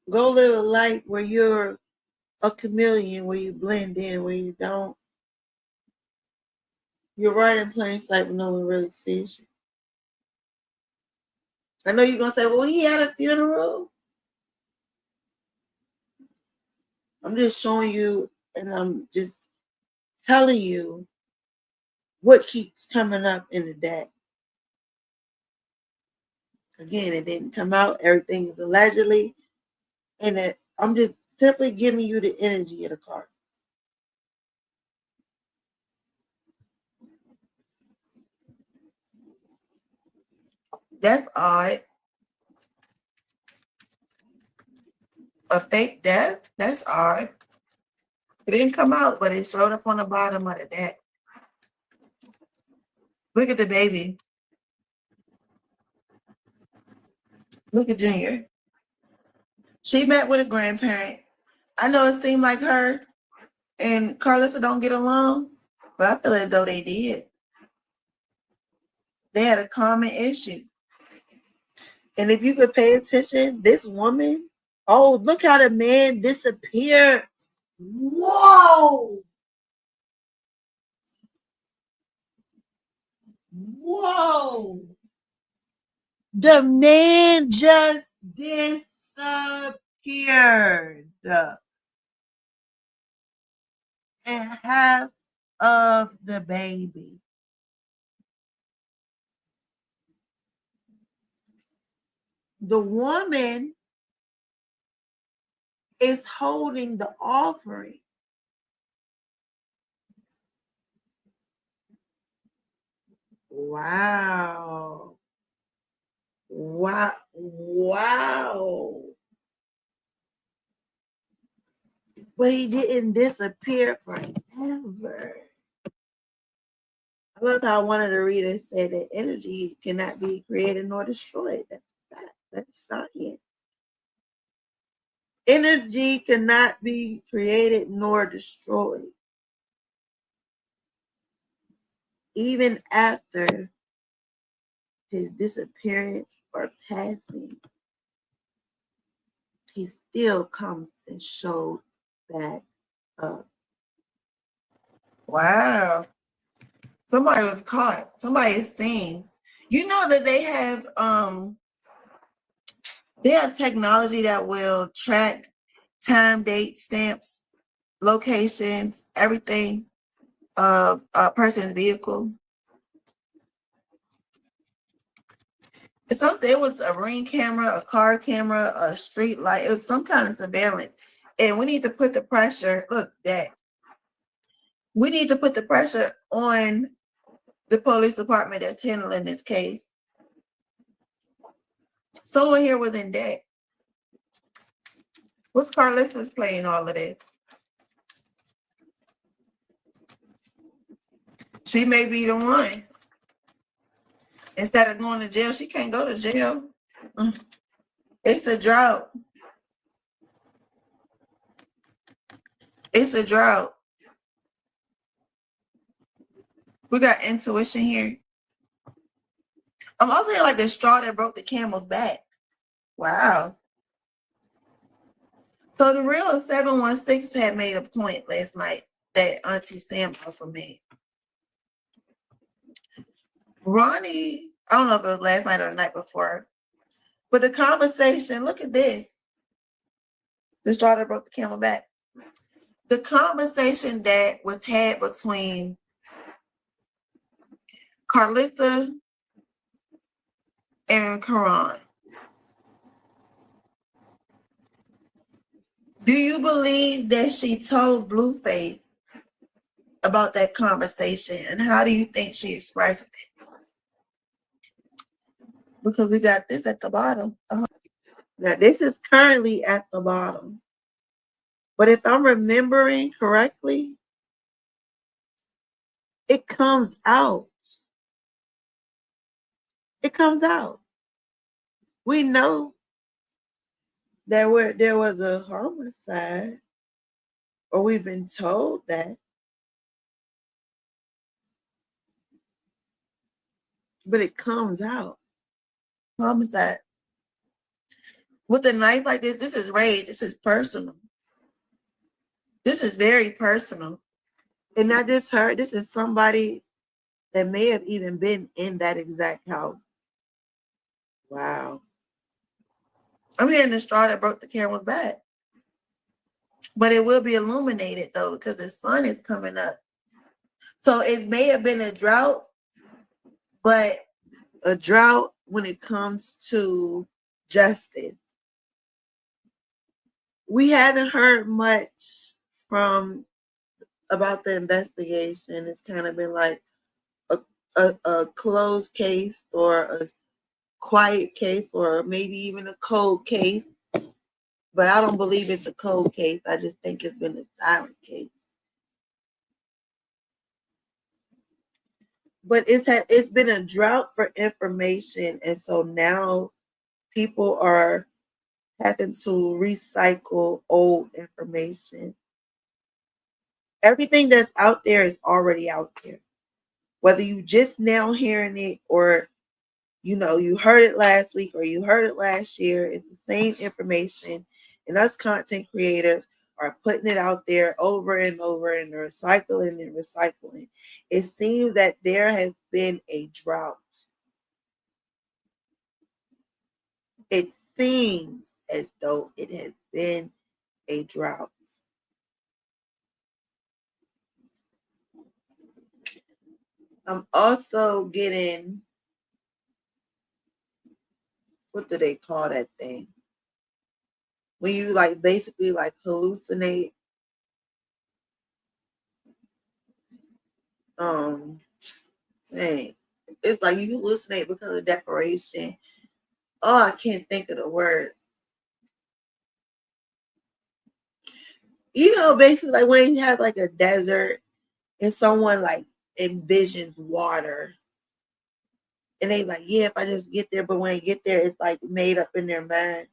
B: go live a life where you're a chameleon, where you blend in, where you don't. You're right in plain sight when no one really sees you. I know you're going to say, well, he had a funeral. I'm just showing you And I'm just telling you what keeps coming up in the deck. Again, it didn't come out. Everything is allegedly. And I'm just simply giving you the energy of the card. That's odd. A fake death? That's odd. It didn't come out, but it showed up on the bottom of the deck. Look at the baby. Look at Junior. She met with a grandparent. I know it seemed like her and Carlissa don't get along, but I feel as though they did. They had a common issue. And if you could pay attention, this woman, oh, look how the man disappeared. Whoa. Whoa. The man just disappeared. And half of the baby. The woman is holding the offering. Wow. Wow. Wow. But he didn't disappear forever. I love how one of the readers said that energy cannot be created nor destroyed. That's fact. That's science. Energy cannot be created nor destroyed. Even after his disappearance or passing, he still comes and shows back up. Wow. Somebody was caught. Somebody is seen. You know that they have technology that will track time, date, stamps, locations, everything of a person's vehicle. It was a ring camera, a car camera, a street light. It was some kind of surveillance. And we need to put the pressure, look, that. We need to put the pressure on the police department that's handling this case. Someone here was in debt. What's Carlissa's playing all of this? She may be the one. Instead of going to jail, she can't go to jail. It's a drought. It's a drought. We got intuition here. I'm also here like the straw that broke the camel's back. Wow. So the real 716 had made a point last night that Auntie Sam also made. Ronnie, I don't know if it was last night or the night before, but the conversation, look at this. The straw that broke the camel back. The conversation that was had between Carlissa and Karon. Do you believe that she told Blueface about that conversation? And how do you think she expressed it? Because we got this at the bottom. Now, this is currently at the bottom. But if I'm remembering correctly, it comes out. It comes out. We know that there was a homicide, or we've been told that. But it comes out. Homicide. With a knife like this is rage. This is personal. This is very personal. And not just her, this is somebody that may have even been in that exact house. Wow. I'm hearing the straw that broke the camel's back. But it will be illuminated though, because the sun is coming up. So it may have been a drought, but a drought when it comes to justice. We haven't heard much about the investigation. It's kind of been like a closed case or a quiet case or maybe even a cold case. But I don't believe it's a cold case. I just think it's been a silent case. But it's been a drought for information, and so now people are having to recycle old information. Everything that's out there is already out there. Whether you just now hearing it or you heard it last week or you heard it last year, it's the same information. And us content creators are putting it out there over and over and recycling and recycling. It seems that there has been a drought. It seems as though it has been a drought. I'm also getting, what do they call that thing? When you basically hallucinate. Dang. It's like you hallucinate because of decoration. Oh, I can't think of the word. Basically like when you have a desert and someone envisions water. And they yeah, if I just get there, but when they get there, it's made up in their mind.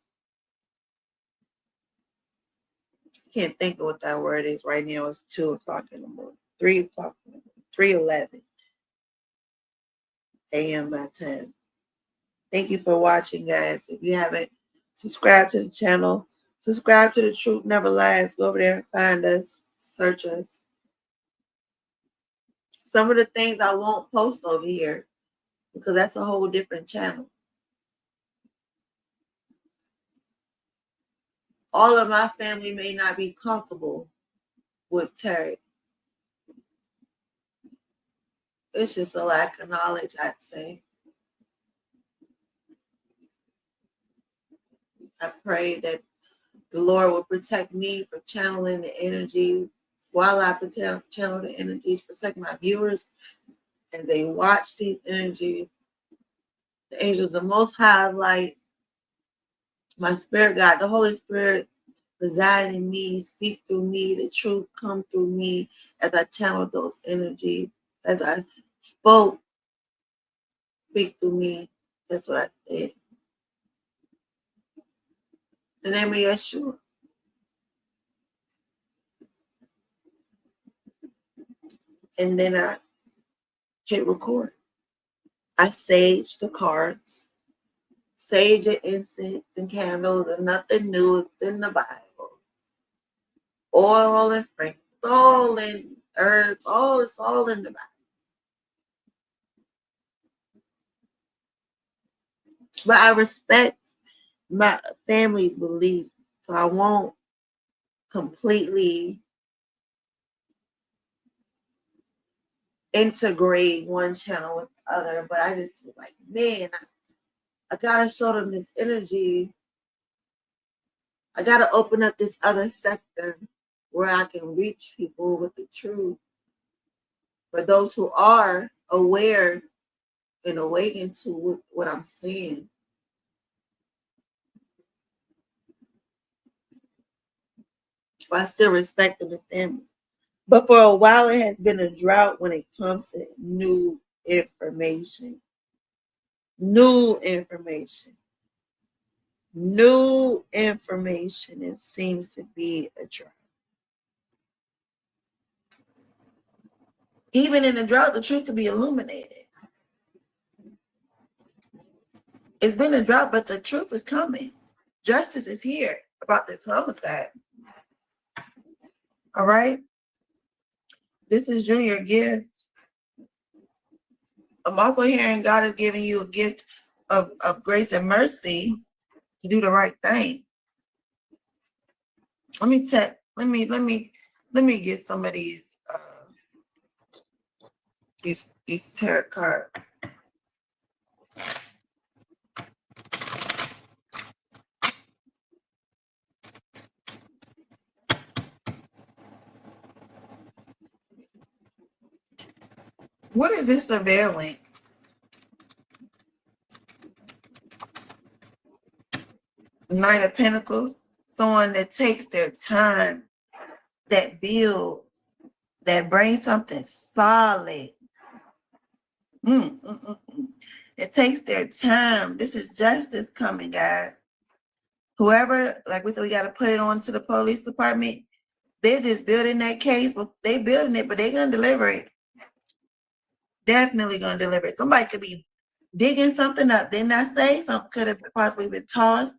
B: Can't think of what that word is right now. It's 2 o'clock in the morning, 3 o'clock in the morning, 3:11 a.m. my time. Thank you for watching, guys. If you haven't subscribed to the channel, subscribe to The Truth Never Lies. Go over there and find us, search us. Some of the things I won't post over here because that's a whole different channel. All of my family may not be comfortable with Terry. It's just a lack of knowledge, I'd say. I pray that the Lord will protect me for channeling the energies while I channel the energies, protect my viewers and they watch these energies. The angels, the Most High Light, my spirit God, the Holy Spirit reside in me, speak through me, the truth come through me as I channel those energies, as I spoke, speak through me. That's what I said. In the name of Yeshua. And then I hit record. I sage the cards. Sage and incense and candles and nothing new. It's in the Bible. Oil and frankincense, all in herbs, it's all in the Bible. But I respect my family's belief, so I won't completely integrate one channel with the other. But I just was like, man, I gotta show them this energy. I gotta open up this other sector where I can reach people with the truth. For those who are aware and awakened to what I'm seeing. But I still respect the family. But for a while, it has been a drought when it comes to new information. New information. New information. It seems to be a drought. Even in a drought, the truth could be illuminated. It's been a drought, but the truth is coming. Justice is here about this homicide. All right? This is Junior gift. I'm also hearing God is giving you a gift of grace and mercy to do the right thing. Let me check Let me get some of these tarot cards. What is this surveillance? Knight of Pentacles. Someone that takes their time, that builds, that brings something solid. It takes their time. This is justice coming, guys. Whoever, like we said, we got to put it on to the police department. They're just building that case, but they're building it, but they're going to deliver it. Definitely going to deliver it. Somebody could be digging something up. Didn't I say something could have possibly been tossed?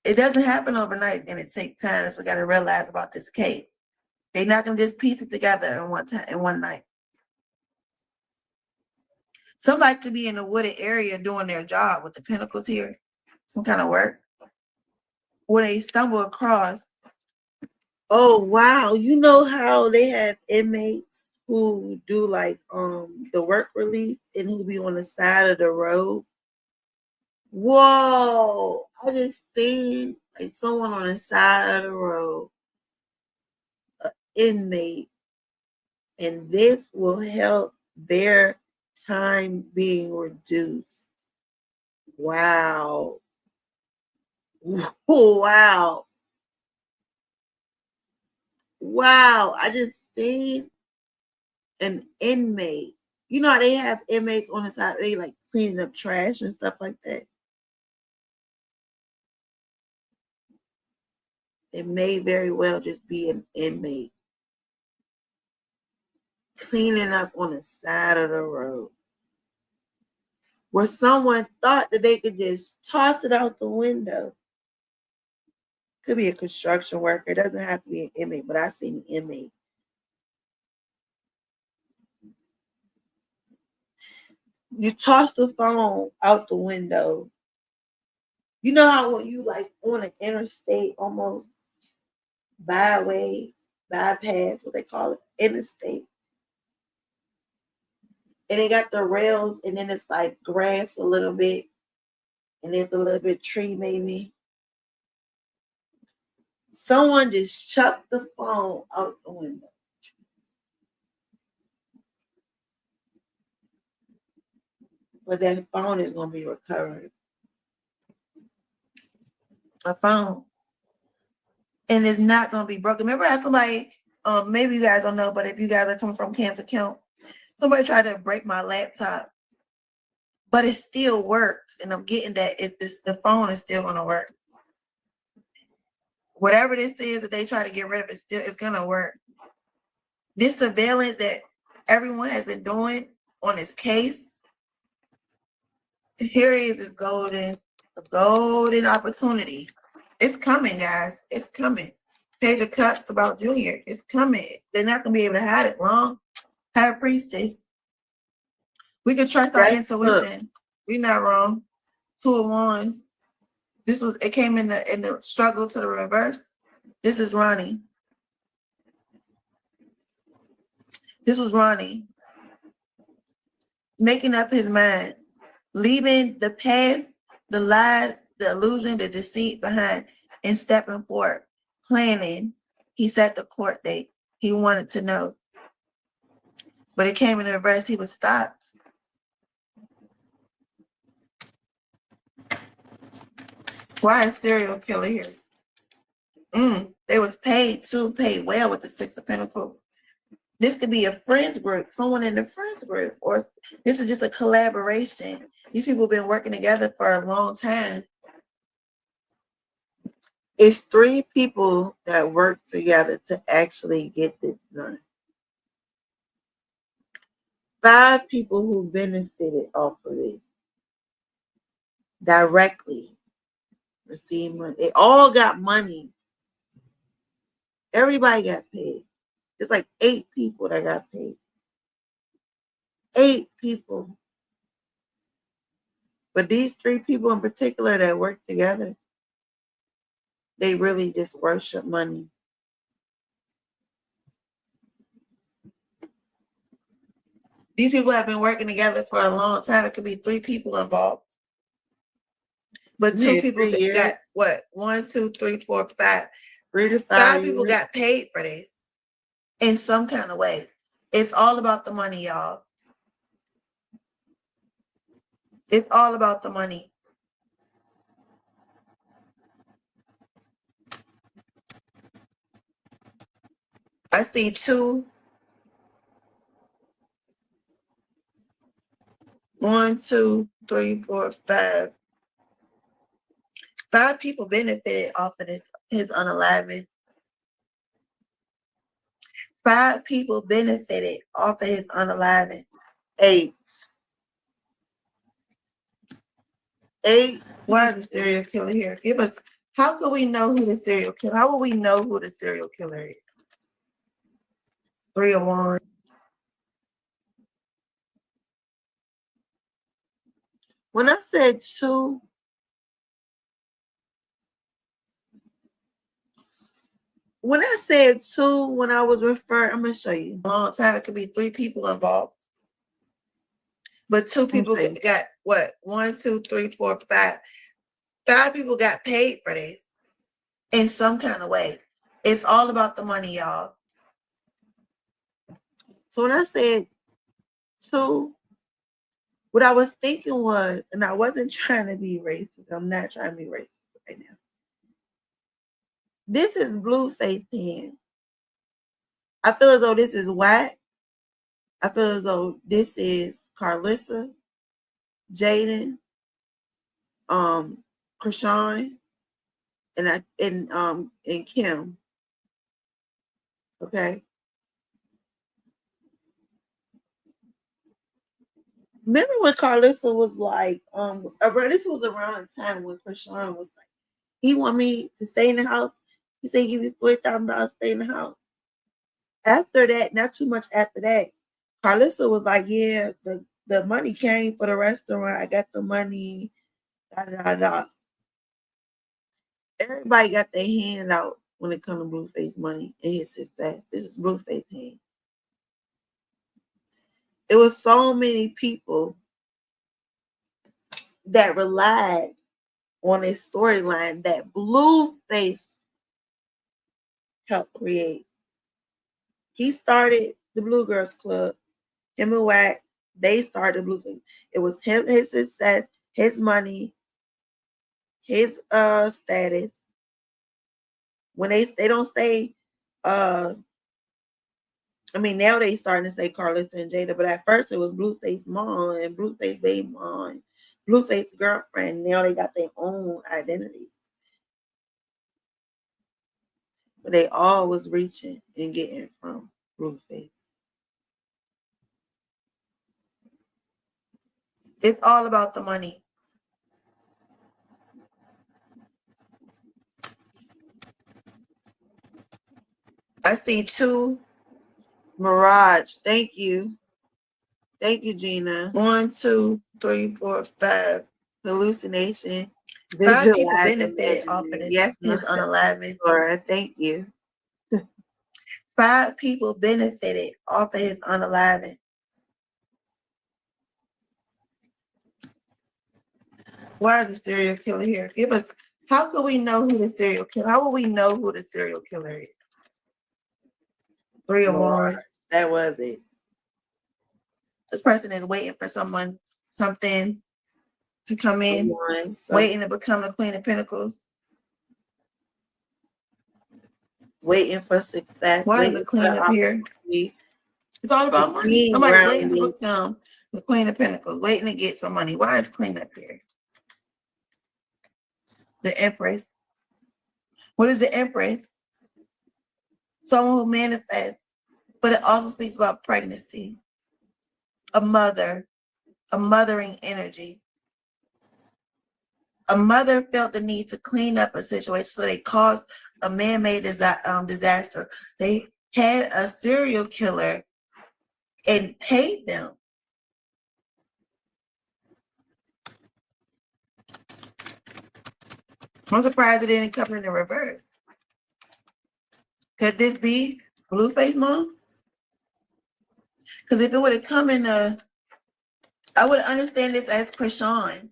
B: It doesn't happen overnight, and it takes time. That's what we got to realize about this case. They're not going to just piece it together in one night. Somebody could be in a wooded area doing their job with the pentacles here, some kind of work, where they stumble across. Oh wow! You know how they have inmates who do like the work release and who be on the side of the road. Whoa! I just seen like someone on the side of the road, an inmate, and this will help their time being reduced. Wow. Wow. Wow. I just seen an inmate. You know how they have inmates on the side, they like cleaning up trash and stuff like that. It may very well just be an inmate cleaning up on the side of the road, where someone thought that they could just toss it out the window. Could be a construction worker. It doesn't have to be an inmate, but I've seen an inmate. You toss the phone out the window. You know how when you like on an interstate, almost byway, bypass, what they call it, interstate. And they got the rails, and then it's like grass a little bit, and there's a little bit tree maybe. Someone just chucked the phone out the window. But that phone is going to be recovered. A phone. And it's not going to be broken. Remember how somebody, maybe you guys don't know, but if you guys are coming from Cann's account, somebody tried to break my laptop, but it still worked. And I'm getting that the phone is still going to work. Whatever this is that they try to get rid of, it's going to work. This surveillance that everyone has been doing on this case, here is this golden opportunity. It's coming, guys. It's coming. Page of Cups about Junior. It's coming. They're not going to be able to hide it long. High Priestess. We can trust our intuition. We're not wrong. 2 of Wands. It came in the struggle to the reverse. This is Ronnie. This was Ronnie making up his mind, leaving the past, the lies, the illusion, the deceit behind, and stepping forward, planning. He set the court date. He wanted to know. But it came in the reverse. He was stopped. Why is serial killer here? They was paid well with the 6 of Pentacles. This could be a friends group, someone in the friends group, or this is just a collaboration. These people have been working together for a long time. It's 3 people that work together to actually get this done. 5 people who benefited off of it directly. Receive money. They all got money. Everybody got paid. It's like 8 people that got paid. 8 people. But these 3 people in particular that work together, they really just worship money. These people have been working together for a long time. It could be 3 people involved. But 2 people got what? 1, 2, 3, 4, 5. 3 to 5 people got paid for this in some kind of way. It's all about the money, y'all. It's all about the money. I see 2. 1, 2, 3, 4, 5. 5 people benefited off of his unaliving. 5 people benefited off of his unaliving. 8. 8. Why is the serial killer here? Give us. How can we know who the serial killer? How will we know who the serial killer is? 3 of 1. When I said 2, when I said 2, when I was referring, I'm gonna show you. A long time it could be 3 people involved, but 2 people got what? 1, 2, 3, 4, 5. 5 people got paid for this in some kind of way. It's all about the money, y'all. So when I said 2, what I was thinking was, and I wasn't trying to be racist. I'm not trying to be racist right now. This is Blueface hand. I feel as though this is White. I feel as though this is Carlissa, Jaden, Chrisean, and Kim. Okay. Remember when Carlissa was like, this was around the time when Chrisean was like, he want me to stay in the house. He said, give me $40,000 to stay in the house. After that, not too much after that, Carlissa was like, yeah, the money came for the restaurant. I got the money. Da, da, da. Everybody got their hand out when it comes to Blueface money and his success. This is Blueface hand. It was so many people that relied on a storyline that Blueface helped create. He started the Blue Girls Club. Him and Wack, they started Blueface. It was him, his success, his money, his status. When they don't say, I mean, now they starting to say Carlissa and Jada, but at first it was Blueface mom and Blueface baby mom, Blueface girlfriend. Now they got their own identity. But they all was reaching and getting from Blueface. It's all about the money. I see 2. Mirage. Thank you. Thank you, Gina. 1, 2, 3, 4, 5. Hallucination. 5 people benefited off of this. Yes, his unaliving. Laura, thank you. 5 people benefited off of his unaliving. Why is the serial killer here? Give us. How can we know who the serial killer? How will we know who the serial killer is? 3 of 1. That was it. This person is waiting for something to come in, waiting to become the Queen of Pentacles, waiting for success. Why is the Queen up here? It's all about money. Somebody waiting to become the Queen of Pentacles, waiting to get some money. Why is Queen up here? The Empress. What is the Empress? Someone who manifests, but it also speaks about pregnancy. A mother, a mothering energy. A mother felt the need to clean up a situation, so they caused a man-made disaster. They had a serial killer and paid them. I'm surprised it didn't come in the reverse. Could this be Blueface mom? Because if it would have come in I would understand this as Chrisean.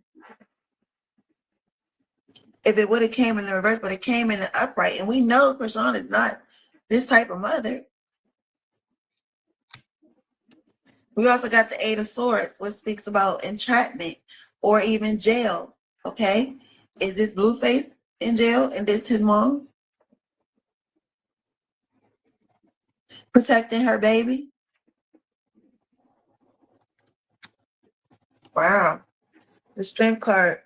B: If it would have came in the reverse, but it came in the upright. And we know Chrisean is not this type of mother. We also got the Eight of Swords, which speaks about entrapment or even jail. Okay? Is this Blueface in jail and this his mom? Protecting her baby? Wow. The Strength card.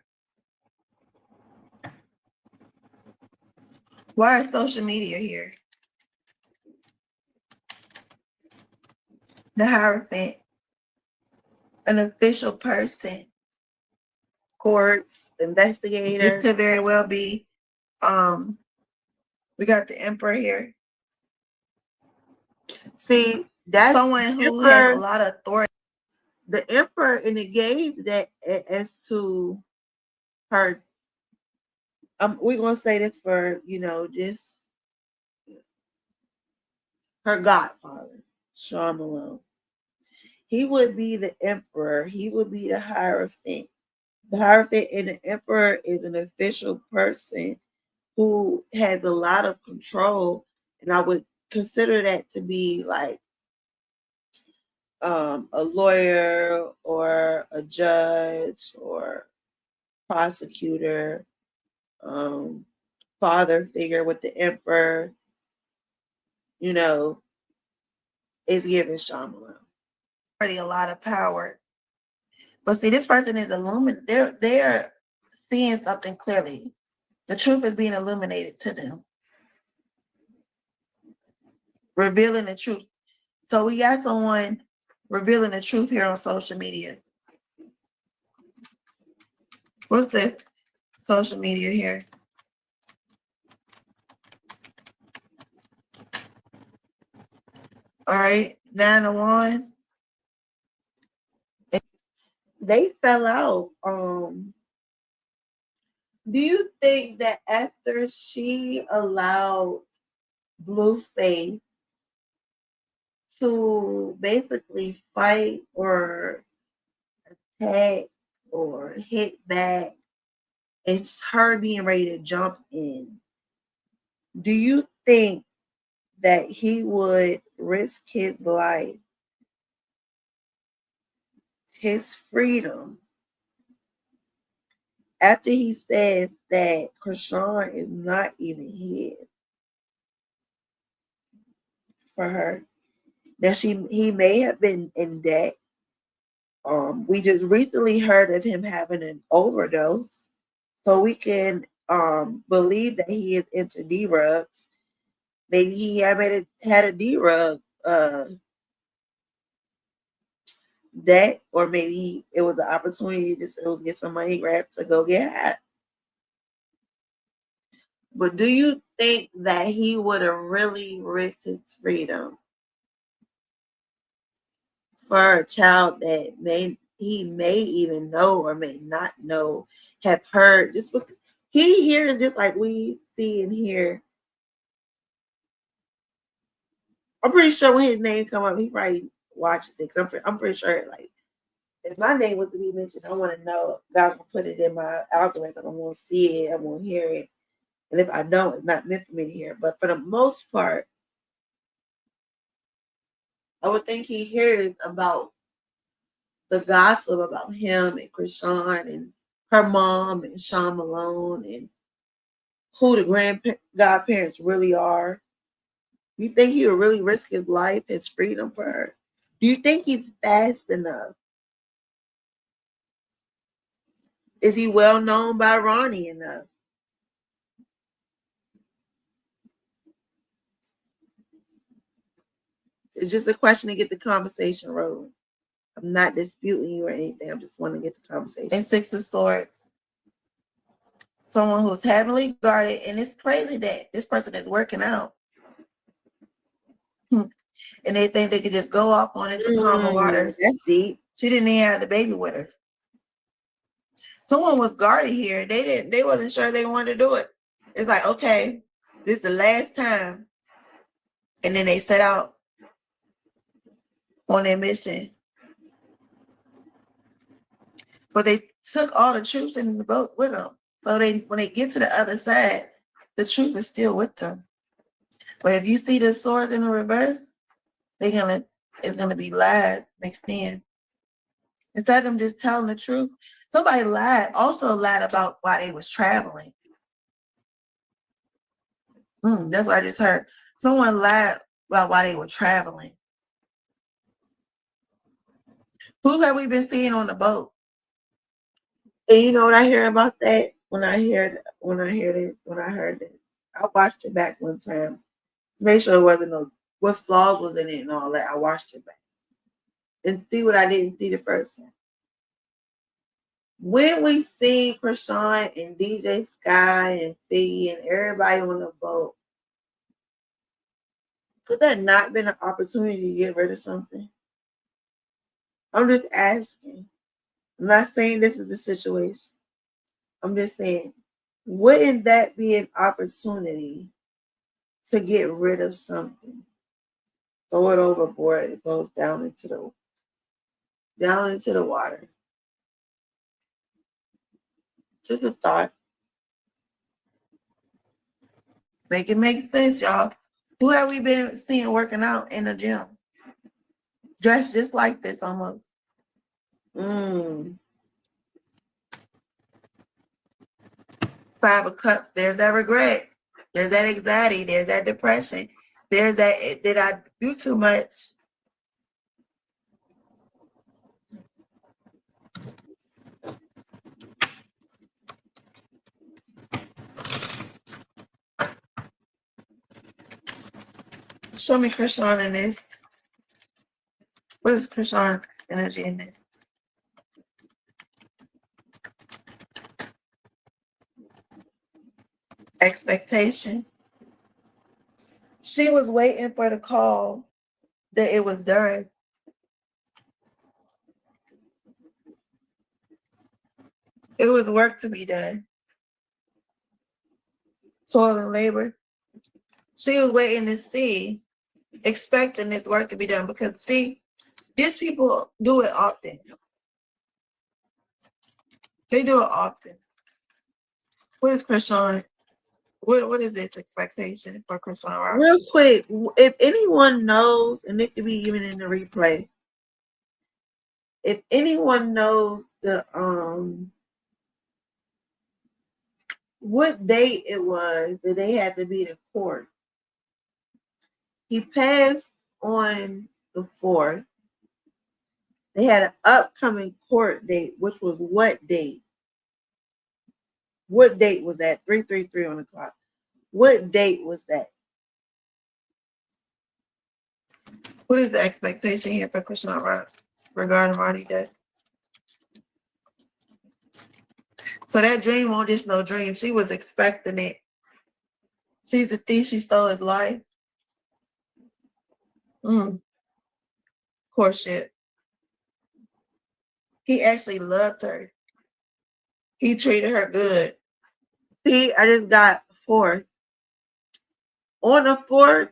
B: Why is social media here? The Hierophant. An official person. Courts, investigators. This could very well be, we got the Emperor here. See, that's someone who has a lot of authority. The Emperor, and it gave that as to her. We're gonna say this for just her godfather, Sean Malone. He would be the Emperor. He would be the Hierophant. The Hierophant and the Emperor is an official person who has a lot of control, and I would consider that to be like a lawyer or a judge or prosecutor, father figure with the Emperor, is giving Sean Malone already a lot of power. But see, this person is illuminated. They're seeing something clearly. The truth is being illuminated to them. Revealing the truth. So we got someone revealing the truth here on social media. What's this? Social media here. All right, 9 of Wands. They fell out. Do you think that after she allowed Blueface to basically fight or attack or hit back, it's her being ready to jump in, do you think that he would risk his life, his freedom, after he says that Chrisean is not even his for her? That he may have been in debt. We just recently heard of him having an overdose, so we can believe that he is into D-rugs. Maybe he had a D-rug debt, or maybe it was an opportunity to get some money grabbed to go get high. But do you think that he would have really risked his freedom for a child that he may even know or may not know, have heard? Just because he hears just like we see and hear. I'm pretty sure when his name come up, he probably watches it. I'm pretty sure, like, if my name was to be mentioned, I want to know. God will put it in my algorithm. I want to see it. I want to hear it. And if I don't, it's not meant for me to hear. But for the most part, I would think he hears about the gossip about him and Chrisean and her mom and Sean Malone and who the godparents really are. You think he would really risk his life, his freedom for her? Do you think he's fast enough? Is he well known by Ronnie enough? It's just a question to get the conversation rolling. I'm not disputing you or anything. I just want to get the conversation. And 6 of Swords. Someone who's heavily guarded, and it's crazy that this person is working out. And they think they could just go off on into calmer waters. That's deep. She didn't even have the baby with her. Someone was guarded here. They wasn't sure they wanted to do it. It's like, okay, this is the last time. And then they set out. on their mission. But they took all the troops in the boat with them. So when they get to the other side, the truth is still with them. But if you see the swords in the reverse, it's gonna be lies mixed in. Instead of them just telling the truth, somebody also lied about why they was traveling. That's what I just heard. Someone lied about why they were traveling. Who have we been seeing on the boat? And you know what I hear about that? When I heard it, I watched it back one time. Make sure it wasn't what flaws was in it and all that. I watched it back and see what I didn't see the first time. When we see Chrisean and DJ Sky and Figgy and everybody on the boat, could that not been an opportunity to get rid of something? I'm just asking. I'm not saying this is the situation. I'm just saying, wouldn't that be an opportunity to get rid of something? Throw it overboard, it goes down into the water. Just a thought. Make it make sense, y'all. Who have we been seeing working out in the gym? Dressed just like this almost. Five of Cups. There's that regret. There's that anxiety. There's that depression. There's that, did I do too much? Show me Chrisean in this. What is Chrisean's energy in this? Expectation. She was waiting for the call that it was done. It was work to be done. Toil and labor. She was waiting to see, expecting this work to be done because, see, these people do it often. They do it often. What is Chrisean? What is this expectation for Chrisean? Real quick, if anyone knows, and it could be even in the replay, if anyone knows the what date it was that they had to be to court. He passed on the 4th. They had an upcoming court date, which was what date? What date was that? 333 on the clock. What date was that? What is the expectation here for Chrisean regarding Ronnie death? So that dream won't just no dream. She was expecting it. She's the thief. She stole his life. Courtship. He actually loved her. He treated her good. See, I just got 4th. On the 4th,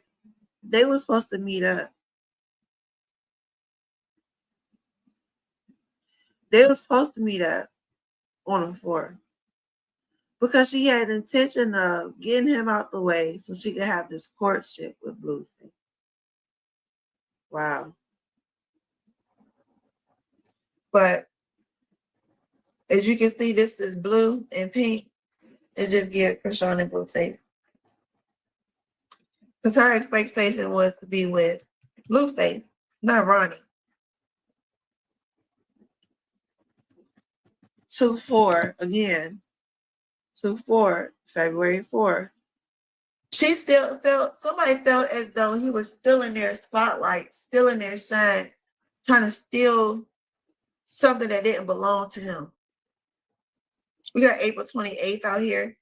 B: they were supposed to meet up. They were supposed to meet up on the 4th. Because she had intention of getting him out the way so she could have this courtship with Blueface. Wow. But as you can see, this is blue and pink. It just gives Chrisean and Blueface. Because her expectation was to be with Blueface, not Ronnie. 2-4 again. 2-4, February 4th. She still somebody felt as though he was still in their spotlight, still in their shine, trying to steal something that didn't belong to him. We got April 28th out here.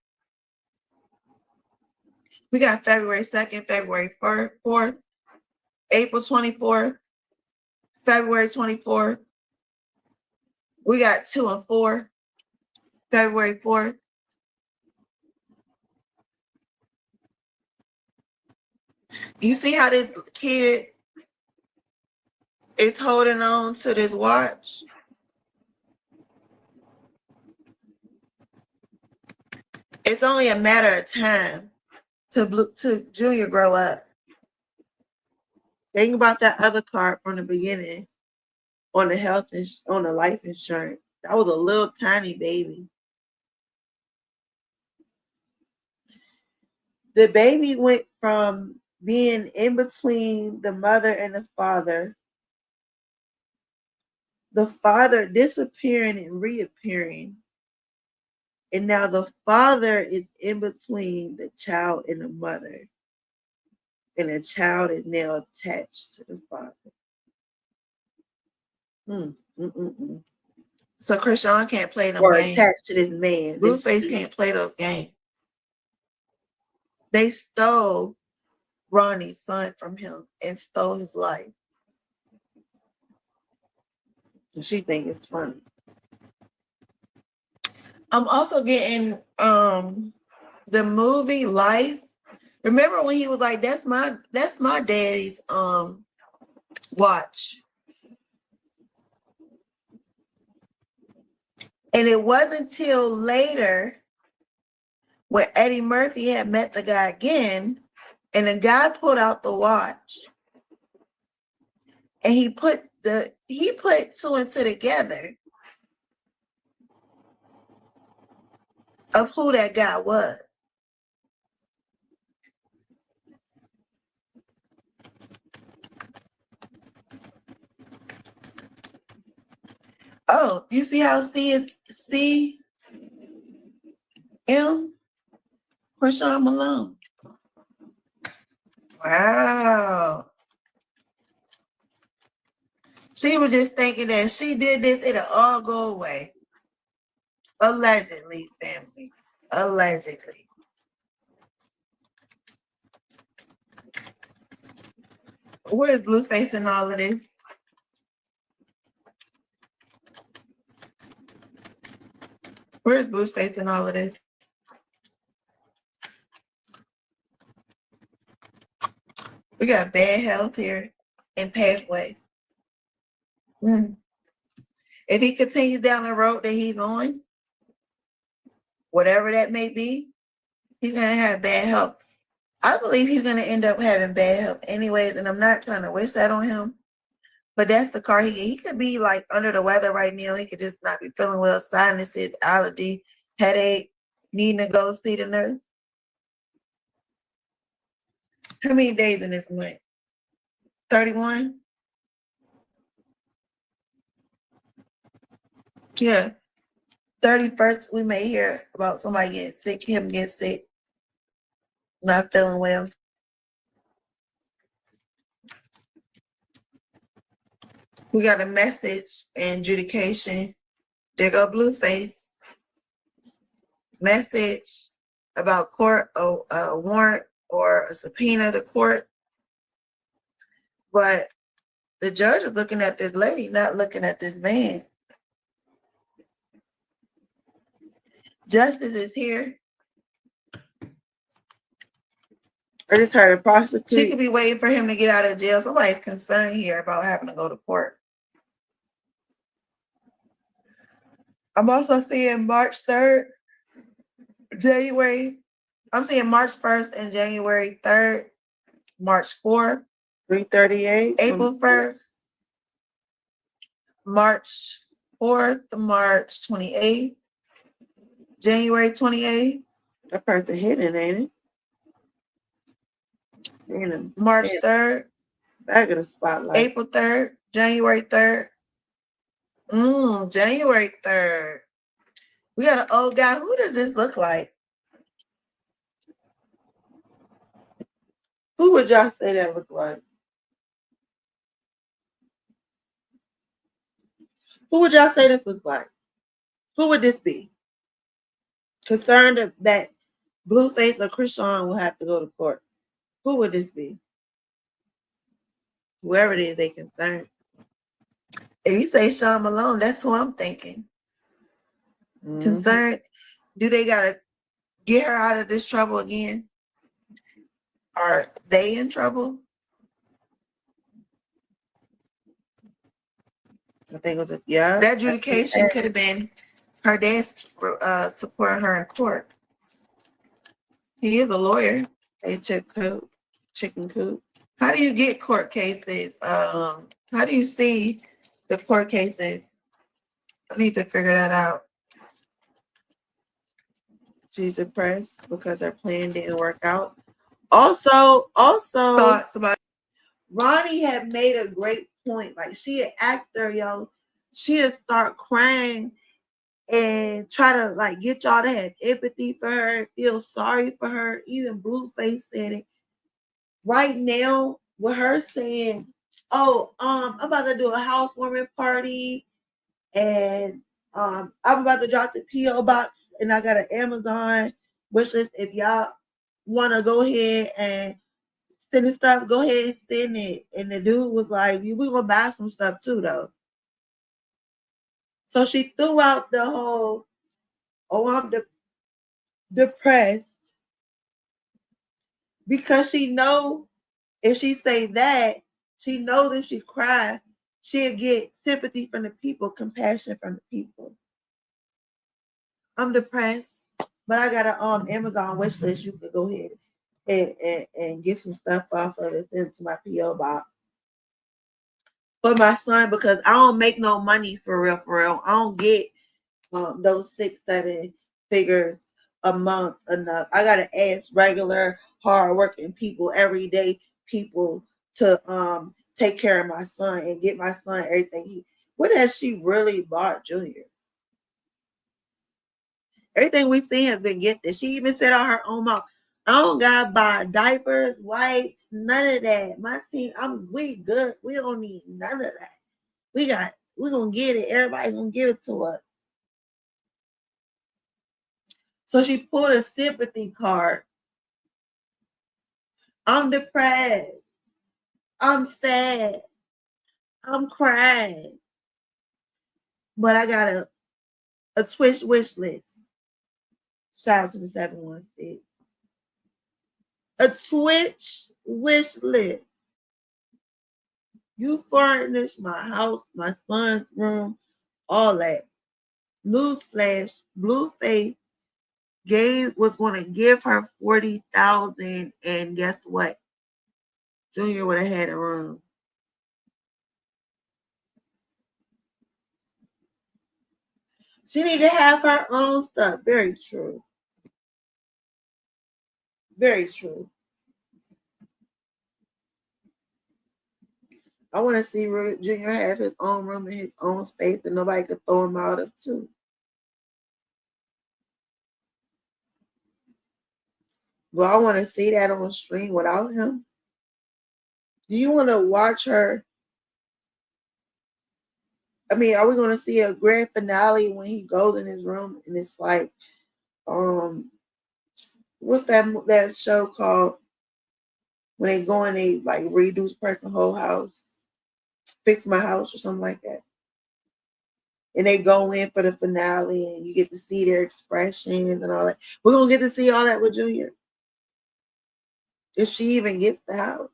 B: We got February 2nd, February 4th, April 24th, February 24th. We got 2 and 4, February 4th. You see how this kid is holding on to this watch. It's only a matter of time to Junior grow up. Think about that other card from the beginning on the life insurance. That was a little tiny baby. The baby went from being in between the mother and the father disappearing and reappearing. And now the father is in between the child and the mother. And the child is now attached to the father. So Chrisean can't play no games. Or attached to this man. Blueface can't play those games. They stole Ronnie's son from him and stole his life. And she thinks it's funny. I'm also getting the movie Life. Remember when he was like, that's my daddy's watch. And it wasn't till later when Eddie Murphy had met the guy again, and the guy pulled out the watch, and he put two and two together of who that guy was. Oh, you see how C M Chrisean Malone. Wow. She was just thinking that she did this, it'll all go away. Allegedly, family. Allegedly. Where's Blueface in all of this? Where's Blueface in all of this? We got bad health here and pathway. If he continues down the road that he's on, whatever that may be, he's going to have bad health. I believe he's going to end up having bad health anyways, and I'm not trying to wish that on him. But that's the card he could be like under the weather right now. He could just not be feeling well, sinuses, allergy, headache, needing to go see the nurse. How many days in this month? 31? Yeah. 31st, we may hear about somebody getting sick, him getting sick, not feeling well. We got a message and adjudication. There go Blueface. Message about court, a warrant or a subpoena to court. But the judge is looking at this lady, not looking at this man. Justice is here. I just heard a prosecutor. She could be waiting for him to get out of jail. Somebody's concerned here about having to go to court. I'm also seeing March 3rd, January. I'm seeing March 1st and January 3rd, March 4th, 338, April 1st, March 4th, March 28th, January 28th. That person hidden, ain't it? And March 3rd, back of the spotlight. April 3rd, January 3rd. January 3rd. We got an old guy. Who does this look like? Who would y'all say that look like? Who would y'all say this looks like? Who would this be? Concerned that Blueface or Chrisean will have to go to court. Who would this be? Whoever it is, they concerned. If you say Sean Malone, that's who I'm thinking. Concerned. Do they gotta get her out of this trouble again? Are they in trouble? I think it was that adjudication could have been her dad supporting her in court. He is a lawyer. Hey, chicken coop. How do you get court cases? How do you see the court cases? I need to figure that out. She's depressed because her plan didn't work out. Also thoughts about Ronnie had made a great point. Like, she an actor, yo. She'd start crying and try to like get y'all to have empathy for her, feel sorry for her. Even Blueface said it. Right now, with her saying, "Oh, I'm about to do a housewarming party, and I'm about to drop the PO box, and I got an Amazon wish list. If y'all want to go ahead and send the stuff, go ahead and send it." And the dude was like, "We gonna buy some stuff too, though." So she threw out the whole, "Oh, I'm depressed," because she know if she say that, she knows if she cry, she'll get sympathy from the people, compassion from the people. "I'm depressed, but I got an Amazon wish list. You could go ahead and get some stuff off of it into my PO box for my son, because I don't make no money for real. I don't get those 6-7 figures a month enough. I gotta ask regular hardworking people, everyday people, to take care of my son and get my son everything. What has she really bought Junior? Everything we see has been gifted. She even said on her own mouth, "I don't gotta buy diapers, wipes, none of that. My team, we good. We don't need none of that. We gonna get it. Everybody gonna give it to us." So she pulled a sympathy card. "I'm depressed. I'm sad. I'm crying. But I got a Twitch wish list." Shout out to the 716. A Twitch wish list. "You furnished my house, my son's room, all that." Newsflash, Blueface was going to give her $40,000, and guess what? Junior would have had a room. She need to have her own stuff. Very true. Very true. I want to see Junior have his own room and his own space, and nobody could throw him out of too. Well, I want to see that on stream without him. Do you want to watch her? I mean, are we going to see a grand finale when he goes in his room and it's like, what's that show called? When they go and they like redo person's whole house, Fix My House or something like that. And they go in for the finale and you get to see their expressions and all that. We're going to get to see all that with Junior, if she even gets the house.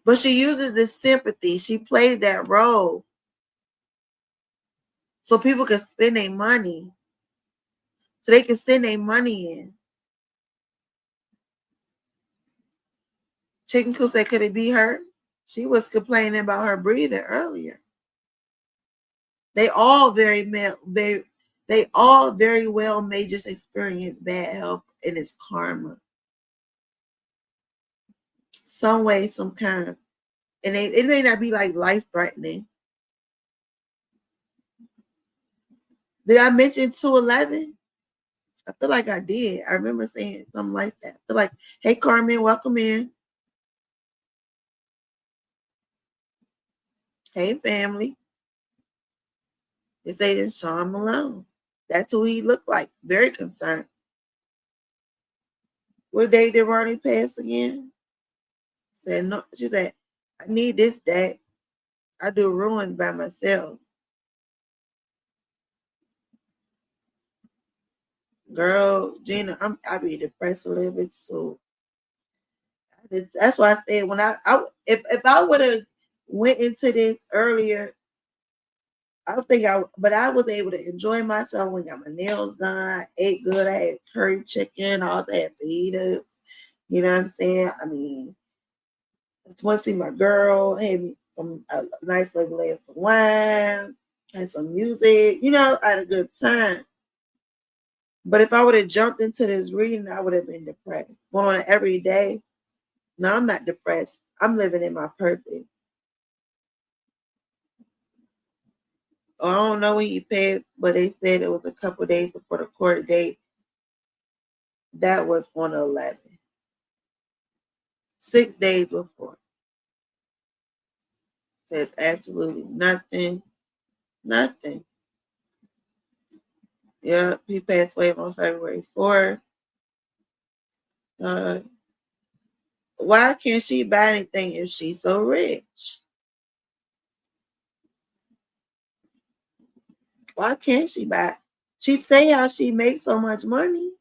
B: But she uses this sympathy. She plays that role so people can spend their money, so they can send their money in. Chicken Coop said, "Could it be her?" She was complaining about her breathing earlier. They all very well may just experience bad health, and it's karma. Some way, some kind. And it may not be like life-threatening. Did I mention 211? I feel like I did. I remember saying something like that. I feel like, "Hey, Carmen, welcome in. Hey, family." They say it's Sean Malone. That's who he looked like. Very concerned. What day did Ronnie pass again? Said no. She said, "I need this day. I do ruins by myself." Girl, Gina, I be depressed a little bit too. That's why I said if I would have went into this earlier. I was able to enjoy myself when I got my nails done, ate good. I had curry chicken, I also had fajitas. You know what I'm saying? I mean, I just want to see my girl, had me a nice little glass of wine, had some music. You know, I had a good time. But if I would have jumped into this reading, I would have been depressed. Going every day. No, I'm not depressed. I'm living in my purpose. I don't know when he passed, but they said it was a couple days before the court date. That was on the 11th. 6 days before. There's absolutely nothing. Nothing. Yep, he passed away on February 4th. Why can't she buy anything if she's so rich? Why can't she buy? She say how she makes so much money.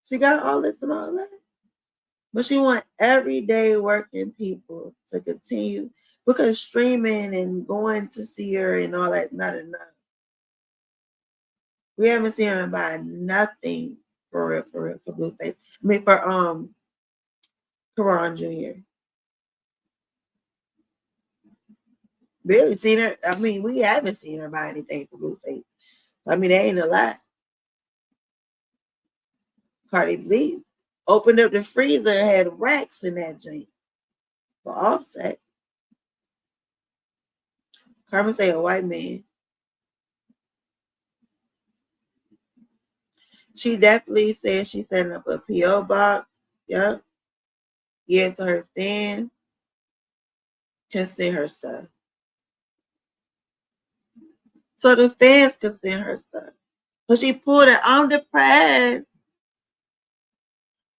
B: She got all this and all that. But she want everyday working people to continue because streaming and going to see her and all that not enough. We haven't seen her buy nothing for real, for Blueface. I mean for Karon Jr. Barely seen her. I mean, we haven't seen her buy anything for Blueface. I mean, that ain't a lot. Cardi B opened up the freezer and had racks in that joint for Offset. Carmen say a white man. She definitely said she's setting up a P.O. box. Yep. Yeah, so her fans can send her stuff. So the fans can send her stuff. So she pulled it. I'm depressed.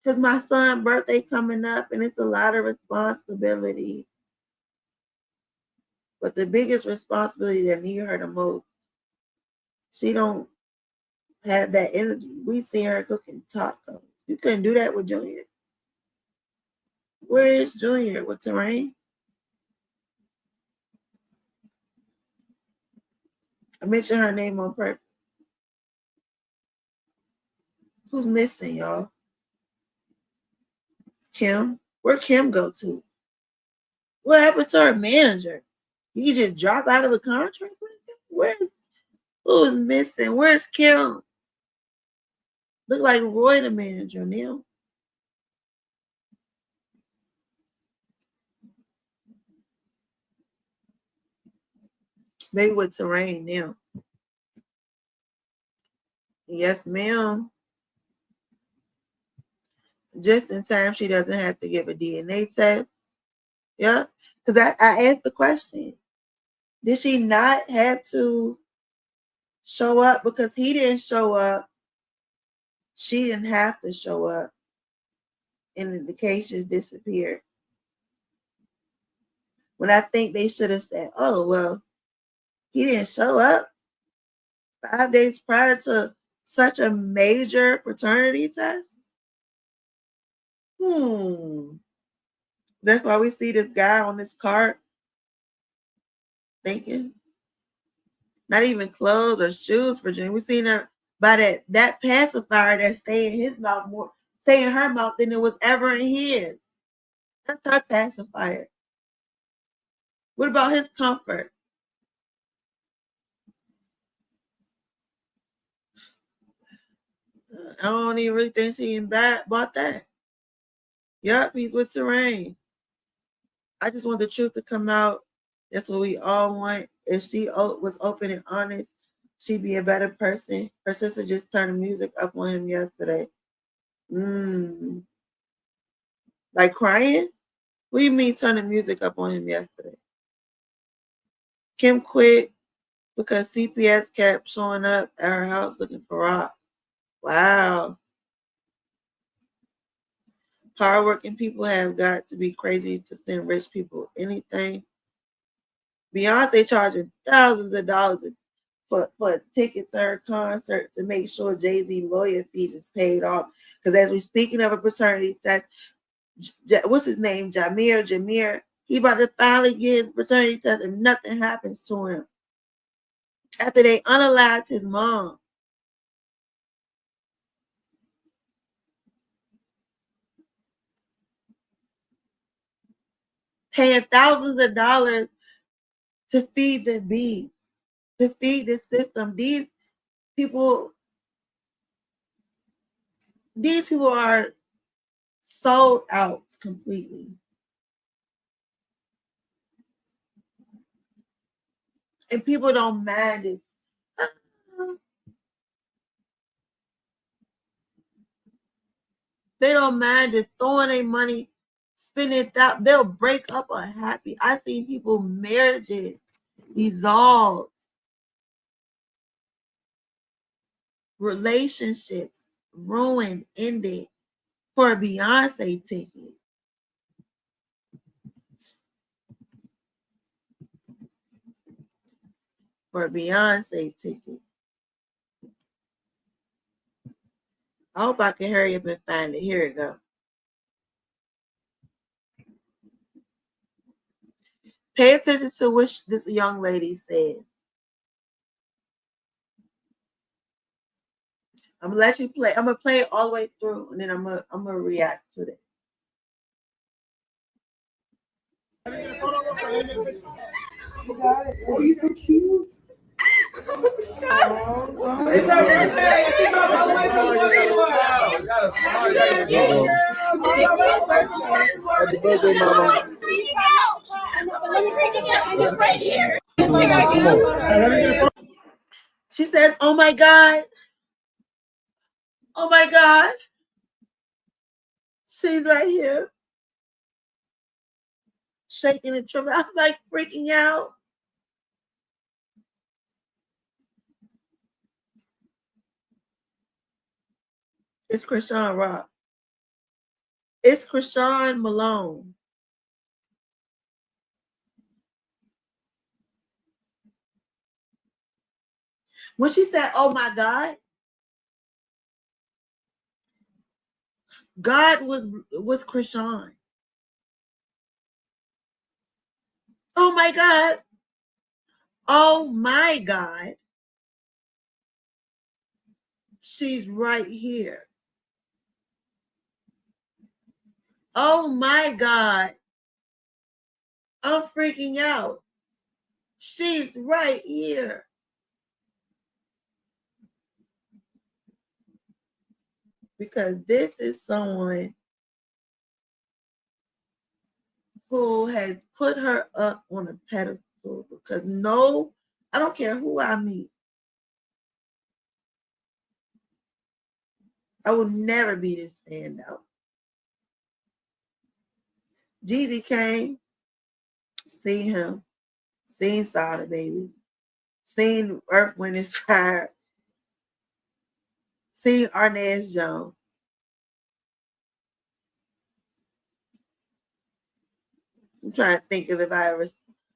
B: Because my son's birthday coming up and it's a lot of responsibility. But the biggest responsibility that need her the most, she don't have that energy. We see her cooking tacos. You couldn't do that with Junior. Where is Junior with Terrain? I mentioned her name on purpose. Who's missing, y'all? Kim? Where Kim go to? What happened to her manager? You just drop out of a contract like that? Who's missing? Where's Kim? Look like Roy the manager now. Maybe with Terrain now. Yes, ma'am. Just in time she doesn't have to give a DNA test. Yeah. Because I asked the question. Did she not have to show up because he didn't show up? She didn't have to show up. And the case just disappeared. When I think they should have said, oh, well, he didn't show up 5 days prior to such a major paternity test. That's why we see this guy on this cart thinking. Not even clothes or shoes for June. We seen her by that pacifier that stay in his mouth more, stay in her mouth than it was ever in his. That's her pacifier. What about his comfort? I don't even really think she even bought that. Yup, he's with Terrain. I just want the truth to come out. That's what we all want. If she was open and honest, she'd be a better person. Her sister just turned the music up on him yesterday. Like crying? What do you mean turn the music up on him yesterday? Kim quit because CPS kept showing up at her house looking for rock. Wow. Hardworking people have got to be crazy to send rich people anything. Beyonce charging thousands of dollars for a ticket to her concert to make sure Jay-Z lawyer fees is paid off. Because as we're speaking of a paternity test, what's his name? Jameer, He about to finally get his paternity test if nothing happens to him. After they unalived his mom. Paying thousands of dollars to feed the beast, to feed the system. These people are sold out completely. And people don't mind this. They don't mind just throwing their money, spending that. They'll break up a happy. I seen people marriages dissolved, relationships ruined, ended for a Beyonce ticket. For a Beyonce ticket. I hope I can hurry up and find it. Here it go. Pay attention to what this young lady said. I'm gonna let you play. I'm gonna play it all the way through, and then I'm gonna react to it.
I: Oh, you so cute. It's her birthday. She's all the way from the You got a smile. You got Happy birthday, mama.
B: She says, "Oh my God. Oh my God. She's right here." Shaking and trembling. I'm like freaking out. It's Chrisean Rock. It's Chrisean Malone. When she said, "Oh my God," God was Chrisean. Oh my God. Oh my God. She's right here. Oh my God. I'm freaking out. She's right here. Because this is someone who has put her up on a pedestal. Because I don't care who I meet. I will never be this standout. Jeezy came, seen him, seen Sada Baby, seen Earth, Wind, and Fire, seen Arnaz Jones. I'm trying to think of if I ever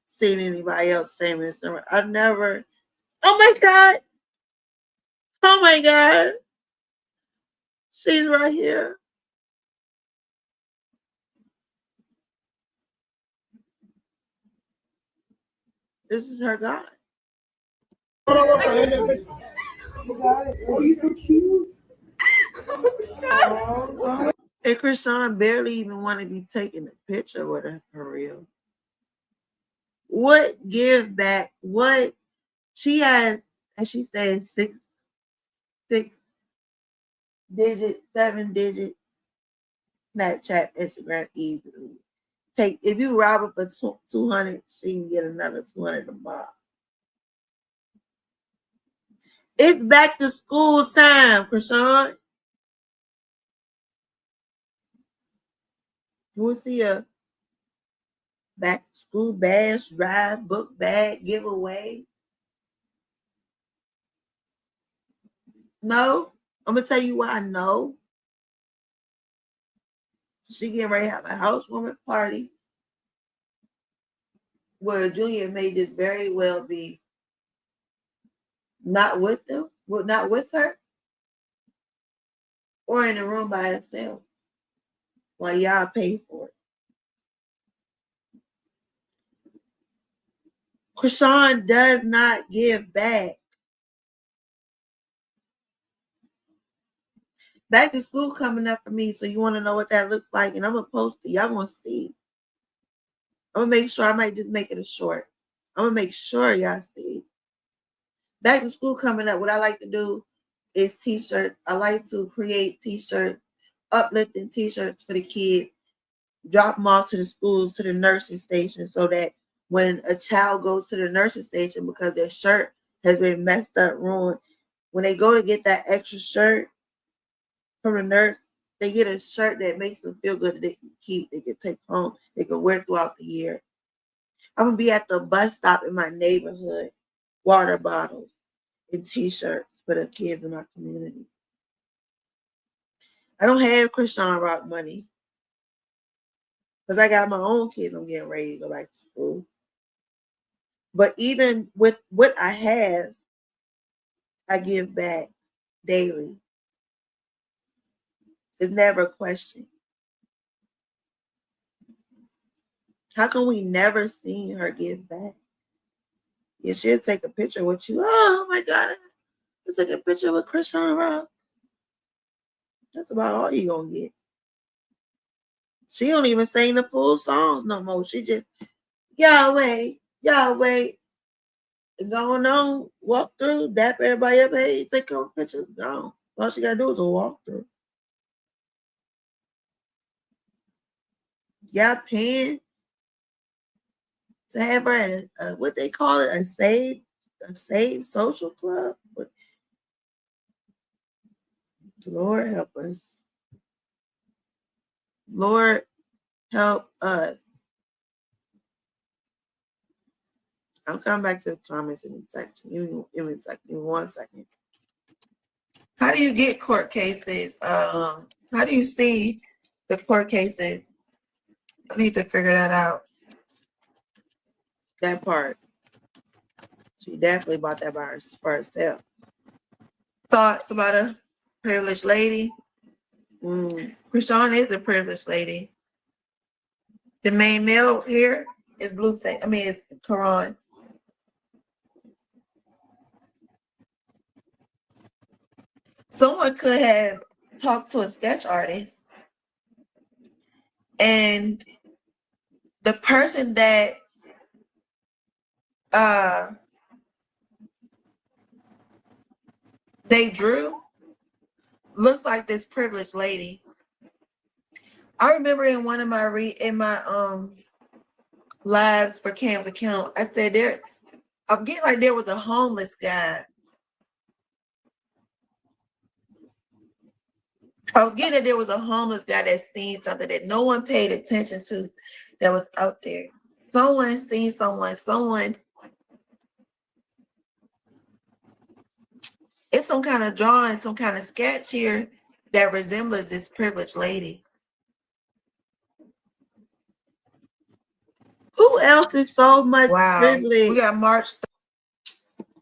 B: seen anybody else famous. I've never. Oh my God. Oh my God. She's right here. This is her God.
I: Oh, you so cute.
B: And Chrisean barely even want to be taking a picture with her for real. What give back? What she has, and she said 6 digit, 7 digit Snapchat, Instagram easily. If you rob her for 200, she can get another 200 tomorrow. It's back to school time, Chrisean. You will see a back to school bash, drive, book bag, giveaway. No, I'm gonna tell you why I know. She getting ready to have a housewarming party where Junior may just very well be not with them, not with her, or in a room by herself while y'all pay for it. Chrisean does not give back. Back to school coming up for me, so you want to know what that looks like, and I'm going to post it. Y'all going to see. I'm going to make sure. I might just make it a short. I'm going to make sure y'all see. Back to school coming up, what I like to do is t-shirts. I like to create t-shirts, uplifting t-shirts for the kids, drop them off to the schools, to the nursing station, so that when a child goes to the nursing station because their shirt has been messed up, ruined, when they go to get that extra shirt from a nurse, they get a shirt that makes them feel good, that they can keep, they can take home, they can wear throughout the year. I'm going to be at the bus stop in my neighborhood, water bottles and t-shirts for the kids in my community. I don't have Chrisean Rock money because I got my own kids. I'm getting ready to go back to school. But even with what I have, I give back daily. It's never a question. How come we never seen her give back? Yeah, she'll take a picture with you. Oh my God, I took a picture with Chrisean Rock. That's about all you gonna get. She don't even sing the full songs no more. She just, Yahweh, Yahweh, going on, walk through, dap everybody up, hey, take a couple pictures, gone. All she gotta do is a walk through. Yeah, paying to have her at a what they call it, a saved social club. But Lord help us. Lord help us. I'll come back to the comments in a second. Give me a second. Give me 1 second. How do you get court cases? How do you see the court cases? I need to figure that out. That part. She definitely bought that by for herself. Thoughts about a privileged lady? Chrisean is a privileged lady. The main male here is Blueface. I mean, it's Karon. Someone could have talked to a sketch artist, and the person that they drew looks like this privileged lady. I remember in one of my lives for Cann's account, I said I'm getting like there was a homeless guy. I was getting that there was a homeless guy that seen something that no one paid attention to that was out there. Someone seen someone. It's some kind of drawing, some kind of sketch here that resembles this privileged lady. Who else is so much privileged? We got March.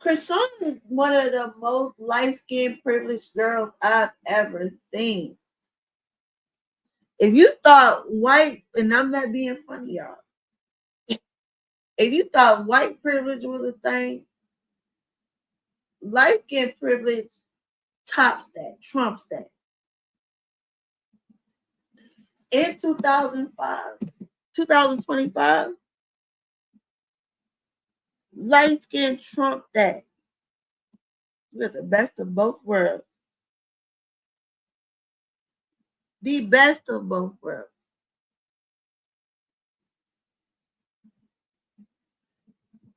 B: Chrisean is one of the most light-skinned privileged girls I've ever seen. If you thought white, and I'm not being funny, y'all. If you thought white privilege was a thing, light-skinned privilege tops that, trumps that. In 2025, light skin trumped that. We're the best of both worlds. The best of both worlds.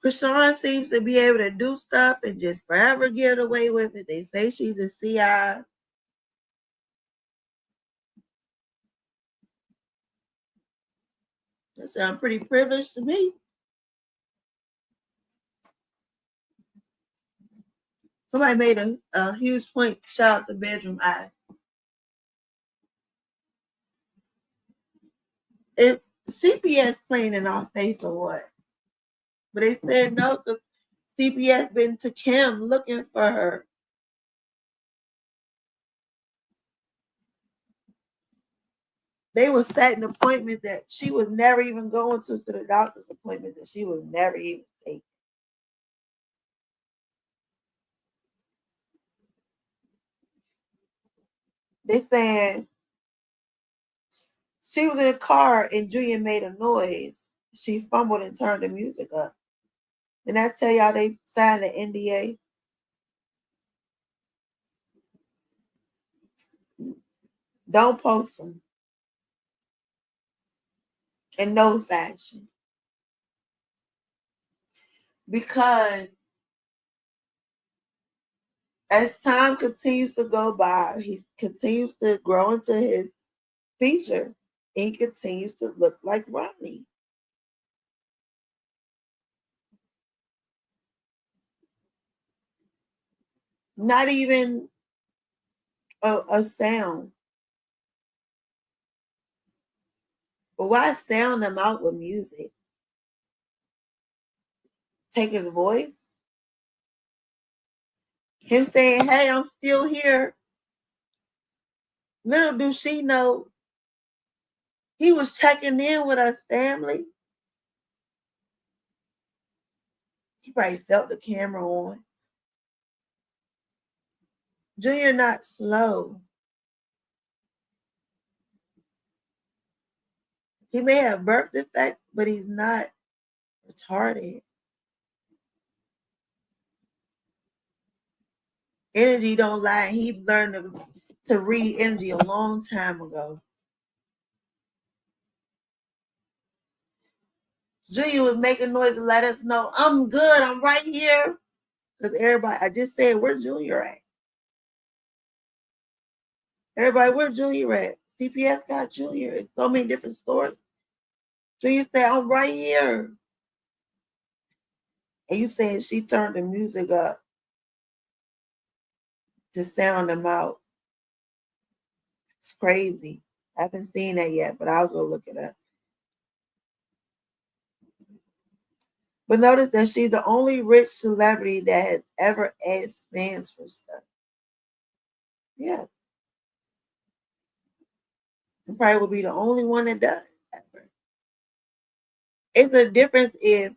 B: Chrisean seems to be able to do stuff and just forever get away with it. They say she's a CI. That sounds pretty privileged to me. Somebody made a huge point. Shout out to Bedroom Eye. If CPS playing in our face or what? But they said no, because CPS been to Cann looking for her. They were setting appointments that she was never even going to the doctor's appointments that she was never even taking. They saying she was in a car and Junior made a noise. She fumbled and turned the music up. Didn't I tell y'all they signed an NDA? Don't post them. In no fashion. Because as time continues to go by, he continues to grow into his features and he continues to look like Ronnie. Not even a sound. But why sound him out with music? Take his voice? Him saying, hey, I'm still here. Little do she know, he was checking in with us family. He probably felt the camera on. Junior not slow. He may have birth defects, but he's not retarded. Energy don't lie. He learned to read energy a long time ago. Junior was making noise to let us know, I'm good, I'm right here. Because everybody, I just said, where Junior at? Everybody, where Junior at? CPS got Junior. It's so many different stores. Junior said, I'm right here. And you saying she turned the music up to sound them out. It's crazy. I haven't seen that yet, but I'll go look it up. But notice that she's the only rich celebrity that has ever asked fans for stuff. Yeah. And probably will be the only one that does ever. It's a difference if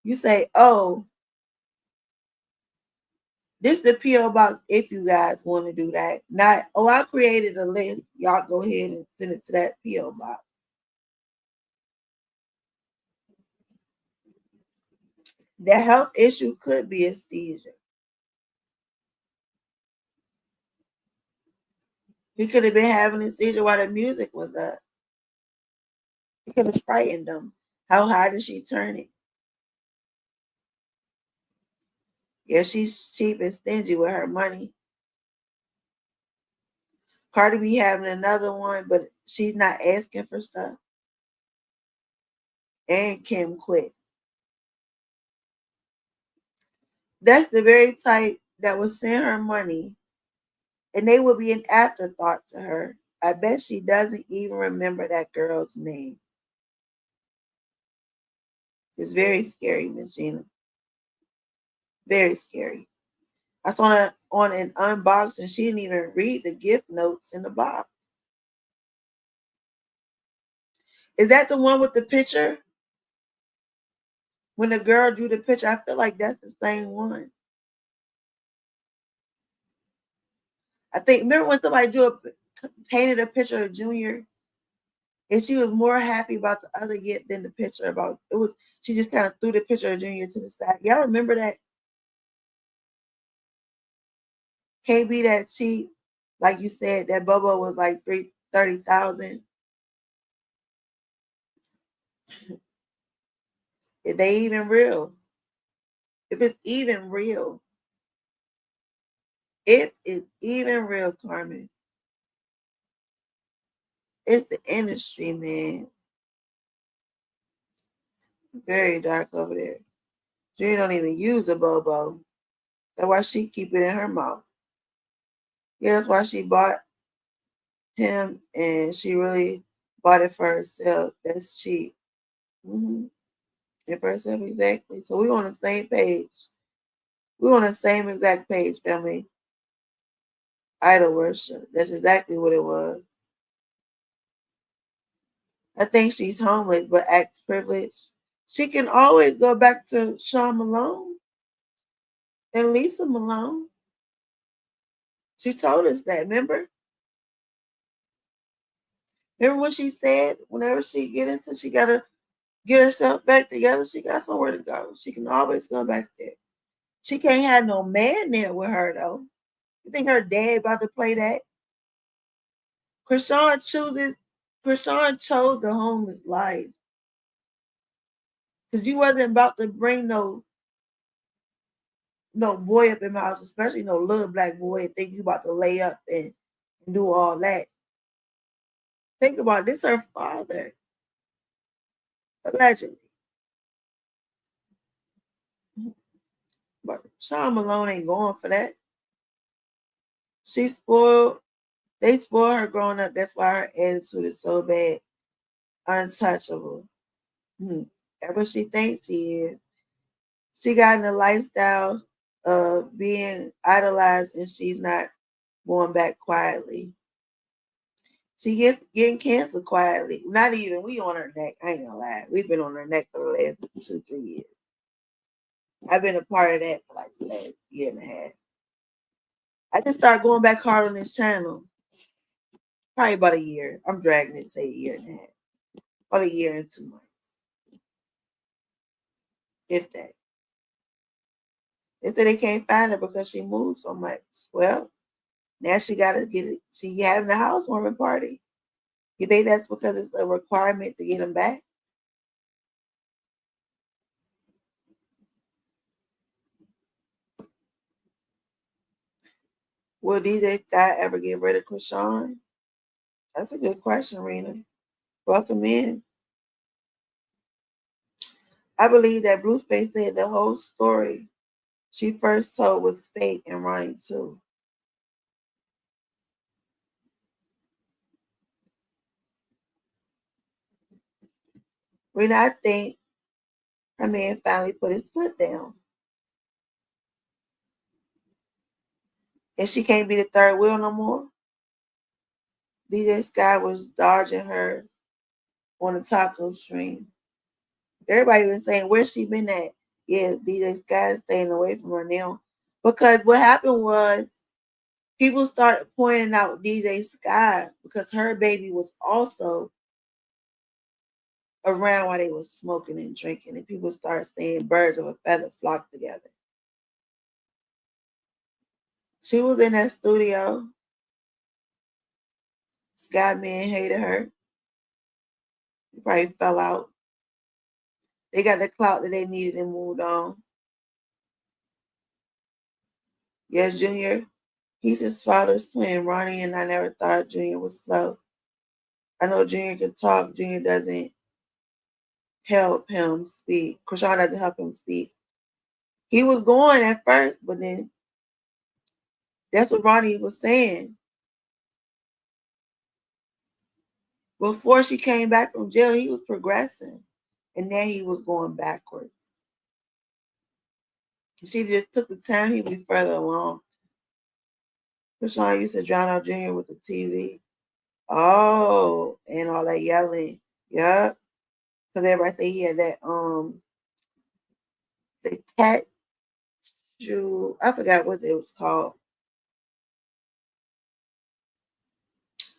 B: you say, oh, this is the P.O. box if you guys want to do that. Not, oh, I created a list. Y'all go ahead and send it to that P.O. box. The health issue could be a seizure. He could have been having a seizure while the music was up. He could have frightened them. How high did she turn it? Yeah, she's cheap and stingy with her money. Cardi B having another one, but she's not asking for stuff. And Kim quit. That's the very type that would send her money, and they would be an afterthought to her. I bet she doesn't even remember that girl's name. It's very scary, Miss Gina. Very scary. I saw her on an unboxing. She didn't even read the gift notes in the box. Is that the one with the picture? When the girl drew the picture, I feel like that's the same one. I think, remember when somebody painted a picture of Junior, and she was more happy about the other gift than the picture about it was. She just kind of threw the picture of Junior to the side. Y'all remember that? Can't be that cheap, like you said. That Bobo was like $30,000. If they even real, if it's even real, if it's even real, Carmen, it's the industry, man. Very dark over there. Junior don't even use a Bobo. That's why she keep it in her mouth. Yeah, that's why she bought him, and she really bought it for herself. That's cheap. And for herself, exactly. So we're on the same page. We're on the same exact page, family. Idol worship. That's exactly what it was. I think she's homeless, but acts privileged. She can always go back to Sean Malone and Lisa Malone. She told us that, remember? Remember when she said whenever she gotta get herself back together, she got somewhere to go. She can always go back there. She can't have no man there with her though. You think her dad about to play that? Chrisean chose the homeless life. Because you wasn't about to bring no boy up in my house, especially no little black boy, and think you about to lay up and do all that. Think about it, this her father. Allegedly. But Sean Malone ain't going for that. They spoiled her growing up. That's why her attitude is so bad. Untouchable. Ever she thinks she is. She got in the lifestyle of being idolized and she's not going back quietly. She gets getting canceled quietly. Not even, we on her neck. I ain't gonna lie. We've been on her neck for the last 2-3 years. I've been a part of that for like the last year and a half. I just started going back hard on this channel. Probably about a year. I'm dragging it to say a year and a half. About a year and 2 months. If that. They said they can't find her because she moved so much. Well, now she gotta get it. She having a housewarming party. You think that's because it's a requirement to get them back? Will DJ Scott ever get rid of Chrisean? That's a good question, Rena. Welcome in. I believe that Blueface said the whole story she first told was fake and Ronnie too. Rena, I think her man finally put his foot down. And she can't be the third wheel no more. DJ Scott was dodging her on the taco stream. Everybody was saying, where's she been at? Yeah, DJ Scott is staying away from her now. Because what happened was people started pointing out DJ Scott because her baby was also around while they was smoking and drinking. And people started saying birds of a feather flock together. She was in that studio. Scott man hated her. He probably fell out. They got the clout that they needed and moved on. Yes, Junior. He's his father's twin, Ronnie, and I never thought Junior was slow. I know Junior can talk. Junior doesn't help him speak. Chrisean doesn't help him speak. He was going at first, but then that's what Ronnie was saying. Before she came back from jail, he was progressing. And now he was going backwards. If she just took the time, he'd be further along. Chrisean used to drown out Junior with the TV. Oh, and all that yelling. Yup. Because everybody say he had that, the cat shoe. I forgot what it was called.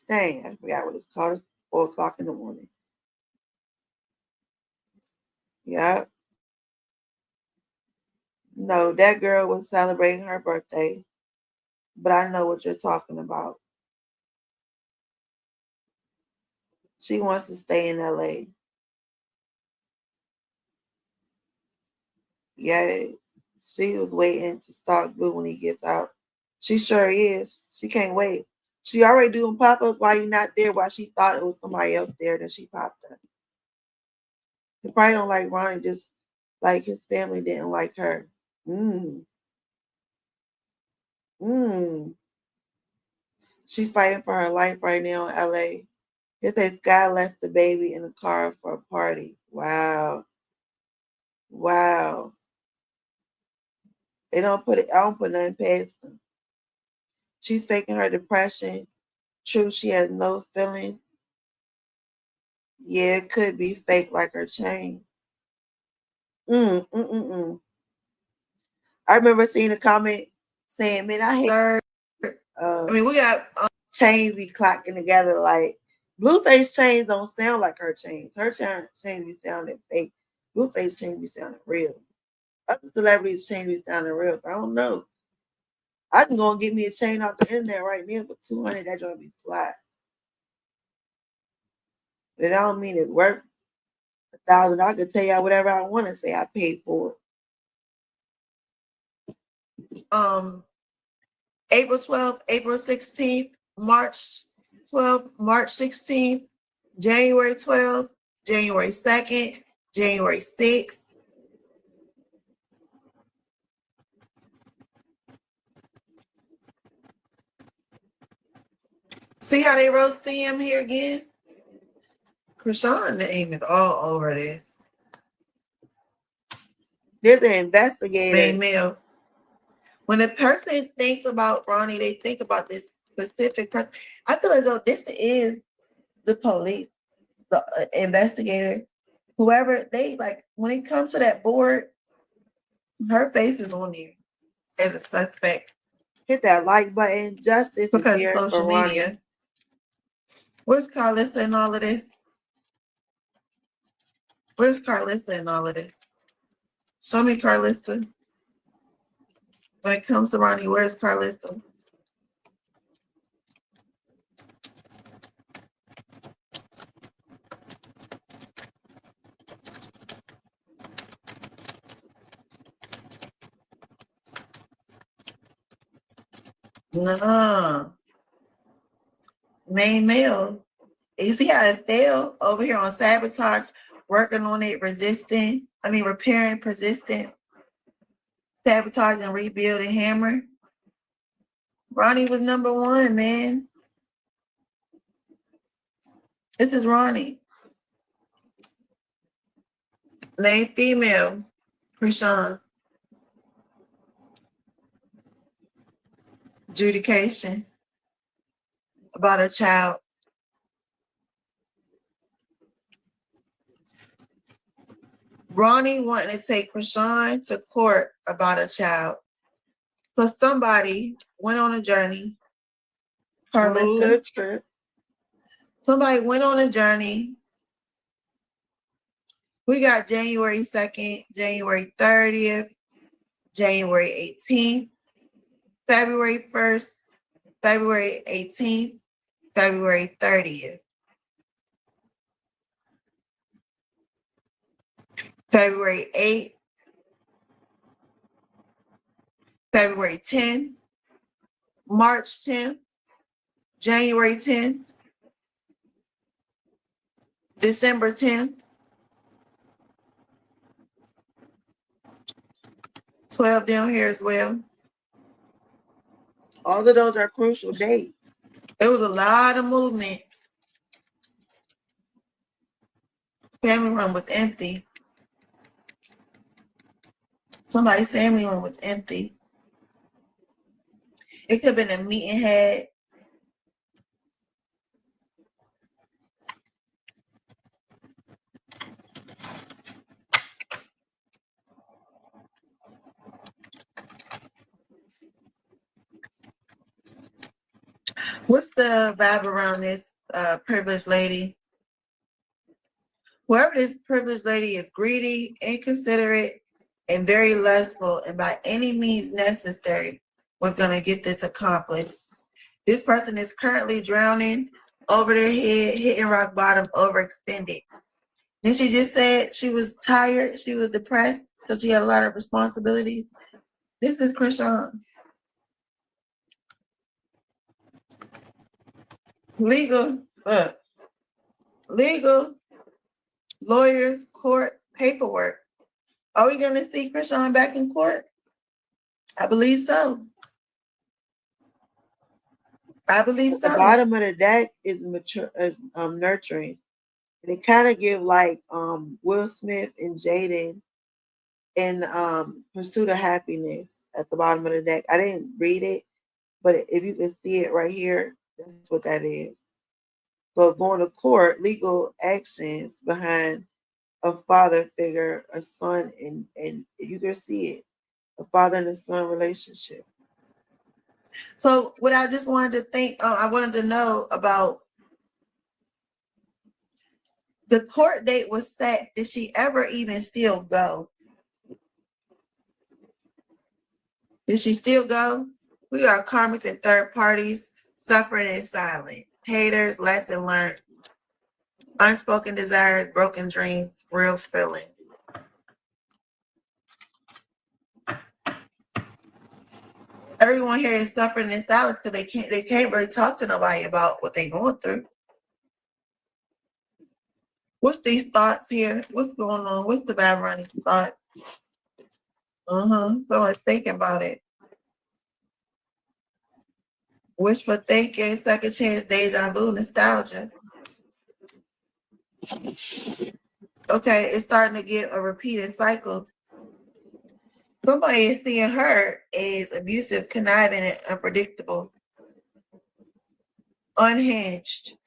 B: Dang, I forgot what it's called. It's 4 o'clock in the morning. Yup. No, that girl was celebrating her birthday. But I know what you're talking about. She wants to stay in LA. Yeah, she was waiting to stalk Blue when he gets out. She sure is. She can't wait. She already doing pop-ups while you're not there, while she thought it was somebody else there, then she popped up. He probably don't like Ronnie, just like his family didn't like her. She's fighting for her life right now in LA. It says Guy left the baby in the car for a party. Wow. I don't put nothing past them. She's faking her depression. True, she has no feelings. Yeah, it could be fake like her chain. I remember seeing a comment saying, man, I hate her. We got chains be clocking together like Blueface chains don't sound like her chains. Her chains be sounding fake. Blueface chains be sounding real. Other celebrities chains be sounding real. So I don't know. I can go and get me a chain off the internet right now for $200. That gonna be flat. But I don't mean it's worth $1,000. I can tell y'all whatever I want to say. I paid for it. April 12th, April 16th, March 12th, March 16th, January 12th, January 2nd, January 6th. See how they wrote CM here again? Chrisean name is all over this. There's an investigator. Male. When a person thinks about Ronnie, they think about this specific person. I feel as though this is the police, the investigators, whoever they like. When it comes to that board, her face is on there as a suspect. Hit that like button. Justice because is here social for media. Ronnie. Where's Carlissa in all of this? Where's Carlissa in all of this? Show me Carlissa. When it comes to Ronnie, where's Carlissa? No. Main male. You see how it failed over here on Sabotage, working on it, repairing, persistent, sabotage and rebuilding hammer. Ronnie was number one, man. This is Ronnie. Main female, Chrisean. Adjudication about a child. Ronnie wanted to take Chrisean to court about a child. So somebody went on a journey. Carlissa trip. Somebody went on a journey. We got January 2nd, January 30th, January 18th, February 1st, February 18th, February 30th. February 8th, February 10th, March 10th, January 10th, December 10th, 12 down here as well. All of those are crucial dates. There was a lot of movement. Family room was empty. Somebody's family room was empty. It could have been a meeting had. What's the vibe around this privileged lady? Whoever this privileged lady is greedy, inconsiderate, and very lustful, and by any means necessary was going to get this accomplished. This person is currently drowning over their head, hitting rock bottom, overextended. Then she just said she was tired, she was depressed because she had a lot of responsibilities. This is Chrisean. Legal, lawyers, court, paperwork. Are we going to see Chrisean back in court? I believe so. The bottom of the deck is mature, nurturing. And it kind of give like Will Smith and Jaden in Pursuit of Happiness at the bottom of the deck. I didn't read it, but if you can see it right here, that's what that is. So going to court, legal actions behind a father figure, a son, and you can see it, a father and a son relationship. So what I just wanted to think, I wanted to know about The court date was set. Did she ever even still go? Did she still go? We are karmics and third parties, suffering in silence. Haters, lesson learned. Unspoken desires, broken dreams, real feelings. Everyone here is suffering in silence because they can't really talk to nobody about what they're going through. What's these thoughts here? What's going on? What's the bad running thoughts? Someone's thinking about it. Wishful thinking, second chance, deja vu, nostalgia. Okay, it's starting to get a repeated cycle. Somebody is seeing her as abusive, conniving, and unpredictable, unhinged,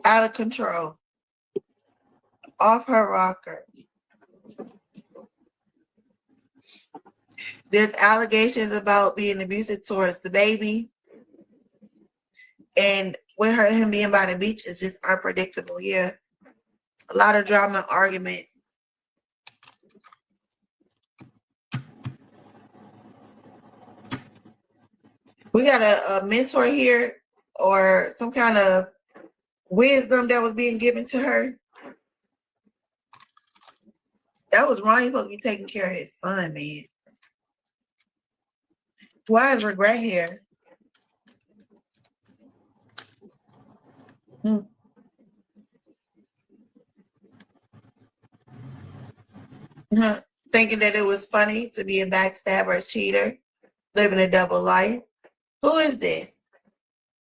B: out of control, off her rocker. There's allegations about being abusive towards the baby. And with him being by the beach is just unpredictable. Yeah. A lot of drama, arguments. We got a mentor here or some kind of wisdom that was being given to her. That was Ronnie supposed to be taking care of his son, man. Why is regret here? Thinking that it was funny to be a backstabber, a cheater, living a double life. Who is this?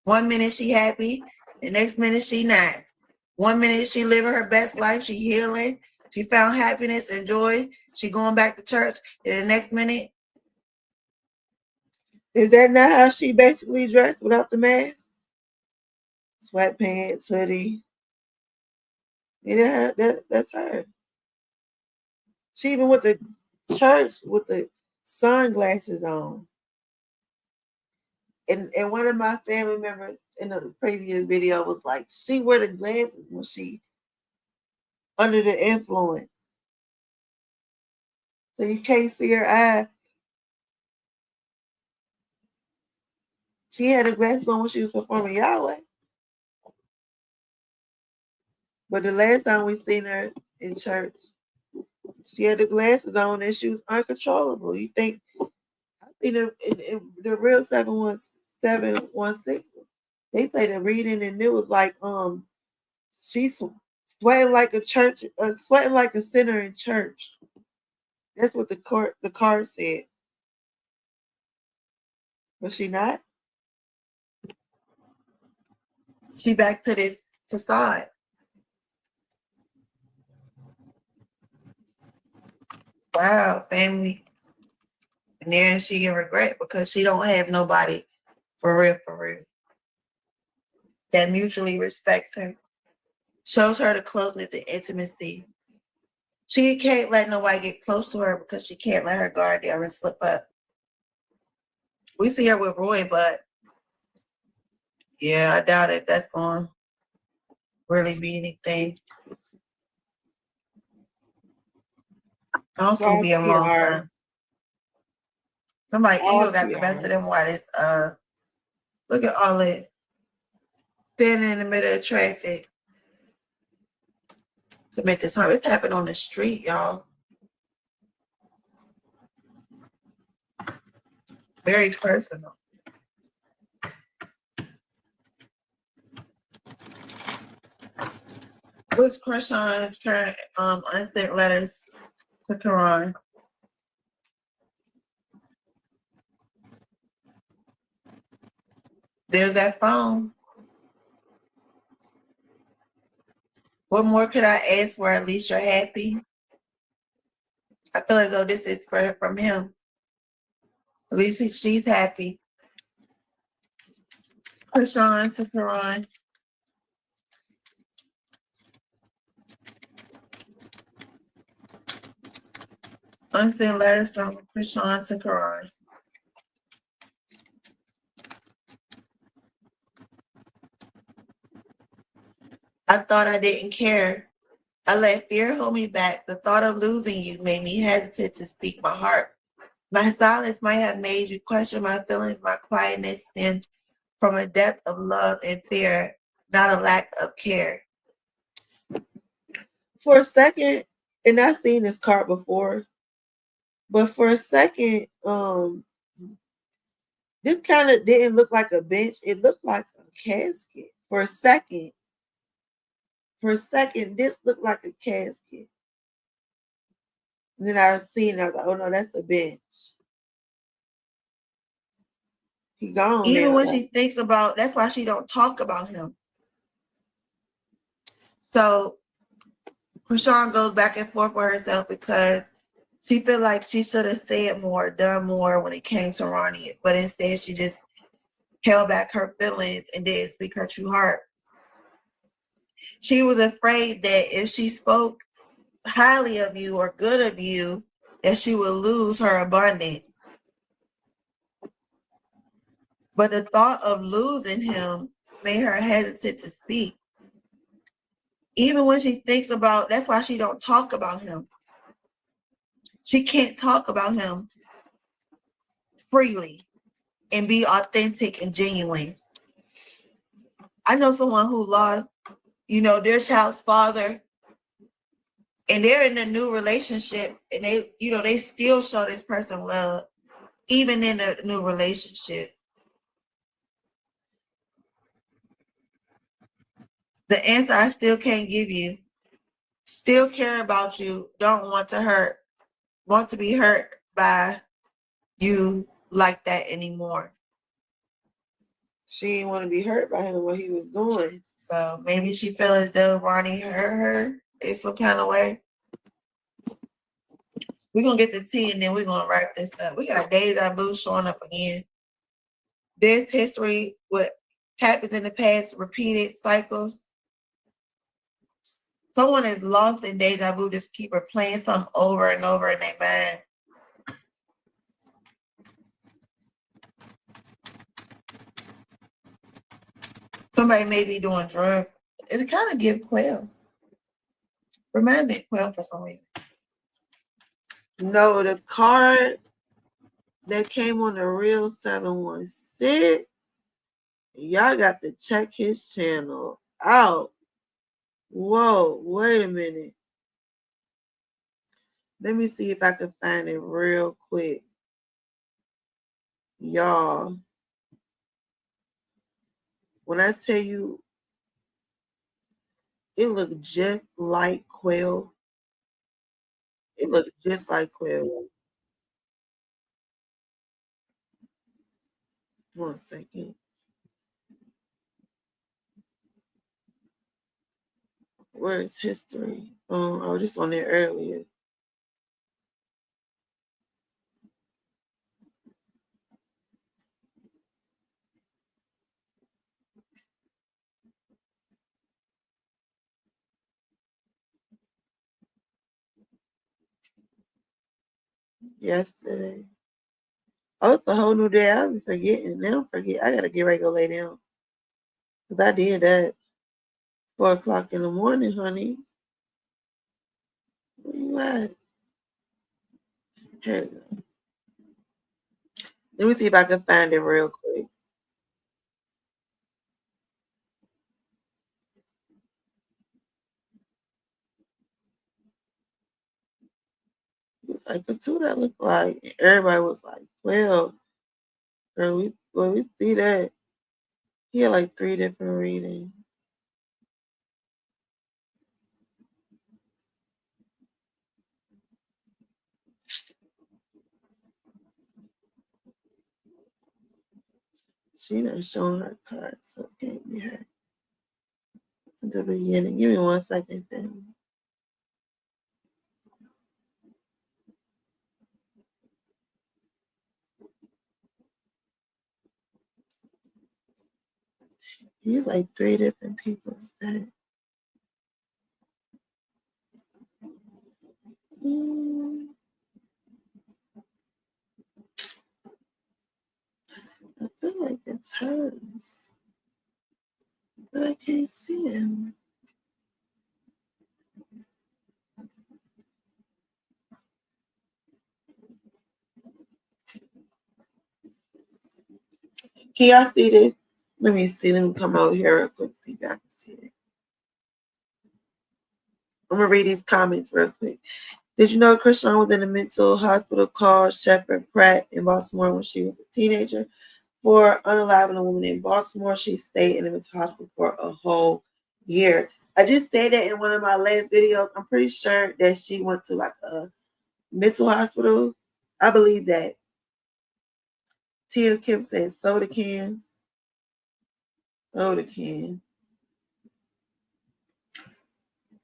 B: 1 minute she happy, the next minute she not. 1 minute she living her best life, she healing, she found happiness and joy, she going back to church, and the next minute, is that not how she basically dressed without the mask? Sweatpants, hoodie. Yeah, that's her. She even went to church with the sunglasses on. And one of my family members in the previous video was like, she wear the glasses when she under the influence. So you can't see her eye. She had the glasses on when she was performing Yahweh. But the last time we seen her in church, she had the glasses on and she was uncontrollable. You think, I think the real 716, they played a reading and it was like, she's sweating like a church, sweating like a sinner in church. That's what the card said. Was she not? She back to this facade. Wow, family. And then she can regret because she don't have nobody for real, that mutually respects her, shows her the closeness and intimacy. She can't let nobody get close to her because she can't let her guard down and slip up. We see her with Roy, but yeah, I doubt it. That's going to really be anything. I don't see being long term. Somebody ego got the best of them. Why this? Look at all this. Standing in the middle of traffic. Commit this harm. It's happened on the street, y'all. Very personal. What's Chrisean's current unsent letters to Karon? There's that phone. What more could I ask for? At least you're happy. I feel as though this is from him. At least she's happy. Chrisean to Karon. Unsent letters from Chrisean to Karon. I thought I didn't care. I let fear hold me back. The thought of losing you made me hesitant to speak my heart. My silence might have made you question my feelings. My quietness stemmed from a depth of love and fear, not a lack of care. For a second, and I've seen this card before, but for a second, this kind of didn't look like a bench. It looked like a casket. For a second, this looked like a casket. And then I was seeing, I was like, oh no, that's the bench. He gone. Even when she thinks about, that's why she don't talk about him. So Chrisean goes back and forth with herself because she feel like she should have said more, done more when it came to Ronnie, but instead she just held back her feelings and didn't speak her true heart. She was afraid that if she spoke highly of you or good of you, that she would lose her abundance. But the thought of losing him made her hesitant to speak. Even when she thinks about, that's why she don't talk about him. She can't talk about him freely and be authentic and genuine. I know someone who lost, their child's father, and they're in a new relationship, and they still show this person love, even in a new relationship. The answer I still can't give you. Still care about you, don't want to be hurt by you like that anymore. She didn't want to be hurt by him, what he was doing. So maybe she felt as though Ronnie hurt her in some kind of way. We're going to get the tea and then we're going to wrap this up. We got deja vu showing up again. This history, what happens in the past, repeated cycles. Someone is lost in deja vu, just keep replaying something over and over in their mind. Somebody may be doing drugs. It kind of gives Quail. Remind me of Quail for some reason. No, the card that came on the real 716, y'all got to check his channel out. Whoa, wait a minute. Let me see if I can find it real quick. Y'all, when I tell you, it looked just like Quail. It looked just like Quail. 1 second. Where is history? I was just on there earlier. Yesterday. Oh, it's a whole new day. I'll be forgetting. Now forget. I gotta get ready to go lay down. Because I did that. 4 o'clock in the morning, honey. Where you at? Here we go. Let me see if I can find it real quick. It's like, cause who that look like? And everybody was like, well, girl, we see that. He had like 3 different readings. She not showing her card, so it can't be her. At the beginning. Give me 1 second, family. He's like 3 different people's that. I feel like it's hers, but I can't see him. Can y'all see this? Let me see. Let me come over here real quick. See if I can see it. I'm gonna read these comments real quick. Did you know Chrisean was in a mental hospital called Shepherd Pratt in Baltimore when she was a teenager? For unaliving a woman in Baltimore, she stayed in a mental hospital for a whole year. I just said that in one of my last videos. I'm pretty sure that she went to like a mental hospital. I believe that. Tia Kim said soda cans. Soda cans.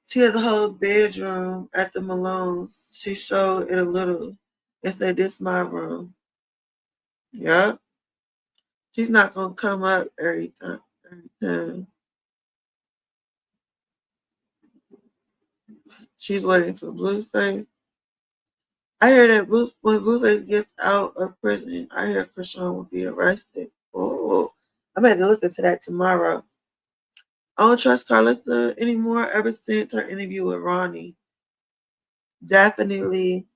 B: She has a whole bedroom at the Malones. She showed it a little and said, "This is my room." Yup. She's not gonna come up every time. She's waiting for Blueface. I hear that when Blueface gets out of prison, I hear Chrisean will be arrested. Oh, I'm going to look into that tomorrow. I don't trust Carlissa anymore ever since her interview with Ronnie. Definitely.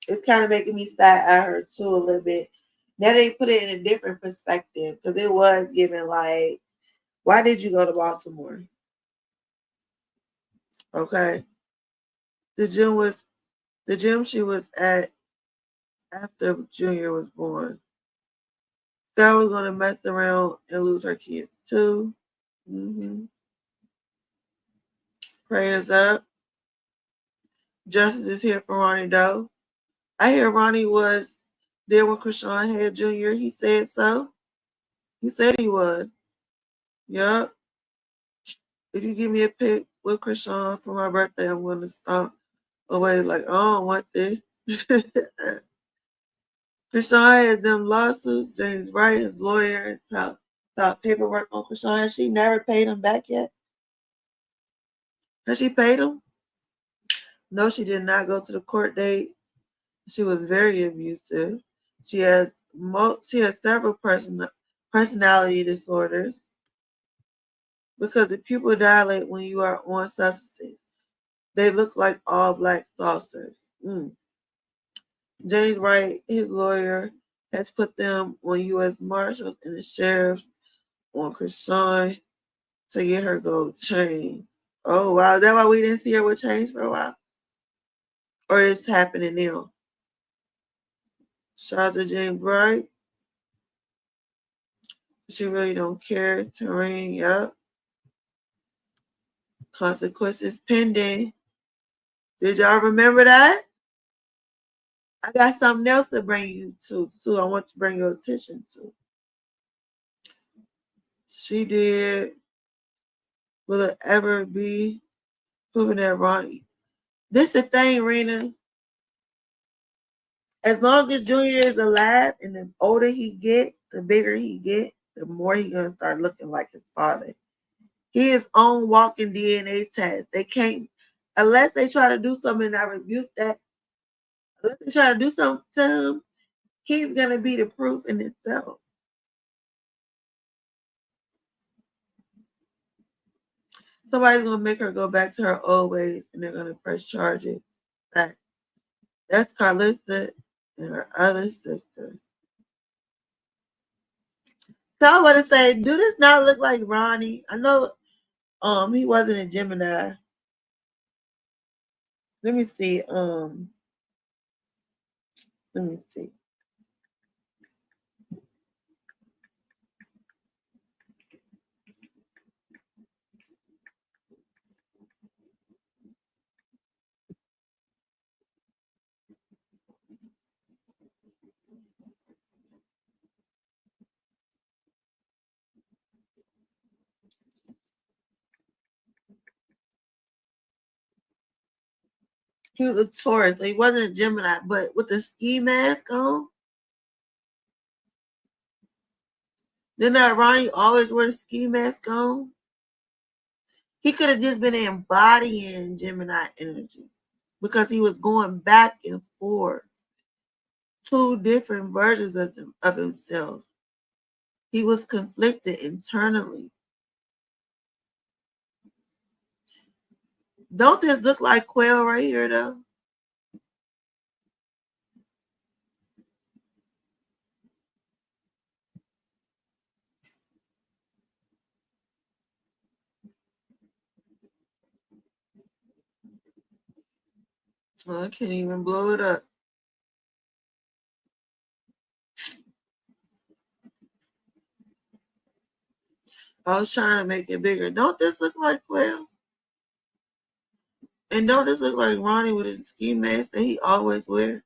B: It's kind of making me sad at her too a little bit. Now they put it in a different perspective because it was given like, why did you go to Baltimore? Okay. The gym she was at after Junior was born. Sky was going to mess around and lose her kids too. Prayers up. Justice is here for Ronnie though. I hear Ronnie was there when Chrisean had Junior. He said so. He said he was. Yup. If you give me a pic with Chrisean for my birthday, I'm going to stomp away like, I don't want this. Chrisean had them lawsuits. James Wright, his lawyer, has filed paperwork on Chrisean. Has she never paid him back yet? Has she paid him? No, she did not go to the court date. She was very abusive. She has several personality disorders because the pupil dilate when you are on substances. They look like all black saucers. James Wright, his lawyer, has put them on U.S. Marshals and the sheriffs on Chrisean to get her gold chain. Oh, wow. Is that why we didn't see her with chains for a while? Or it's happening now? Shout out to James Wright. She really don't care. Terrain, yep. Consequences pending. Did y'all remember that? I got something else to bring you to, too. I want to bring your attention to. She did. Will it ever be proven that Ronnie? This the thing, Rena. As long as Junior is alive and the older he get, the bigger he get, the more he's going to start looking like his father. He is on walking DNA test. They can't, unless they try to do something, and I rebuke that. Unless they try to do something to him, he's going to be the proof in itself. Somebody's going to make her go back to her old ways, and they're going to press charges back. That's Carlissa and her other sister. So I want to say, do this not look like Ronnie? I know he wasn't a Gemini. Let me see. Let me see. He was a Taurus. He wasn't a Gemini, but with the ski mask on. Didn't that Ronnie always wear the ski mask on? He could have just been embodying Gemini energy because he was going back and forth. Two different versions of himself. He was conflicted internally. Don't this look like Quail right here, though? Oh, I can't even blow it up. I was trying to make it bigger. Don't this look like 12? And don't this look like Ronnie with his ski mask that he always wear?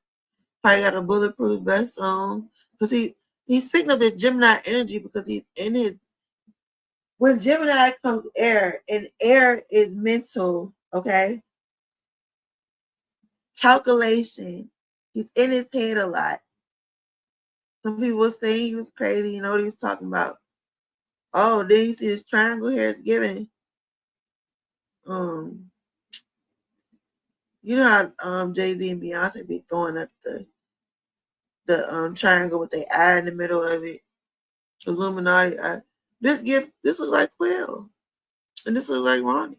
B: Probably got a bulletproof vest on. Because he's picking up the Gemini energy because he's in his... When Gemini comes air, and air is mental, okay? Calculation. He's in his head a lot. Some people say he was crazy. You know what he was talking about. Oh, then you see his triangle here is giving. You know how Jay-Z and Beyonce be throwing up the triangle with the eye in the middle of it. Illuminati eye. This looks like Quill. And this looks like Ronnie.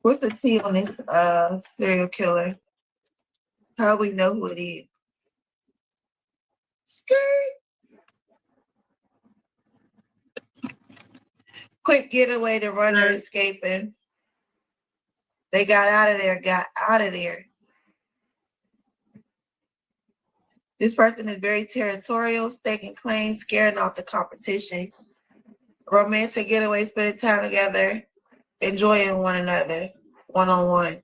B: What's the T on this serial killer? How we know who it is? Skirt. Quick getaway, the runner escaping. They got out of there. This person is very territorial, staking claims, scaring off the competition. Romantic getaway, spending time together, enjoying one another, one-on-one.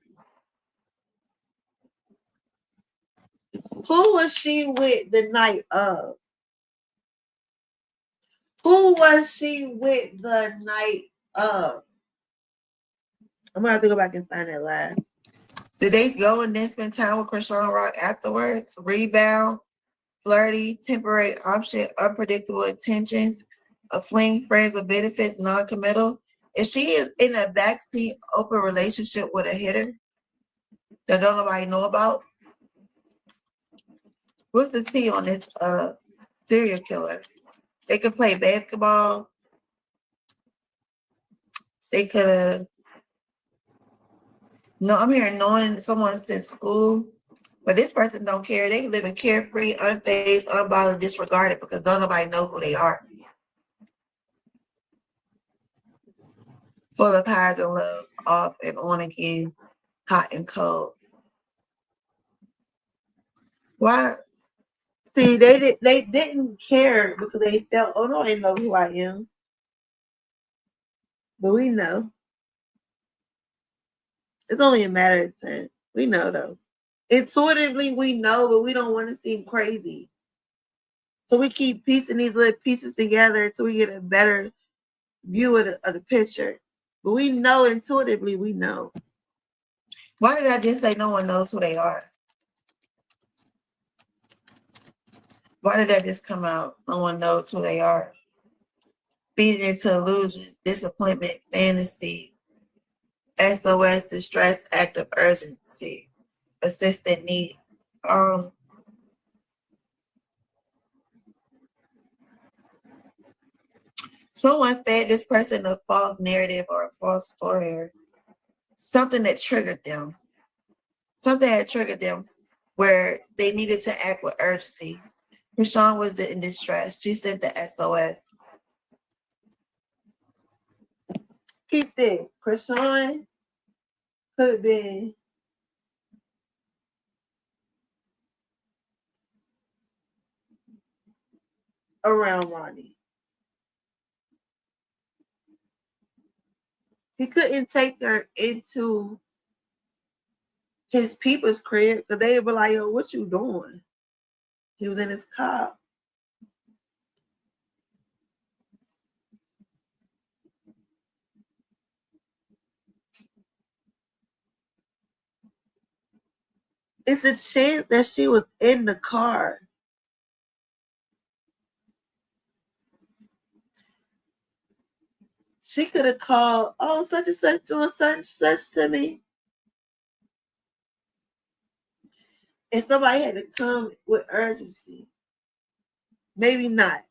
B: Who was she with the night of? Who was she with the night of? I'm gonna have to go back and find that live. Did they go and then spend time with Chrisean Rock afterwards? Rebound, flirty, temporary option, unpredictable intentions, a fling, friends with benefits, non-committal. Is she in a backseat open relationship with a hitter that don't nobody know about? What's the T on this serial killer? They could play basketball. They could have. No, I'm hearing knowing someone since school, but this person don't care. They live in carefree, unfazed, unbothered, disregarded because don't nobody know who they are. Full of highs and lows, off and on again, hot and cold. Why? See, they didn't care because they felt, oh no, I know who I am. But we know. It's only a matter of time. We know though. Intuitively we know, but we don't want to seem crazy. So we keep piecing these little pieces together until we get a better view of the picture. But we know intuitively, we know. Why did I just say no one knows who they are? Why did that just come out? No one knows who they are. Feeding into illusions, disappointment, fantasy, SOS, distress, act of urgency, assistant need. Someone fed this person a false narrative or a false story or something that triggered them. Something had triggered them where they needed to act with urgency. Chrisean was in distress. She sent the SOS. Keep this. Chrisean could have been around Ronnie. He couldn't take her into his people's crib because they would be like, yo, what you doing? He was in his car. It's a chance that she was in the car. She could have called, oh, such and such doing such and such to me. And somebody had to come with urgency. Maybe not.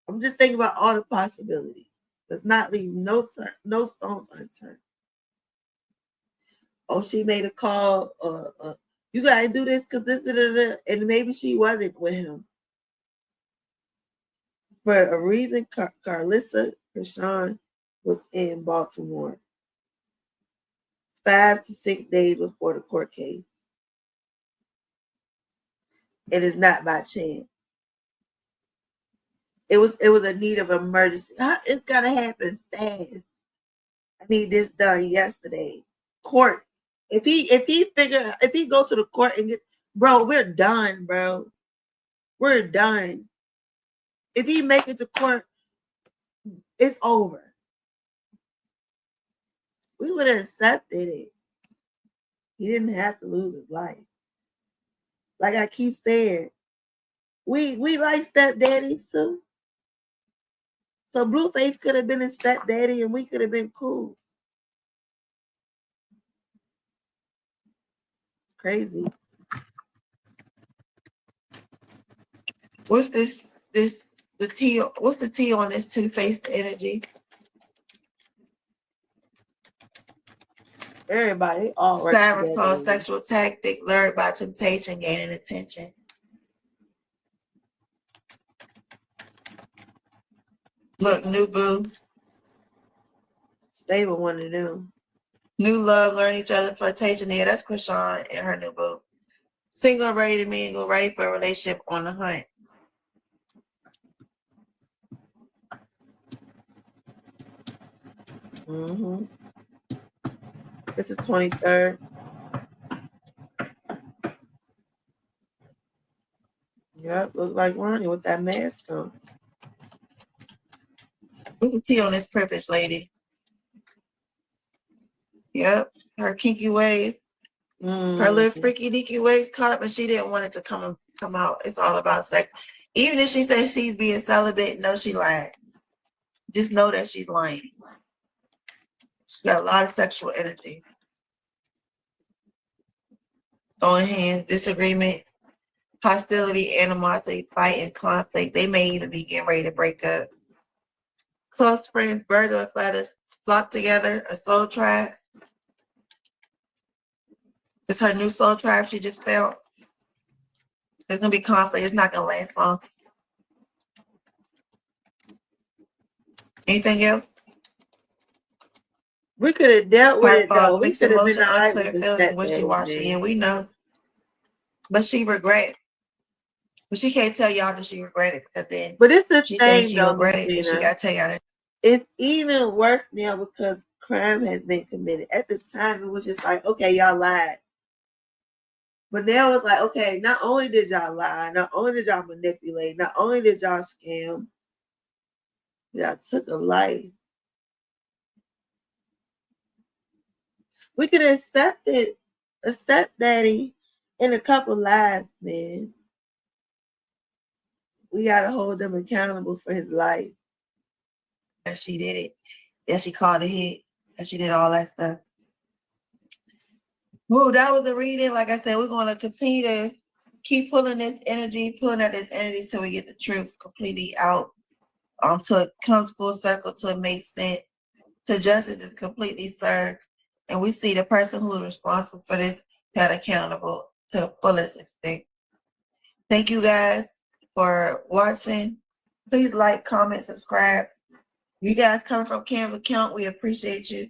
B: I'm just thinking about all the possibilities. Let's not leave no stones unturned. Oh, she made a call. You gotta do this because this, and maybe she wasn't with him. For a reason, Carlissa Chrisean was in Baltimore 5 to 6 days before the court case. It is not by chance. It was a need of emergency. It's gotta happen fast. I need this done yesterday. Court. If he go to the court and get, bro, we're done, bro. We're done. If he make it to court, it's over. We would have accepted it. He didn't have to lose his life. Like I keep saying, we like stepdaddies too. So Blueface could have been his stepdaddy and we could have been cool. Crazy. What's the T? What's the T on this two-faced energy? Everybody, all right. Savejr, sexual tactic, lured by temptation, gaining attention. Look, new boo. Stable one of them. New love, learn each other, flirtation. Yeah, that's Chrisean and her new boo. Single, ready to mingle, ready for a relationship, on the hunt. Mm-hmm. It's the 23rd. Yep, look like Ronnie with that mask on. What's the T on this privilege lady? Yep, her kinky ways. Her little freaky deaky ways caught up, and she didn't want it to come out. It's all about sex. Even if she says she's being celibate, no, she lied. Just know that she's lying. She's got a lot of sexual energy. Throwing hands, disagreement, hostility, animosity, fight, and conflict. They may even be getting ready to break up. Close friends, birds of a feather, flock together, a soul tribe. It's her new soul tribe she just felt. There's going to be conflict. It's not going to last long. Anything else? We could have dealt with it, though. We could have been all right with the feelings, wishy-washy, and we know. But she regret. But she can't tell y'all that she regretted, because then. But it's the thing, she regretted, and she got to tell y'all that. It's even worse now because crime has been committed. At the time, it was just like, okay, y'all lied. But now it's like, okay, not only did y'all lie, not only did y'all manipulate, not only did y'all scam, y'all took a life. We could have accepted a stepdaddy and a couple lives, man. We got to hold them accountable for his life. And she did it. And she called a hit. And she did all that stuff. Ooh, that was a reading. Like I said, we're going to continue to keep pulling this energy, pulling out this energy till we get the truth completely out. Till it comes full circle, till it makes sense. Till justice is completely served. And we see the person who is responsible for this held accountable to the fullest extent. Thank you guys for watching. Please like, comment, subscribe. You guys come from Cann's account, we appreciate you.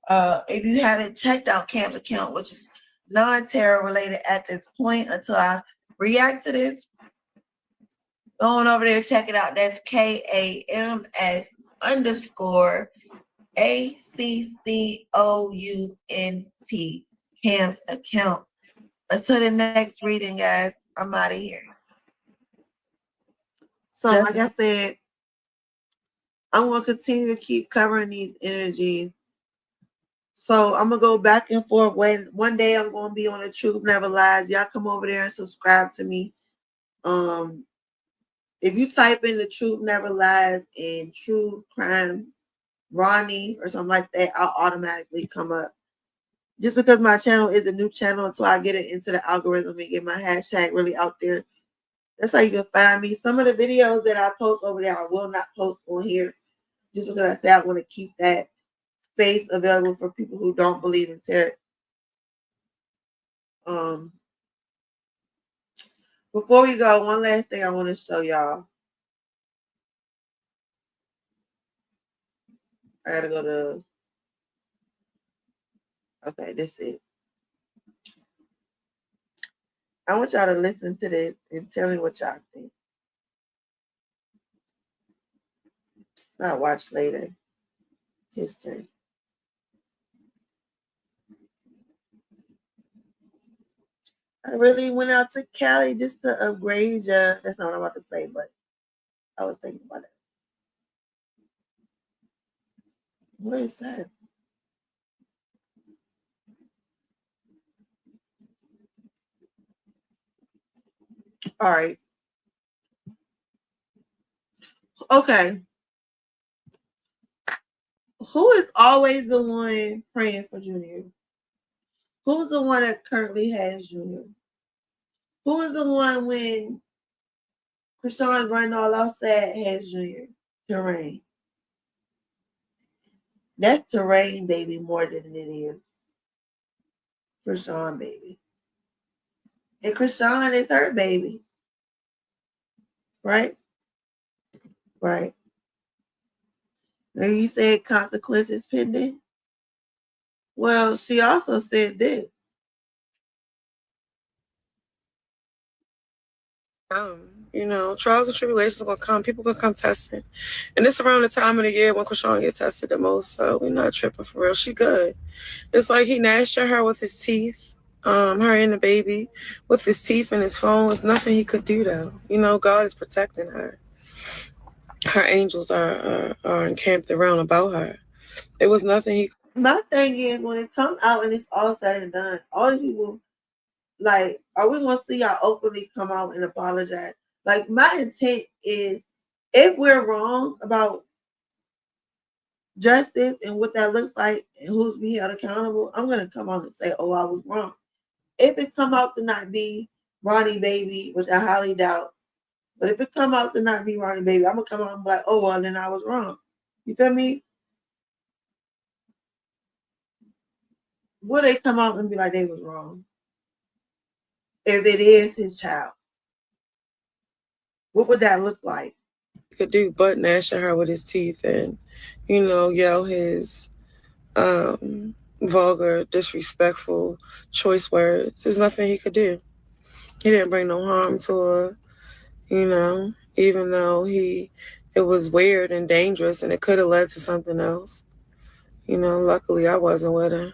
B: If you haven't checked out Cann's account, which is non-tarot related at this point until I react to this, go on over there, check it out. That's KAMS_ACCOUNT, Cann's account. Until the next reading, guys, I'm out of here. So, like I said, I'm going to continue to keep covering these energies. So I'm going to go back and forth. One day I'm going to be on The Truth Never Lies. Y'all come over there and subscribe to me. If you type in The Truth Never Lies and True Crime Ronnie or something like that, I'll automatically come up. Just because my channel is a new channel until I get it into the algorithm and get my hashtag really out there. That's how you can find me. Some of the videos that I post over there, I will not post on here. Just because I say I want to keep that space available for people who don't believe in tarot. Before we go, one last thing I want to show y'all. I gotta go to. Okay, that's it. I want y'all to listen to this and tell me what y'all think. I'll watch later. History. I really went out to Cali just to upgrade ya. That's not what I'm about to say, but I was thinking about it. What is that? All right. Okay. Who is always the one praying for Junior? Who's the one that currently has Junior? Who is the one when Chrisean's running all outside has Junior? Terrain. That's Terrain, baby, more than it is Chrisean, baby. And Chrisean is her baby. Right? Right. And you said consequences pending. Well, she also said this.
F: You know, trials and tribulations are gonna come. People gonna come testing, and it's around the time of the year when Chrisean gets tested the most. So we're not tripping for real. She good. It's like he gnashed at her with his teeth. Her and the baby with his teeth and his phone. There's nothing he could do though. You know, God is protecting her. Her angels are encamped around about her. It was nothing he.
B: My thing is, when it comes out and it's all said and done, all these people, like, are we gonna see y'all openly come out and apologize? Like, my intent is, if we're wrong about justice and what that looks like and who's being held accountable, I'm gonna come out and say, oh, I was wrong. If it come out to not be Ronnie baby, which I highly doubt, but if it come out to not be Ronnie baby, I'm gonna come out and be like, oh well, then I was wrong. You feel me? Will they come out and be like they was wrong? If it is his child, what would that look like?
F: He could do but gnash at her with his teeth and, you know, yell his vulgar, disrespectful, choice words. There's nothing he could do. He didn't bring no harm to her, you know, even though it was weird and dangerous and it could have led to something else. You know, luckily I wasn't with her.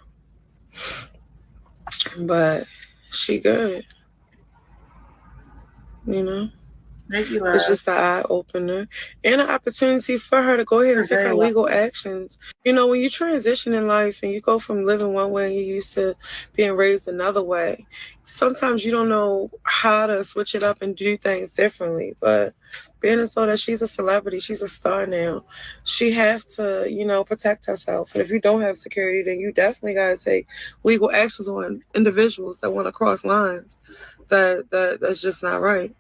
F: But she good. You know?
B: Thank you, love.
F: It's just an eye opener and an opportunity for her to go ahead and take her legal actions. You know, when you transition in life and you go from living one way and you used to being raised another way, sometimes you don't know how to switch it up and do things differently. But being as though that she's a celebrity, she's a star now, she have to, you know, protect herself. And if you don't have security, then you definitely got to take legal actions on individuals that want to cross lines. That's just not right.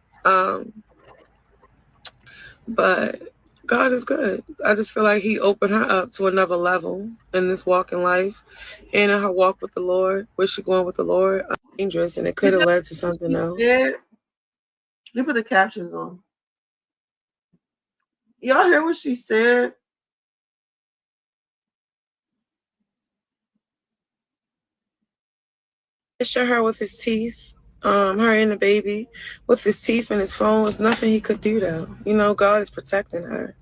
F: But God is good. I just feel like he opened her up to another level in this walk in life and in her walk with the Lord, where she's going with the Lord, dangerous, and it could have led to something else.
B: You put the captions on. Y'all hear what she said?
F: Show her with his teeth. Her and the baby with his teeth and his phone. There's nothing he could do though. You know, God is protecting her.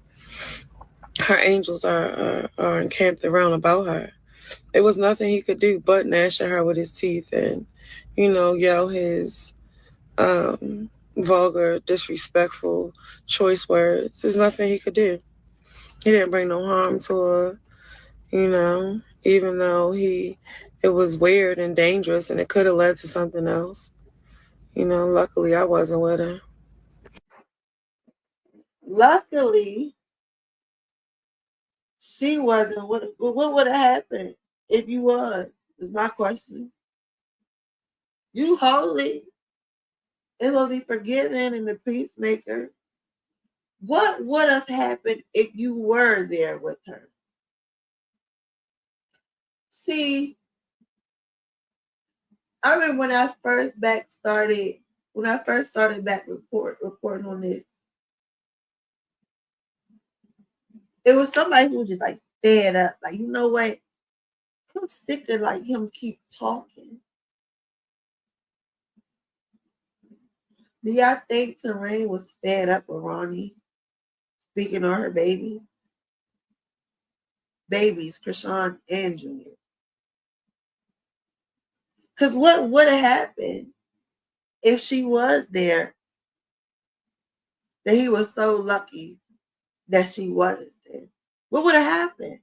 F: Her angels are encamped around about her. It was nothing he could do but gnash at her with his teeth and, you know, yell his vulgar, disrespectful, choice words. There's nothing he could do. He didn't bring no harm to her, you know, even though it was weird and dangerous and it could have led to something else. You know, luckily I wasn't with her.
B: Luckily, she wasn't. What would have happened if you was? Is my question. You holy, it will be forgiven and the peacemaker. What would have happened if you were there with her? See, I remember when I first started back reporting on this, it was somebody who was just like fed up. Like, you know what? I'm sick of like him keep talking. Do y'all think Terrain was fed up with Ronnie speaking on her babies, Chrisean and Junior? Because what would have happened if she was there? That he was so lucky that she wasn't there. What would have happened?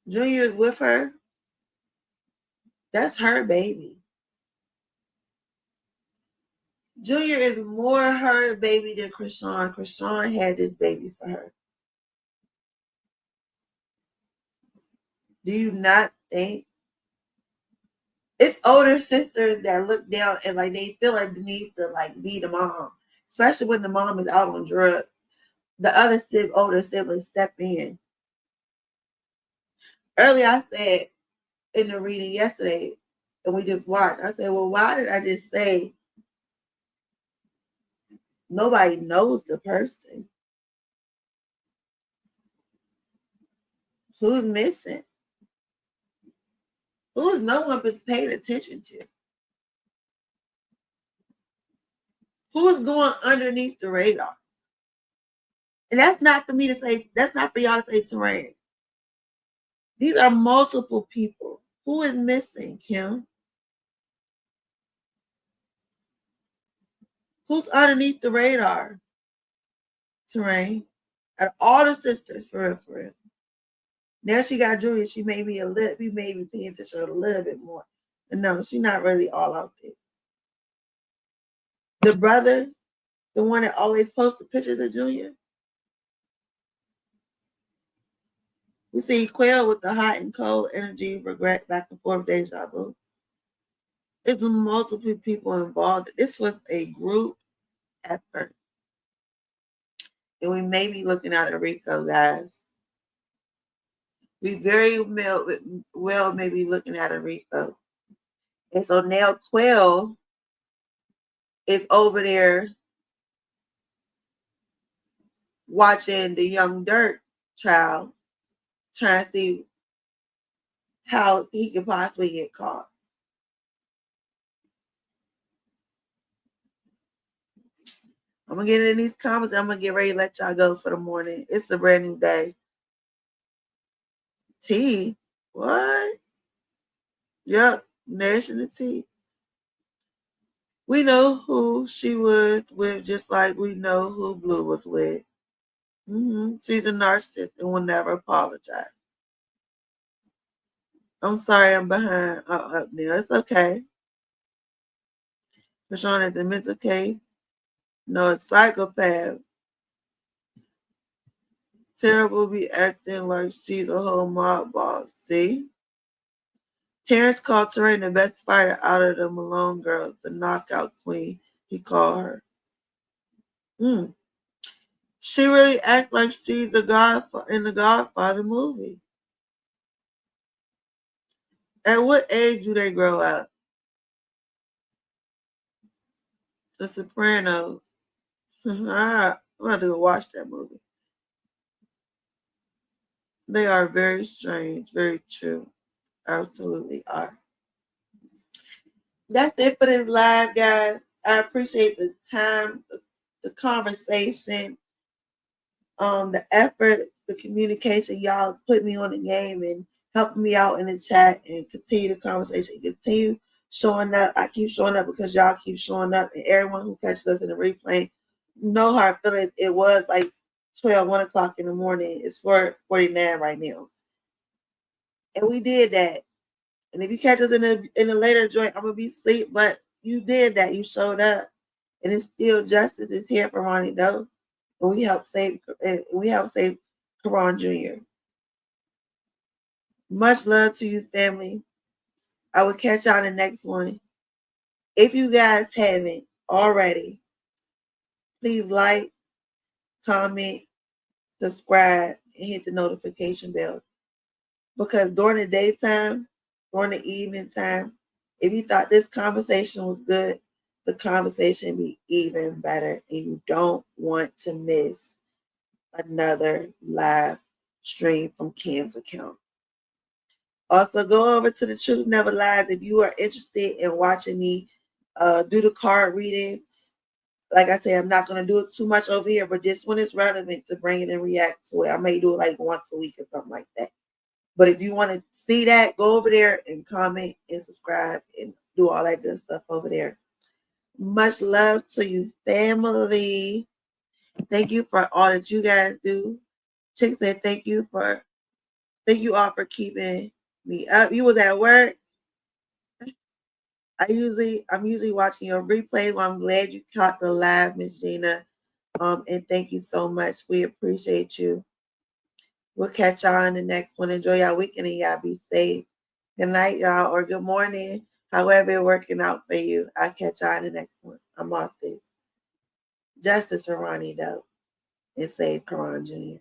B: Junior is with her. That's her baby. Junior is more her baby than Chrisean. Chrisean had this baby for her. Do you not think? It's older sisters that look down and like they feel like they need to like be the mom, especially when the mom is out on drugs. The other older siblings step in. Earlier, I said in the reading yesterday, and we just watched, I said, well, why did I just say nobody knows the person? Who's missing? Who's no one been paying attention to? Who's going underneath the radar? And that's not for me to say, that's not for y'all to say Terrain. These are multiple people. Who is missing, Kim? Who's underneath the radar? Terrain. Out of all the sisters, for real, for real. Now she got Julia. She may be paying attention a little bit more. But no, she's not really all out there. The brother, the one that always posts the pictures of Julia. We see Quail with the hot and cold energy, regret, back and forth, deja vu. It's multiple people involved. This was a group effort. And we may be looking at a Rico, guys. We very well may be looking at a Rico. And so now Quail is over there watching the Young Dirt trial, trying to see how he could possibly get caught. I'm going to get in these comments. I'm going to get ready to let y'all go for the morning. It's a brand new day. T? What? Yep. National T. We know who she was with, just like we know who Blue was with. She's a narcissist and will never apologize. I'm sorry I'm behind up there. It's okay. Chrisean is a mental case. No, a psychopath. Sarah will be acting like she's a whole mob boss. See? Terrence called Terrain the best fighter out of the Malone girls, the knockout queen, he called her. She really acts like she's the Godfather in the Godfather movie. At what age do they grow up? The Sopranos. I'm going to go watch that movie. They are very strange, very true. Absolutely are. That's it for this live, guys. I appreciate the time, the conversation, the effort, the communication. Y'all put me on the game and helping me out in the chat and continue the conversation. Continue showing up. I keep showing up because y'all keep showing up, and everyone who catches us in the replay know how I feel. It was like 1 o'clock in the morning. It's 4:49 right now. And we did that. And if you catch us in a later joint, I'm gonna be asleep. But you did that. You showed up, and it's still justice is here for Ronnie though. And we help save Karon Jr. Much love to you, family. I will catch y'all in the next one. If you guys haven't already, please like, comment, subscribe, and hit the notification bell. Because during the daytime, during the evening time, if you thought this conversation was good, the conversation be even better, and you don't want to miss another live stream from Cann's account. Also, go over to The Truth Never Lies if you are interested in watching me do the card readings. Like I said, I'm not going to do it too much over here, but this one is relevant to bring it and react to it. I may do it like once a week or something like that. But if you want to see that, go over there and comment and subscribe and do all that good stuff over there. Much love to you, family. Thank you for all that you guys do. Chick said thank you all for keeping me up. You was at work. I'm usually watching your replay. Well, I'm glad you caught the live, Miss Gina. And thank you so much. We appreciate you. We'll catch y'all in the next one. Enjoy y'all weekend and y'all be safe. Good night, y'all, or good morning. However it's working out for you. I'll catch y'all in the next one. I'm off this. Justice for Ronnie, though. And save Karon Jr.